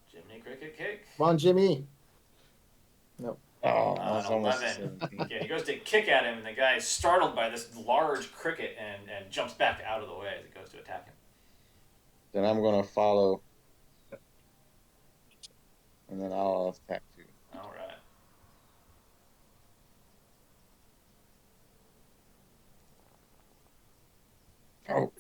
Jiminy Cricket kick. Come on, Jimmy. No. Oh, I was An almost 11. 17. Yeah, he goes to kick at him, and the guy is startled by this large cricket and jumps back out of the way as he goes to attack him. Then I'm gonna follow, and then I'll attack too. All right. Oh,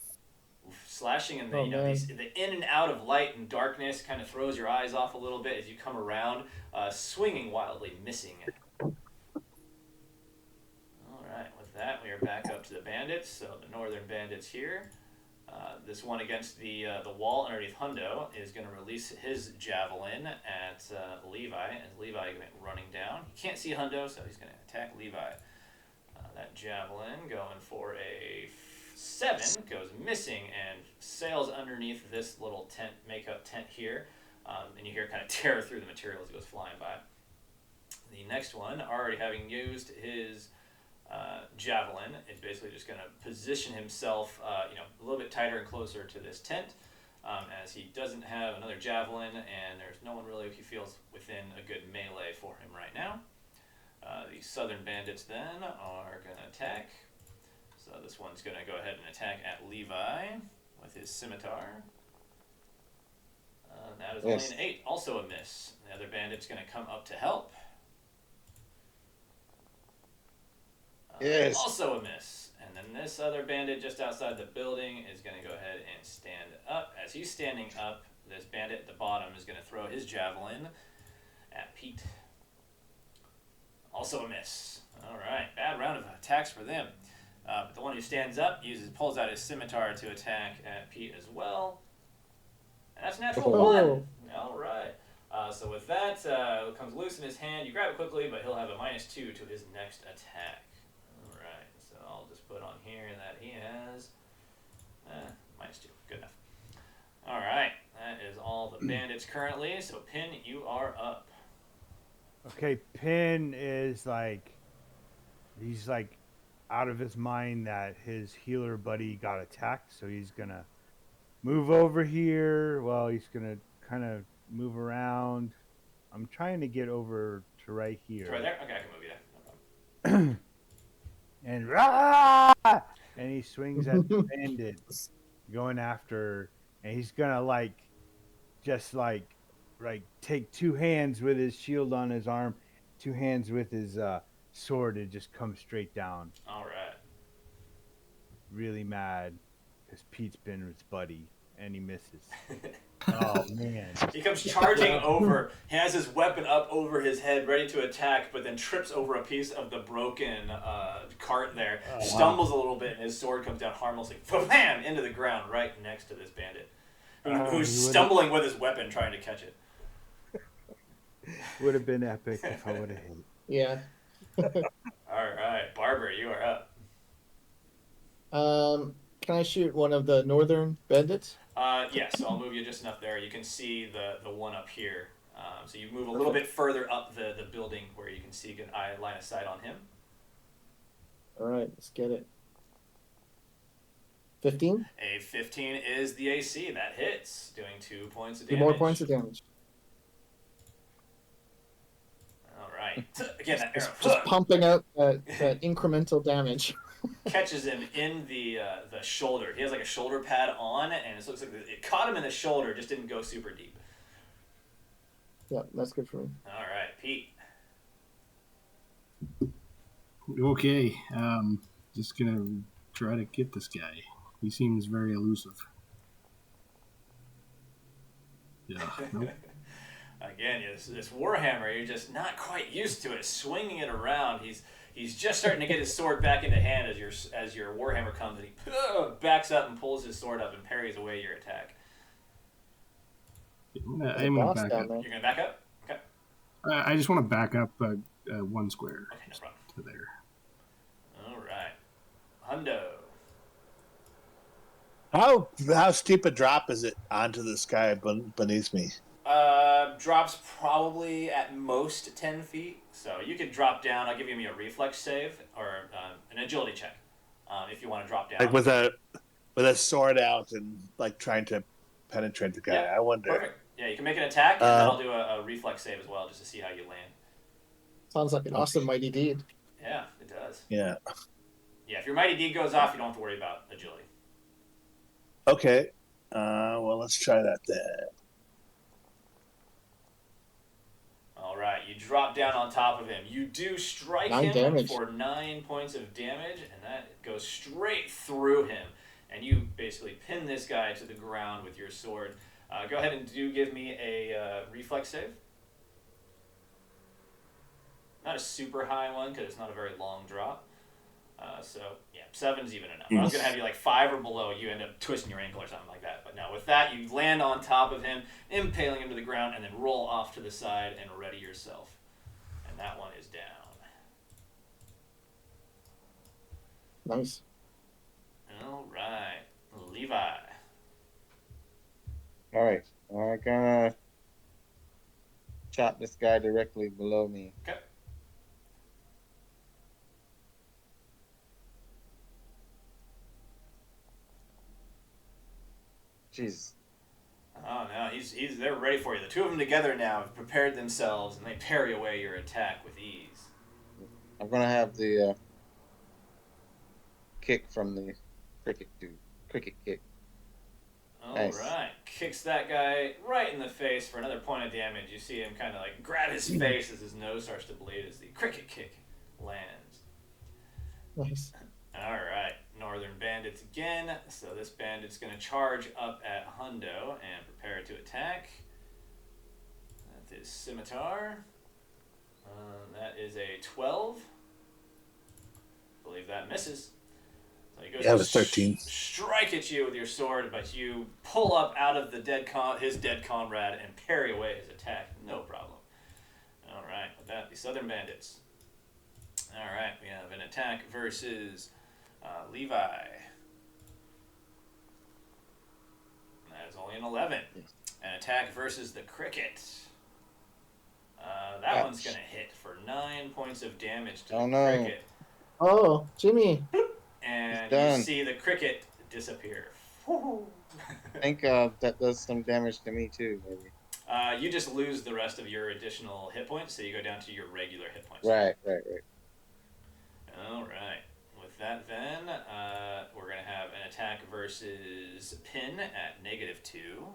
Oof, slashing in the Oh, man. the in and out of light and darkness kind of throws your eyes off a little bit as you come around, swinging wildly, missing. All right, with that we are back up to the bandits. So the northern bandits here. This one against the wall underneath Hundo is going to release his javelin at Levi, as Levi went running down. He can't see Hundo, so he's going to attack Levi. That javelin going for a 7 goes missing and sails underneath this little tent, makeup tent here. And you hear it kind of tear through the material as it goes flying by. The next one, already having used his javelin, is basically just going to position himself a little bit tighter and closer to this tent, as he doesn't have another javelin and there's no one really he feels within a good melee for him right now. The southern bandits then are going to attack. So this one's going to go ahead and attack at Levi with his scimitar. That is only an 8, also a miss. The other bandit's going to come up to help. Yes. Also a miss. And then this other bandit just outside the building is going to go ahead and stand up. As he's standing up, this bandit at the bottom is going to throw his javelin at Pete. Also a miss. All right, bad round of attacks for them. But the one who stands up pulls out his scimitar to attack at Pete as well. And that's natural 1. All right. So with that, it comes loose in his hand. You grab it quickly, but he'll have a -2 to his next attack. All right. So I'll just put on here that he has -2. Good enough. All right. That is all the bandits currently. So Pin, you are up. Okay, Pin is he's out of his mind that his healer buddy got attacked, so he's gonna move over here. Well, he's gonna kind of move around. I'm trying to get over to right here. Right there? Okay, I can move you there. No problem. And rah! And he swings at the bandits going after, and he's gonna just take 2 hands with his shield on his arm, 2 hands with his sword, and just come straight down. All right. Really mad because Pete's been his buddy and he misses. Oh man. He comes charging over. He has his weapon up over his head, ready to attack, but then trips over a piece of the broken cart there, stumbles a little bit, and his sword comes down harmlessly, bam, into the ground right next to this bandit, who's stumbling with his weapon trying to catch it. Would have been epic if I would have hit. Yeah. All right, Barber, you are up. Can I shoot one of the northern bandits? Yes, so I'll move you just enough there. You can see the one up here. So you move a little bit further up the building where you can see a good line of sight on him. All right, let's get it. 15? A 15 is the AC. That hits, doing 2 points of 2 damage. more points of damage. All right. Again, that arrow Just pumping out that incremental damage. catches him in the shoulder. He has like a shoulder pad on, and it looks like it caught him in the shoulder, just didn't go super deep. Yeah, that's good for me. All right, Pete. Okay, just gonna try to get this guy. He seems very elusive. Yeah. Nope. Again, this Warhammer, you're just not quite used to it. Swinging it around, he's just starting to get his sword back into hand as your Warhammer comes, and he backs up and pulls his sword up and parries away your attack. I'm gonna back up. You're gonna back up? Okay. I just want to back up 1 square. Okay, no problem. To there. All right, Hundo. How steep a drop is it onto this guy beneath me? Drops probably at most 10 feet. So you could drop down. I'll give you a reflex save or an agility check if you want to drop down. Like with a sword out and like trying to penetrate the guy. Yeah, I wonder. Perfect. Yeah, you can make an attack, and then I'll do a reflex save as well, just to see how you land. Sounds like an awesome mighty deed. Yeah, it does. Yeah. Yeah, if your mighty deed goes off, you don't have to worry about agility. Okay. Well, let's try that then. All right, you drop down on top of him. You do strike 9 him damage. for 9 points of damage, and that goes straight through him. And you basically pin this guy to the ground with your sword. Go ahead and give me a reflex save. Not a super high one because it's not a very long drop. So, yeah, 7's even enough. I was going to have you like 5 or below, you end up twisting your ankle or something like that. But no, with that, you land on top of him, impaling him to the ground, and then roll off to the side and ready yourself. And that one is down. Nice. All right, Levi. All right. I'm gonna chop this guy directly below me. Okay. Jesus. Oh no, they're ready for you. The two of them together now have prepared themselves, and they parry away your attack with ease. I'm gonna have the kick from the cricket dude. Cricket kick. All Nice. right, kicks that guy right in the face for another point of damage. You see him kind of like grab his face as his nose starts to bleed as the cricket kick lands. Nice. All right, Northern Bandits again. So this bandit's going to charge up at Hundo and prepare to attack. That is Scimitar. That is a 12. I believe that misses. So he goes Yeah, it to was 13. strike at you with your sword, but you pull up out of the his dead comrade and parry away his attack. No problem. All right, with that, the Southern Bandits. All right, we have an attack versus Levi. That is only an 11. An attack versus the Cricket. That one's going to hit for 9 points of damage to the Cricket. Oh, Jimmy. And done. you see the Cricket disappear. I think that does some damage to me too, maybe. You just lose the rest of your additional hit points, so you go down to your regular hit points. Right. All right. With that, then, we're going to have an attack versus Pin at -2.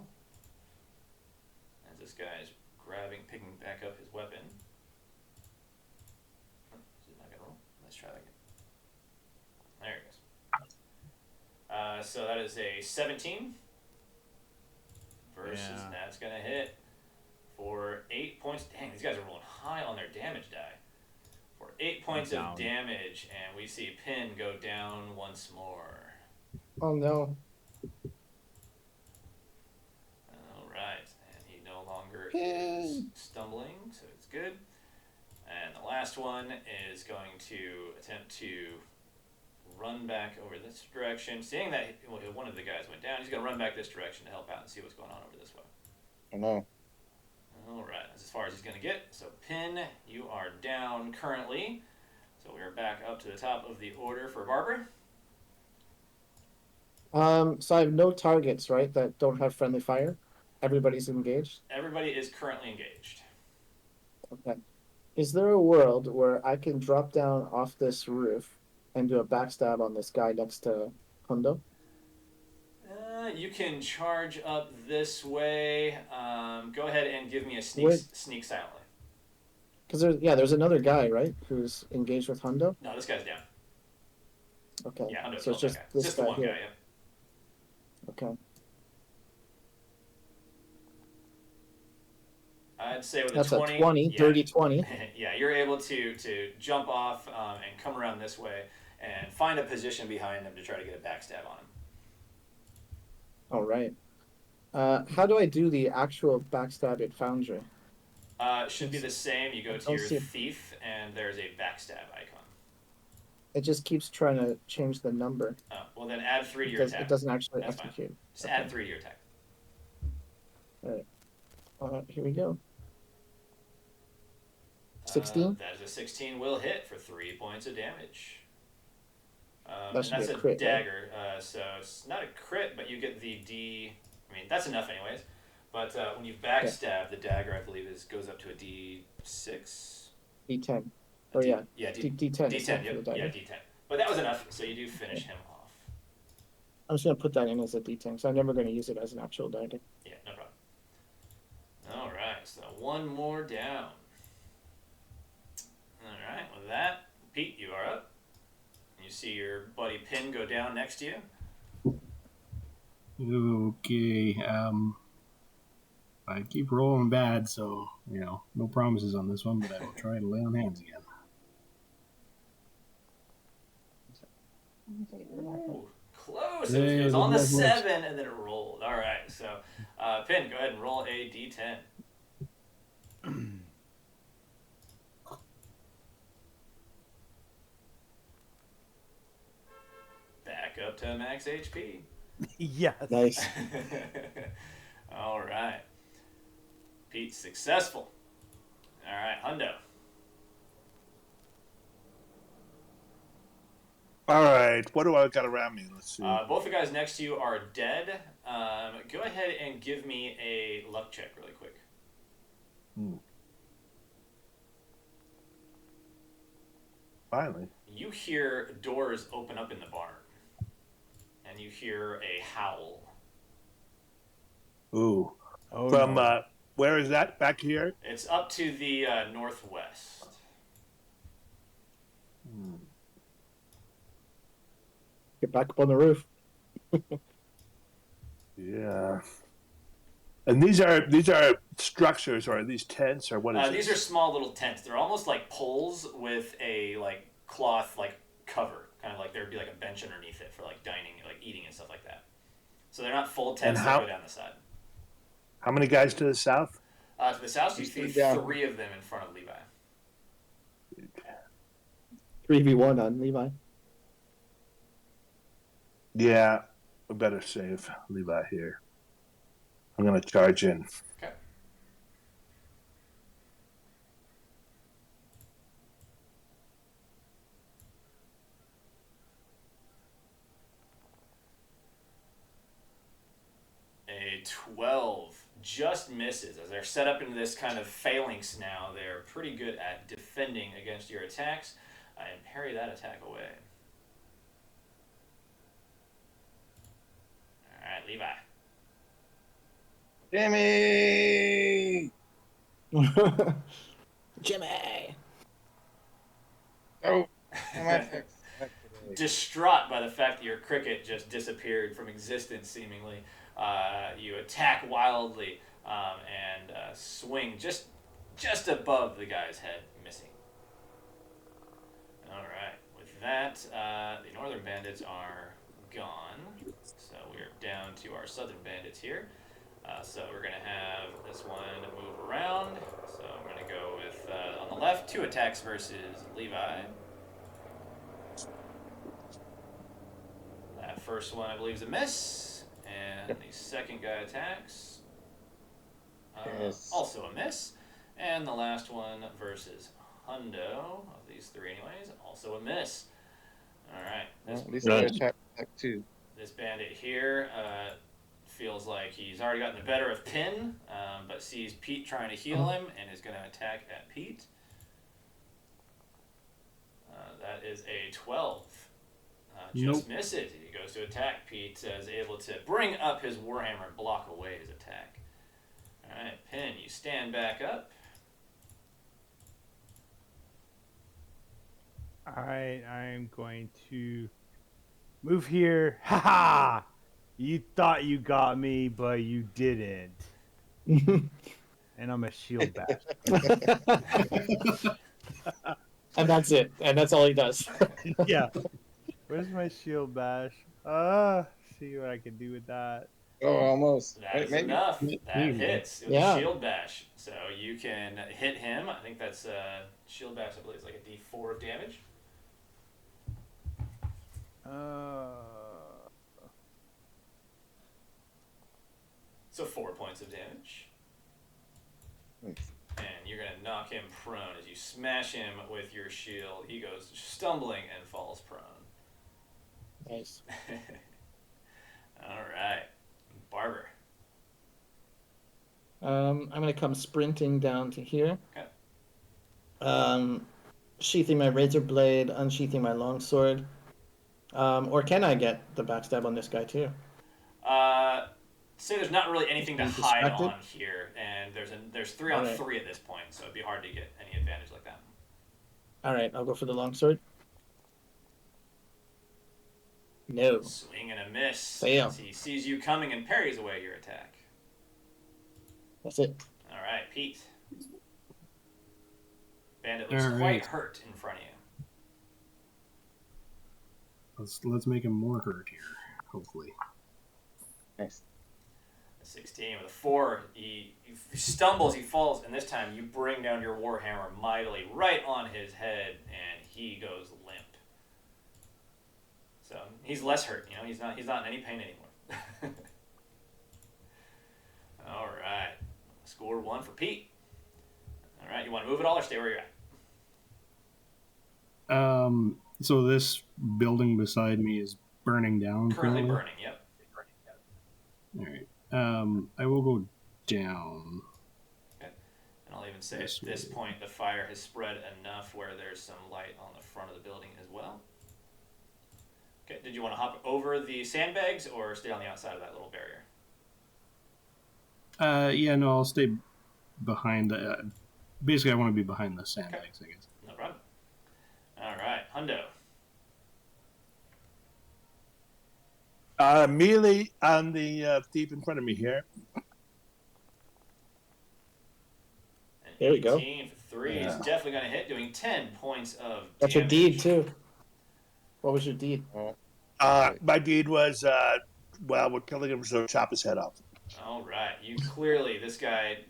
As this guy is picking back up his weapon. Oh, is it not going to roll? Let's try that again. There it goes. So that is a 17 versus that's going to hit for 8 points. Dang, these guys are rolling high on their damage die. For 8 points of damage, and we see Pin go down once more. Oh no. All right, and he no longer is stumbling, so it's good. And the last one is going to attempt to run back over this direction. Seeing that one of the guys went down, he's going to run back this direction to help out and see what's going on over this way. I know. All right, that's as far as he's going to get. So, Pin, you are down currently. So, we're back up to the top of the order for Barber. So I have no targets, right, that don't have friendly fire? Everybody's engaged? Everybody is currently engaged. Okay. Is there a world where I can drop down off this roof and do a backstab on this guy next to Hundo? You can charge up this way. Go ahead and give me a sneak silently. Because there's another guy, right, who's engaged with Hundo? No, this guy's down. Okay. Yeah, Hundo's so it's killed just that guy. this Just guy the one here. guy, yeah. Okay. I'd say with That's a 20. a 20, yeah. dirty 20. Yeah, you're able to jump off and come around this way and find a position behind him to try to get a backstab on him. All right. How do I do the actual backstab at Foundry? It should be the same. You go to your thief, and there's a backstab icon. It just keeps trying to change the number. Well, then add 3 to your attack. It doesn't actually That's execute. Fine. Just add 3 to your attack. All right, here we go. 16? That is a 16 will hit for 3 points of damage. That should and that's be a crit, dagger, so it's not a crit, but you get the D. I mean, that's enough anyways. But when you backstab, the dagger, I believe, goes up to a D6. D10. Oh, yeah. Yeah, D10. D10, Yeah, yeah, D10. But that was enough, so you do finish him off. I'm just going to put that in as a D10, so I'm never going to use it as an actual dagger. Yeah, no problem. All right, so one more down. All right, with that, Pete, you are up. You see your buddy Pin go down next to you. Okay. I keep rolling bad, so no promises on this one, but I will try to lay on hands again. Ooh, close. It was on the 7, and then it rolled. All right, so Pin, go ahead and roll a D10. to max HP. Yes. Nice. All right. Pete, successful. All right, Hundo. All right, what do I got around me? Let's see. Both the guys next to you are dead. Go ahead and give me a luck check really quick. Finally. You hear doors open up in the barn, and you hear a howl. Ooh. Oh, From no. where is that? Back here? It's up to the northwest. Get back up on the roof. Yeah. And these are structures, or are these tents, or what is These this? are small little tents. They're almost like poles with a cloth cover, kind of like there'd be like a bench underneath it for like dining, like eating and stuff like that. So they're not full tents And that how- go down the side. How many guys to the south? To the south, you see down. 3 of them in front of Levi. 3v1 on Levi. Yeah, we better save Levi here. I'm gonna charge in. Okay. A 12 just misses. As they're set up into this kind of phalanx now, they're pretty good at defending against your attacks and parry that attack away. Alright, Levi. Jimmy! Jimmy! Oh, my attacks. Distraught by the fact that your cricket just disappeared from existence, seemingly, you attack wildly and swing just above the guy's head, missing. All right, with that, the northern bandits are gone, so we're down to our southern bandits here. So we're gonna have this one move around. So I'm gonna go with on the left 2 attacks versus Levi. That first one, I believe, is a miss, and the second guy attacks. Yes. Also a miss, and the last one versus Hundo, of these 3 anyways, also a miss. All right, Well, at least I attack too. this bandit here feels like he's already gotten the better of Pin, but sees Pete trying to heal him and is going to attack at Pete. That is a 12. Just misses. He goes to attack. Pete is able to bring up his warhammer and block away his attack. All right, Pin, you stand back up. Alright, I'm going to move here. Haha! You thought you got me, but you didn't. And I'm a shield bash. And that's it. And that's all he does. Yeah. Where's my shield bash? See what I can do with that. Oh, almost. That is Maybe. enough. That hits. It was Yeah. a shield bash. So you can hit him. I think that's shield bash, I believe, is like a d4 of damage. So 4 points of damage. Nice. And you're going to knock him prone. As you smash him with your shield, he goes stumbling and falls prone. Nice. All right. Barber. I'm gonna come sprinting down to here. Okay. Sheathing my razor blade, unsheathing my longsword. Or can I get the backstab on this guy too? Say there's not really anything to I'm hide distracted? on here, and there's 3 on Alright. 3 at this point, so it'd be hard to get any advantage like that. All right, I'll go for the longsword. No. Swing and a miss. Fail. As he sees you coming and parries away your attack. That's it. All right, Pete. Bandit looks All quite right. hurt in front of you. Let's make him more hurt here, hopefully. Nice. A 16 with a 4. He stumbles, he falls, and this time you bring down your warhammer mightily right on his head, and he goes limp. So he's less hurt. You know, he's not in any pain anymore. All right. Score 1 for Pete. All right. You want to move it all or stay where you're at? So this building beside me is burning down. Currently burning. Yep. All right. I will go down. Okay. And I'll even say at this point the fire has spread enough where there's some light on the front of the building as well. Okay. Did you want to hop over the sandbags or stay on the outside of that little barrier? Yeah, no, I'll stay behind the. Basically, I want to be behind the sandbags, I guess. No problem. All right, Hundo. Immediately on the thief in front of me here. There we go. 18 for 3 is definitely going to hit, doing 10 points of That's damage. your deed, too. What was your deed? My deed was, we're killing him, so chop his head off. All right, you clearly, this guy,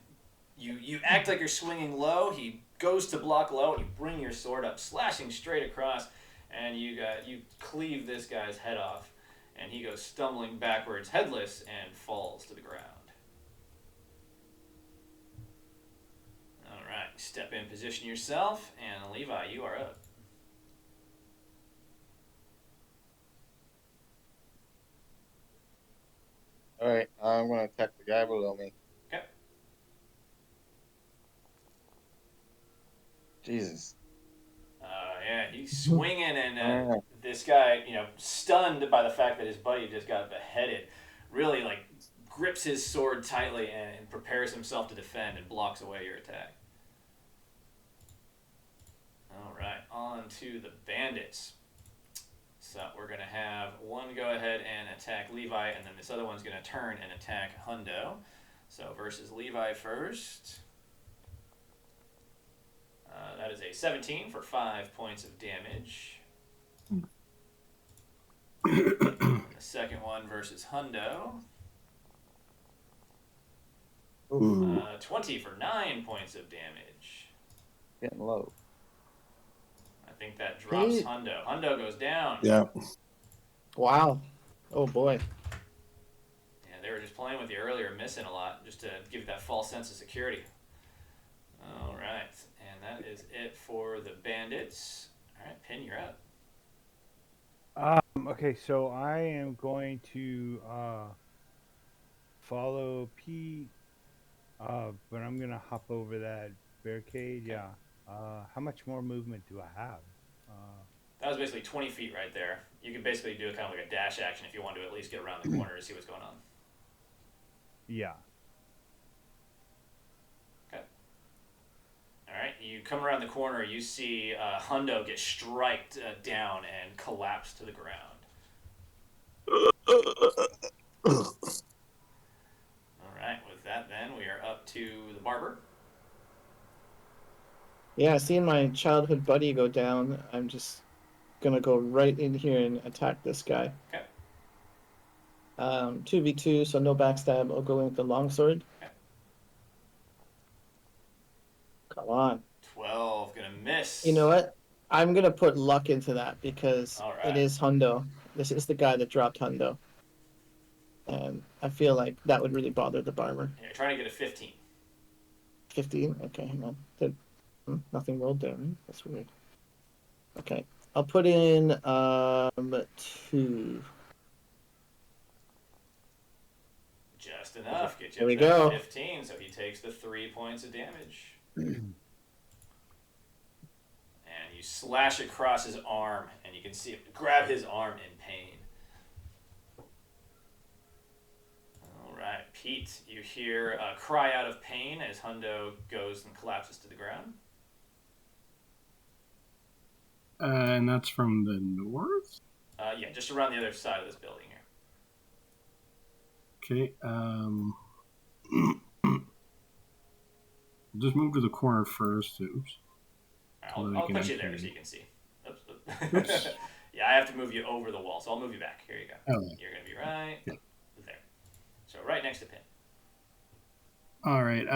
you act like you're swinging low. He goes to block low, and you bring your sword up, slashing straight across, and you cleave this guy's head off, and he goes stumbling backwards, headless, and falls to the ground. All right, step in, position yourself, and Levi, you are up. All right, I'm gonna attack the guy below me. Okay. Jesus. Yeah, he's swinging, and this guy, stunned by the fact that his buddy just got beheaded, really grips his sword tightly and prepares himself to defend and blocks away your attack. All right, on to the bandits. So we're going to have one go ahead and attack Levi, and then this other one's going to turn and attack Hundo. So versus Levi first. That is a 17 for 5 points of damage. The second one versus Hundo. 20 for 9 points of damage. Getting low. I think that drops Hundo. Hundo goes down. Yeah. Wow. Oh, boy. Yeah, they were just playing with you earlier, missing a lot, just to give you that false sense of security. All right, and that is it for the bandits. All right, Pin, you're up. Okay, so I am going to follow Pete, but I'm gonna hop over that barricade. Yeah. How much more movement do I have? That was basically 20 feet right there. You could basically do kind of like a dash action if you want to at least get around the corner to see what's going on. Yeah. Okay. All right, you come around the corner, you see Hundo get striked down and collapse to the ground. All right, with that then, we are up to the barber. Yeah, seeing my childhood buddy go down, I'm just gonna go right in here and attack this guy. Okay. 2v2, so no backstab. I'll go in with the longsword. Okay. Come on. 12, gonna miss. You know what? I'm gonna put luck into that because All right. it is Hundo. This is the guy that dropped Hundo. And I feel like that would really bother the barber. You're trying to get a 15. 15? Okay, hang on. Nothing rolled there. Right? That's weird. Okay. I'll put in 2. Just enough. Get There we you up go. to 15, so he takes the 3 points of damage. And you slash across his arm, and you can see it grab his arm in pain. All right, Pete, you hear a cry out of pain as Hundo goes and collapses to the ground. And that's from the north? Yeah, just around the other side of this building here. Okay. Just move to the corner first. Oops. All right, I'll put you there so you can see. Oops. Yeah, I have to move you over the wall, so I'll move you back. Here you go. Oh. You're going to be right there. So right next to Pin. All right.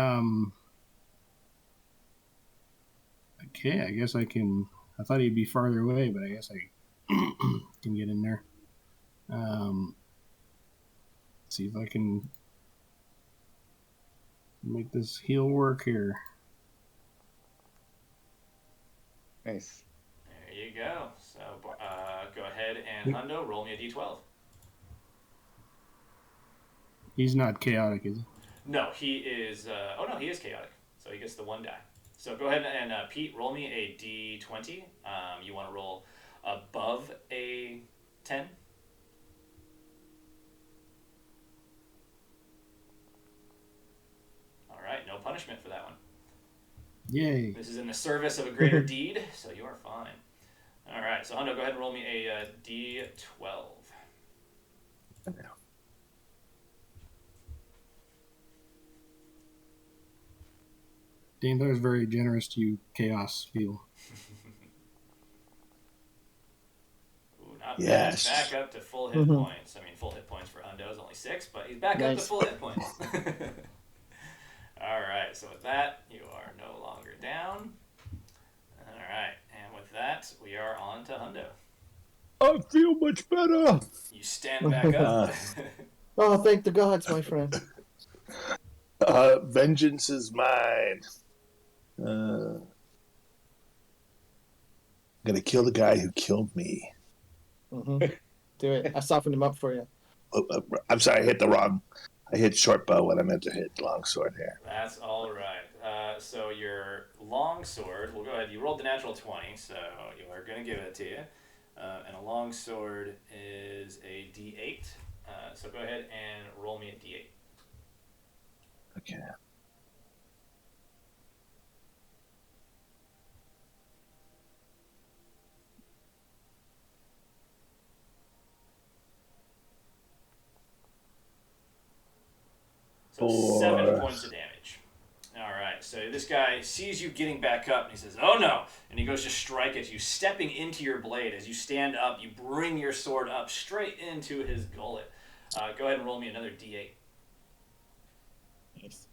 Okay, I guess I can... I thought he'd be farther away, but I guess I can get in there. See if I can make this heal work here. Nice. There you go. So go ahead and Hundo, roll me a d12. He's not chaotic, is he? No, he is. Oh no, he is chaotic. So he gets the 1 die. So go ahead and Pete, roll me a d20. You want to roll above a 10. All right, no punishment for that one. Yay. This is in the service of a greater deed, so you are fine. All right, so Hundo, go ahead and roll me a d12. Danther is very generous to you, Chaos Feel. Ooh, not Yes. bad. Back up to full hit points. I mean, full hit points for Hundo is only 6, but he's back up to Nice. full hit points. All right, so with that, you are no longer down. All right, and with that, we are on to Hundo. I feel much better. You stand back up. Oh, thank the gods, my friend. Vengeance is mine. I'm gonna kill the guy who killed me. Do it. I softened him up for you. I'm sorry, I hit the wrong. I hit short bow when I meant to hit longsword here. That's all right. So your longsword, we'll go ahead. You rolled the natural 20, so you are going to give it to you. And a longsword is a d8. So go ahead and roll me a d8. Okay. So 7 points of damage. All right, so this guy sees you getting back up, and he says, "Oh no!" And he goes to strike at you, stepping into your blade. As you stand up, you bring your sword up straight into his gullet. Go ahead and roll me another d8. Nice.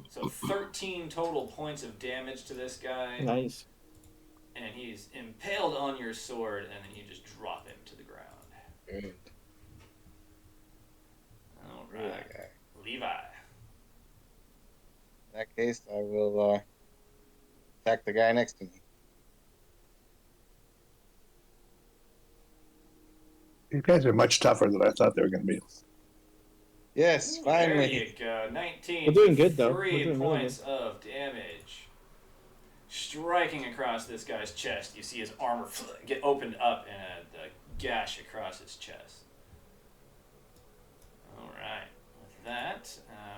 So 13 total points of damage to this guy. Nice. And he's impaled on your sword, and then you just drop him to the ground. Good. All Screw that right. guy. Levi. In that case, I will attack the guy next to me. These guys are much tougher than I thought they were going to be. Yes, There finally. you go. 19. We're doing good, though. 3 We're doing really points of damage. Striking across this guy's chest. You see his armor get opened up and a gash across his chest. All right. With that,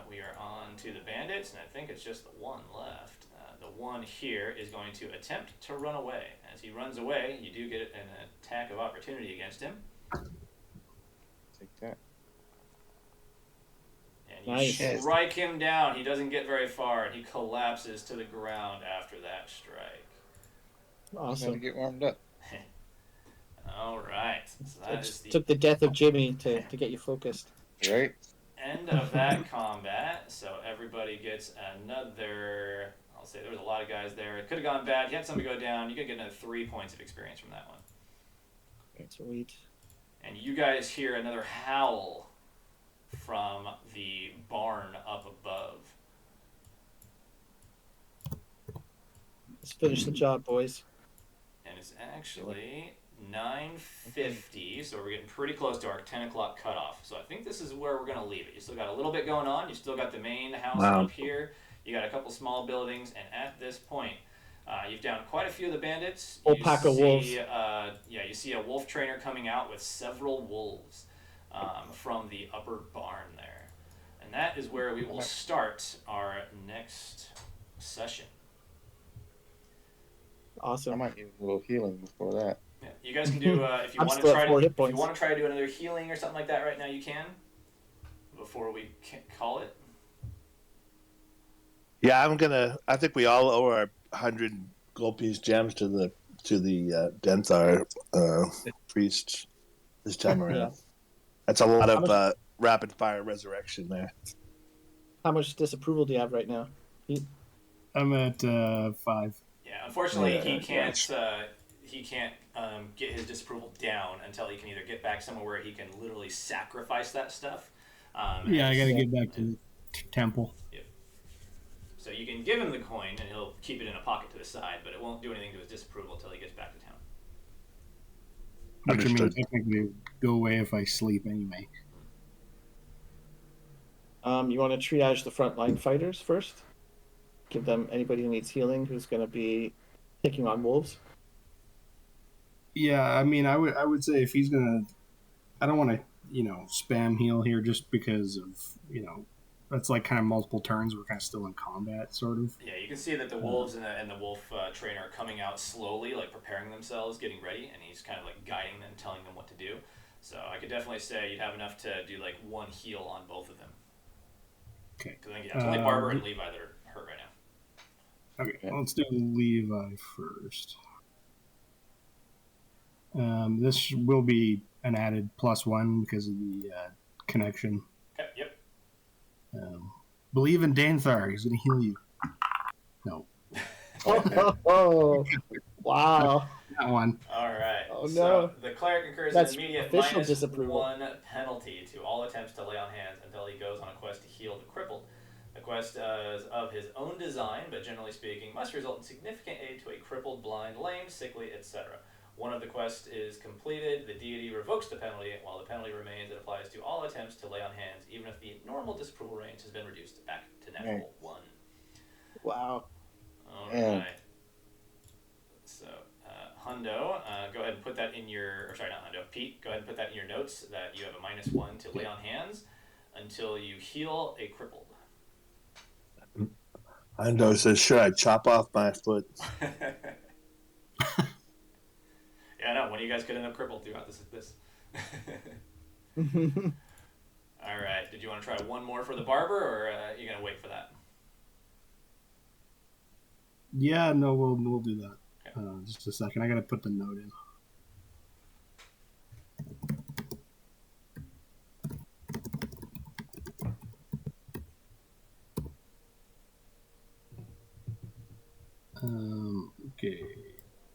we are on to the bandits, and I think it's just the one left. The one here is going to attempt to run away. As he runs away, you do get an attack of opportunity against him. Take that. And you Nice. strike him down. He doesn't get very far, and he collapses to the ground after that strike. Got to Awesome. get warmed up. All right. So that is the Took the death of Jimmy to get you focused. Right? end of that combat. So everybody gets another. I'll say there was a lot of guys there. It could have gone bad. You had somebody go down. You could get another 3 points of experience from that one. Sweet. And you guys hear another howl from the barn up above. Let's finish the job, boys. And it's actually 9:50, so we're getting pretty close to our 10 o'clock cutoff. So I think this is where we're going to leave it. You still got a little bit going on. You still got the main house up here. You got a couple small buildings, and at this point, you've downed quite a few of the bandits. Whole pack of wolves. You see a wolf trainer coming out with several wolves from the upper barn there. And that is where we will start our next session. I Awesome. might need a little healing before that. Yeah, you guys can do if you I'm want to still at try 4 to hit if you points. want to try to do another healing or something like that right now. You can before we call it. Yeah, I think we all owe our 100 gold piece gems to the Denthar priest this time around. Yeah. That's a lot of rapid fire resurrection there. How much disapproval do you have right now? I'm at 5. Yeah, unfortunately, Yeah, he can't. gosh. He can't get his disapproval down until he can either get back somewhere where he can literally sacrifice that stuff. Yeah, I got to and- get back to the temple. So you can give him the coin, and he'll keep it in a pocket to his side, but it won't do anything to his disapproval until he gets back to town. Which I mean, Understood. technically would go away if I sleep anyway. You want to triage the frontline fighters first? Give them anybody who needs healing who's going to be taking on wolves. Yeah, I mean, I would say if he's gonna, I don't want to spam heal here just because of that's like kind of multiple turns. We're kind of still in combat, sort of. Yeah, you can see that the wolves and the wolf trainer are coming out slowly, like preparing themselves, getting ready, and he's kind of like guiding them, telling them what to do. So I could definitely say you'd have enough to do like one heal on both of them. Okay. Because I think it's only Barber and Levi that are hurt right now. Okay, let's do Levi first. This will be an added +1 because of the connection. Okay, yep. Believe in Danthar. He's going to heal you. No. Oh, wow. That one. All right. Oh, So no. the cleric incurs That's an immediate official -1 disapproval. penalty to all attempts to lay on hands until he goes on a quest to heal the crippled. The quest is of his own design, but generally speaking, must result in significant aid to a crippled, blind, lame, sickly, etc. One of the quests is completed, the deity revokes the penalty. While the penalty remains, it applies to all attempts to lay on hands, even if the normal disapproval range has been reduced back to natural 1. Wow. All Yeah. right. So, Hundo, go ahead and put that in your, or sorry, not Hundo, Pete, go ahead and put that in your notes that you have a -1 to lay on hands until you heal a crippled. Ando says, should I chop off my foot? Yeah, I know. One of you guys could end up crippled throughout this. All right. Did you want to try one more for the barber, or you gonna wait for that? Yeah, no, we'll do that. Okay. Just a second. I got to put the note in. Okay.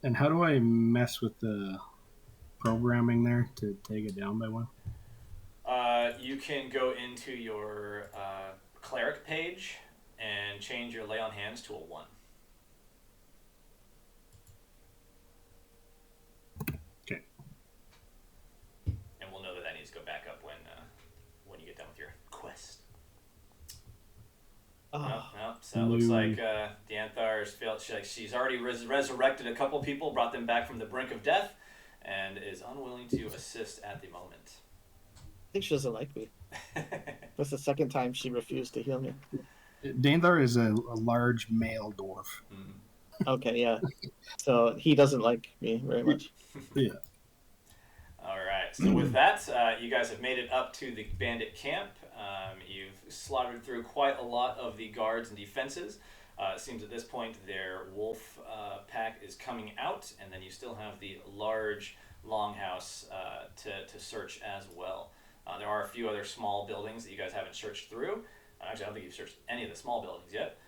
And how do I mess with the programming there to take it down by 1? You can go into your cleric page and change your lay on hands to a 1. Okay. And we'll know that needs to go back up when you get done with your quest. No. So it looks like Danthar feels like she's already resurrected a couple people, brought them back from the brink of death, and is unwilling to assist at the moment. I think she doesn't like me. That's the second time she refused to heal me. Danthar is a large male dwarf. Okay, yeah. So he doesn't like me very much. Yeah. All right. So with that, you guys have made it up to the Bandit Camp. You've slaughtered through quite a lot of the guards and defenses. It seems at this point their wolf pack is coming out, and then you still have the large longhouse to search as well. There are a few other small buildings that you guys haven't searched through. Actually, I don't think you've searched any of the small buildings yet.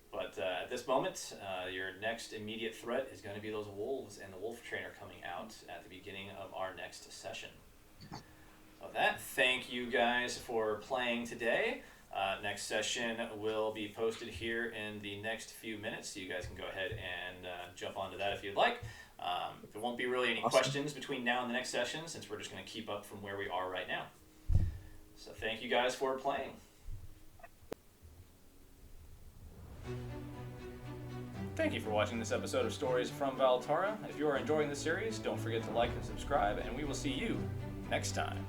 But at this moment, your next immediate threat is going to be those wolves and the wolf trainer coming out at the beginning of our next session. So that, thank you guys for playing today. Next session will be posted here in the next few minutes, so you guys can go ahead and jump onto that if you'd like. There won't be really any questions between now and the next session, since we're just going to keep up from where we are right now. So thank you guys for playing. Thank you for watching this episode of Stories from Valtara. If you are enjoying the series, don't forget to like and subscribe, and we will see you next time.